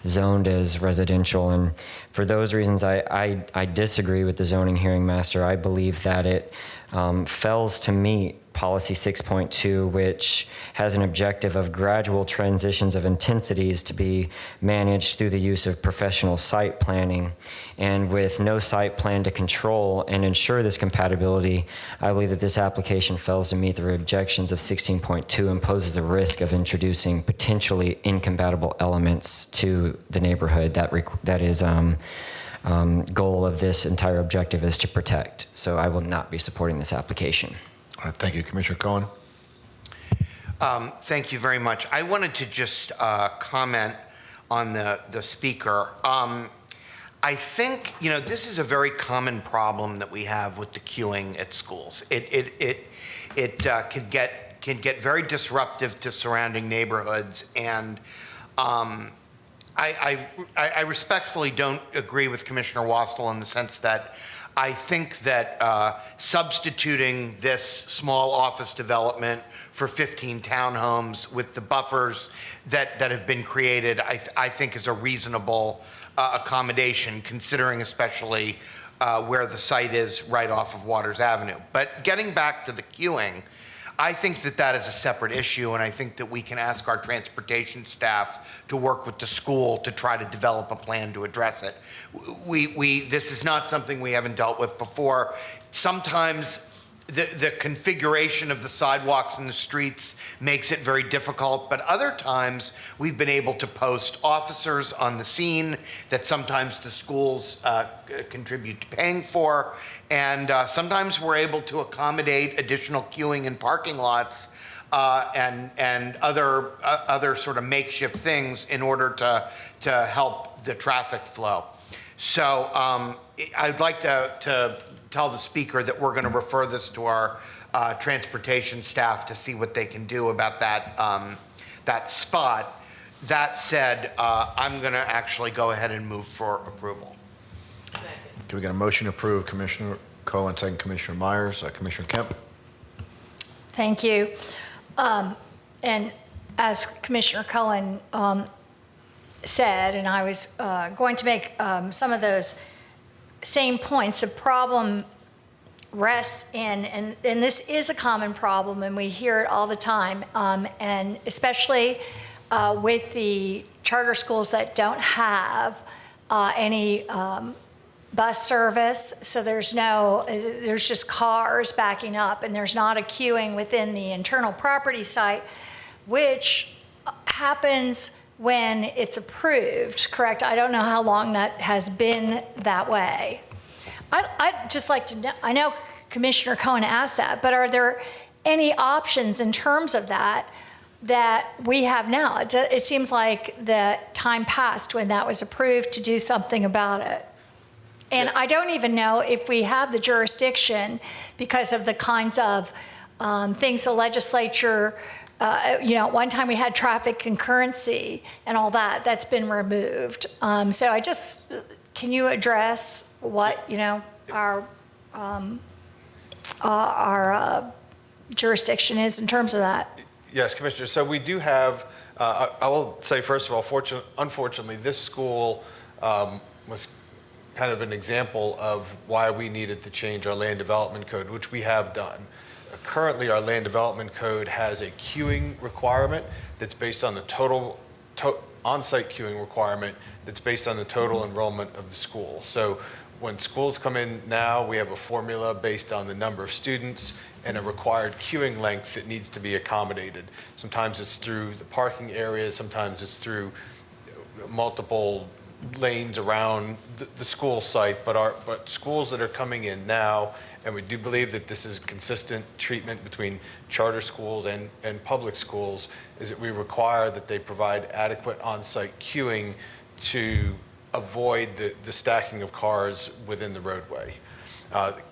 zoned as residential, and for those reasons, I disagree with the zoning hearing master. I believe that it fails to meet policy 6.2, which has an objective of gradual transitions of intensities to be managed through the use of professional site planning. And with no site plan to control and ensure this compatibility, I believe that this application fails to meet the objections of 16.2 and poses a risk of introducing potentially incompatible elements to the neighborhood that is goal of this entire objective is to protect. So I will not be supporting this application. All right, thank you. Commissioner Cohen? Thank you very much. I wanted to just comment on the speaker. I think, this is a very common problem that we have with the queuing at schools. It can get very disruptive to surrounding neighborhoods, and I respectfully don't agree with Commissioner Wastel in the sense that I think that substituting this small office development for 15 townhomes with the buffers that have been created, I think is a reasonable accommodation, considering especially where the site is right off of Waters Avenue. But getting back to the queuing, I think that is a separate issue, and I think that we can ask our transportation staff to work with the school to try to develop a plan to address it. This is not something we haven't dealt with before. Sometimes the configuration of the sidewalks and the streets makes it very difficult, but other times we've been able to post officers on the scene that sometimes the schools contribute to paying for, and sometimes we're able to accommodate additional queuing in parking lots and other sort of makeshift things in order to help the traffic flow. So I'd like to tell the speaker that we're going to refer this to our transportation staff to see what they can do about that spot. That said, I'm going to actually go ahead and move for approval. Okay, we got a motion to approve, Commissioner Cohen, second Commissioner Myers. Commissioner Kemp? Thank you. And as Commissioner Cohen said, and I was going to make some of those same points, the problem rests in, and this is a common problem, and we hear it all the time, and especially with the charter schools that don't have any bus service, so there's just cars backing up, and there's not a queuing within the internal property site, which happens when it's approved, correct? I don't know how long that has been that way. I'd just like to know, I know Commissioner Cohen asked that, but are there any options in terms of that we have now? It seems like the time passed when that was approved to do something about it. And I don't even know if we have the jurisdiction because of the kinds of things the legislature, at one time we had traffic concurrency and all that, that's been removed. So can you address what, our jurisdiction is in terms of that? Yes, Commissioner. So we do have, I will say first of all, unfortunately, this school was kind of an example of why we needed to change our land development code, which we have done. Currently, our land development code has a queuing requirement that's based on the total on-site queuing requirement that's based on the total enrollment of the school. So when schools come in now, we have a formula based on the number of students and a required queuing length that needs to be accommodated. Sometimes it's through the parking areas, sometimes it's through multiple lanes around the school site, but schools that are coming in now, and we do believe that this is consistent treatment between charter schools and public schools, is that we require that they provide adequate on-site queuing to avoid the stacking of cars within the roadway.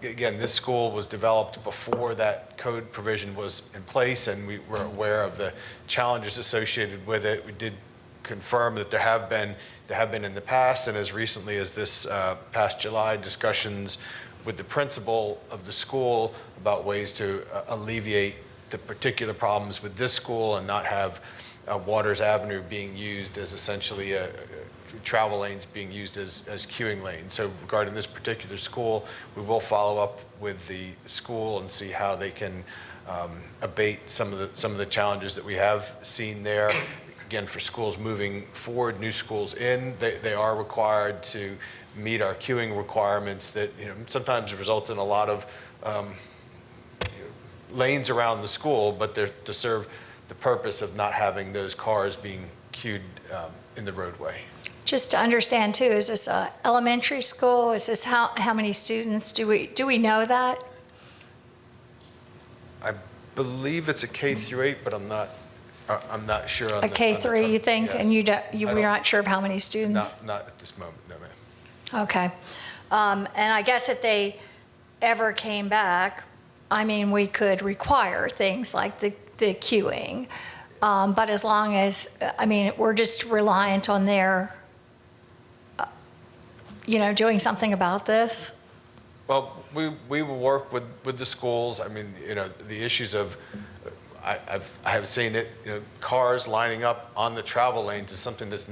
Again, this school was developed before that code provision was in place, and we were aware of the challenges associated with it. We did confirm that there have been in the past, and as recently as this past July, discussions with the principal of the school about ways to alleviate the particular problems with this school and not have Waters Avenue being used as essentially travel lanes being used as queuing lanes. So regarding this particular school, we will follow up with the school and see how they can abate some of the challenges that we have seen there. Again, for schools moving forward, new schools in, they are required to meet our queuing requirements that sometimes result in a lot of lanes around the school, but they're to serve the purpose of not having those cars being queued in the roadway. Just to understand too, is this an elementary school? Is this how many students? Do we know that? I believe it's a K through 8, but I'm not sure on A K3, you think? Yes. And we're not sure of how many students? Not at this moment, no, ma'am. Okay. And I guess if they ever came back, we could require things like the queuing. But as long as, we're just reliant on their, doing something about this. Well, we will work with the schools. The issues of, I have seen it, cars lining up on the travel lanes is something that's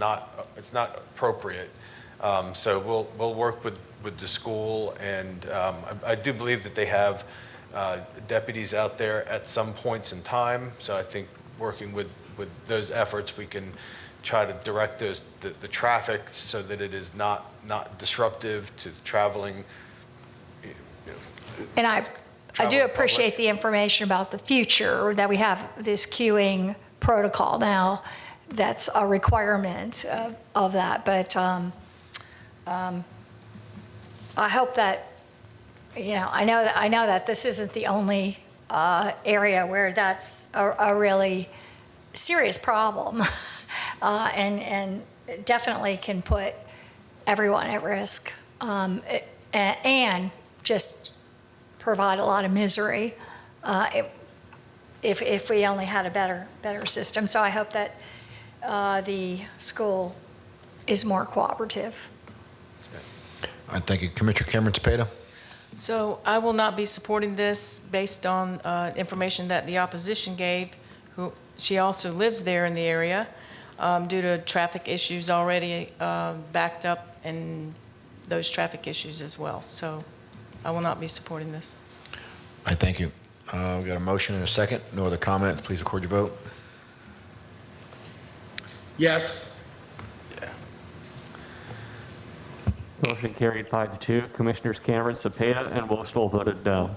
it's not appropriate. So we'll work with the school, and I do believe that they have deputies out there at some points in time. So I think working with those efforts, we can try to direct the traffic so that it is not disruptive to traveling. And I do appreciate the information about the future, that we have this queuing protocol now that's a requirement of that. But I hope that, I know that this isn't the only area where that's a really serious problem, and definitely can put everyone at risk, and just provide a lot of misery if we only had a better system. So I hope that the school is more cooperative. All right, thank you. Commissioner Cameron Cepeda? So I will not be supporting this based on information that the opposition gave, who, she also lives there in the area, due to traffic issues already backed up and those traffic issues as well. So I will not be supporting this. I thank you. We've got a motion and a second. No other comments. Please record your vote. Yes. Motion carried 5-2. Commissioners Cameron, Cepeda, and Wostel voted no.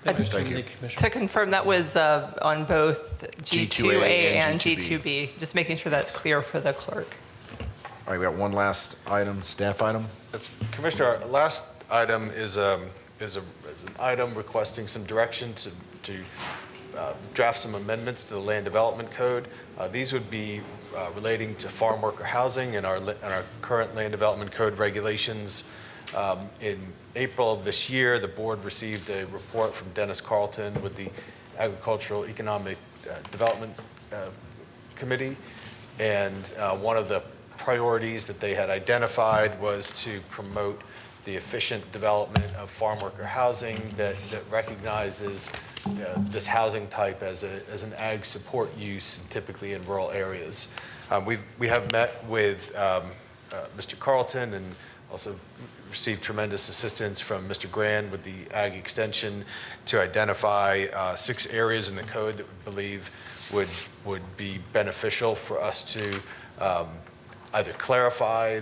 Thank you. To confirm, that was on both G2A and G2B, just making sure that's clear for the clerk. All right, we got one last item, staff item. Yes, Commissioner, our last item is an item requesting some direction to draft some amendments to the Land Development Code. These would be relating to farm worker housing and our current Land Development Code regulations. In April of this year, the board received a report from Dennis Carlton with the Agricultural Economic Development Committee, and one of the priorities that they had identified was to promote the efficient development of farm worker housing that recognizes this housing type as an ag support use, typically in rural areas. We have met with Mr. Carlton and also received tremendous assistance from Mr. Grand with the Ag Extension to identify 6 areas in the code that we believe would be beneficial for us to either clarify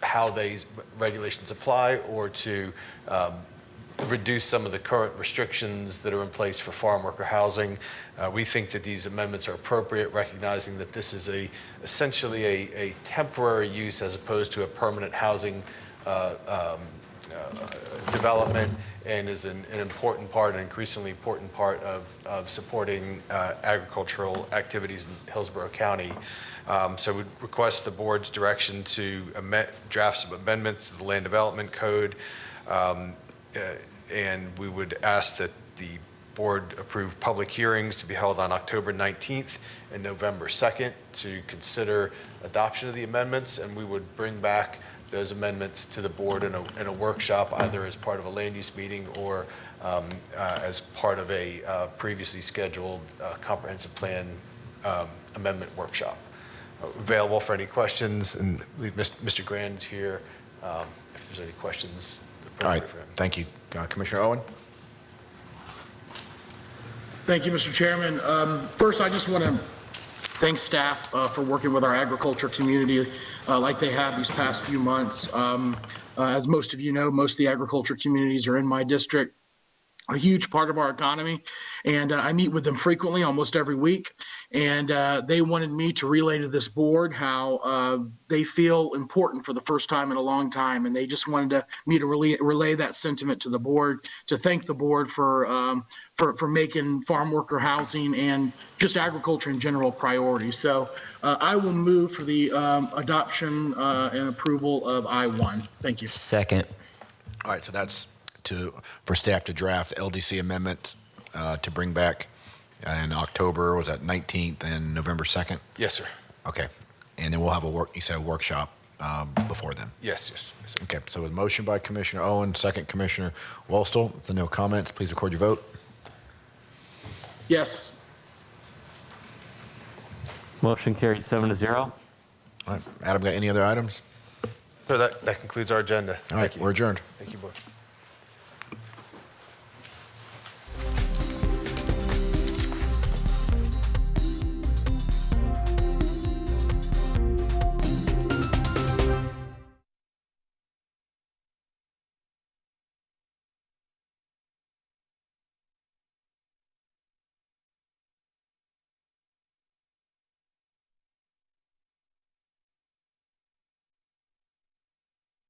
how these regulations apply or to reduce some of the current restrictions that are in place for farm worker housing. We think that these amendments are appropriate, recognizing that this is essentially a temporary use as opposed to a permanent housing development, and is an important part, an increasingly important part of supporting agricultural activities in Hillsborough County. So we request the board's direction to draft some amendments to the Land Development Code, and we would ask that the board approve public hearings to be held on October 19th and November 2nd to consider adoption of the amendments, and we would bring back those amendments to the board in a workshop, either as part of a land use meeting or as part of a previously scheduled comprehensive plan amendment workshop. Available for any questions, and I believe Mr. Grand's here if there's any questions. All right, thank you. Commissioner Owen? Thank you, Mr. Chairman. First, I just want to thank staff for working with our agriculture community like they have these past few months. As most of you know, most of the agriculture communities are in my district, a huge part of our economy, and I meet with them frequently, almost every week, and they wanted me to relay to this board how they feel important for the first time in a long time, and they just wanted me to relay that sentiment to the board, to thank the board for making farm worker housing and just agriculture in general priority. So I will move for the adoption and approval of I-1. Thank you. Second. All right, so that's for staff to draft LDC amendment to bring back in October, was that 19th and November 2nd? Yes, sir. Okay, and then we'll have a workshop before then? Yes. Okay, so with motion by Commissioner Owen, second Commissioner Wostel. If there are no comments, please record your vote. Yes. Motion carried 7-0. All right, Adam, got any other items? So that concludes our agenda. All right, we're adjourned. Thank you, board.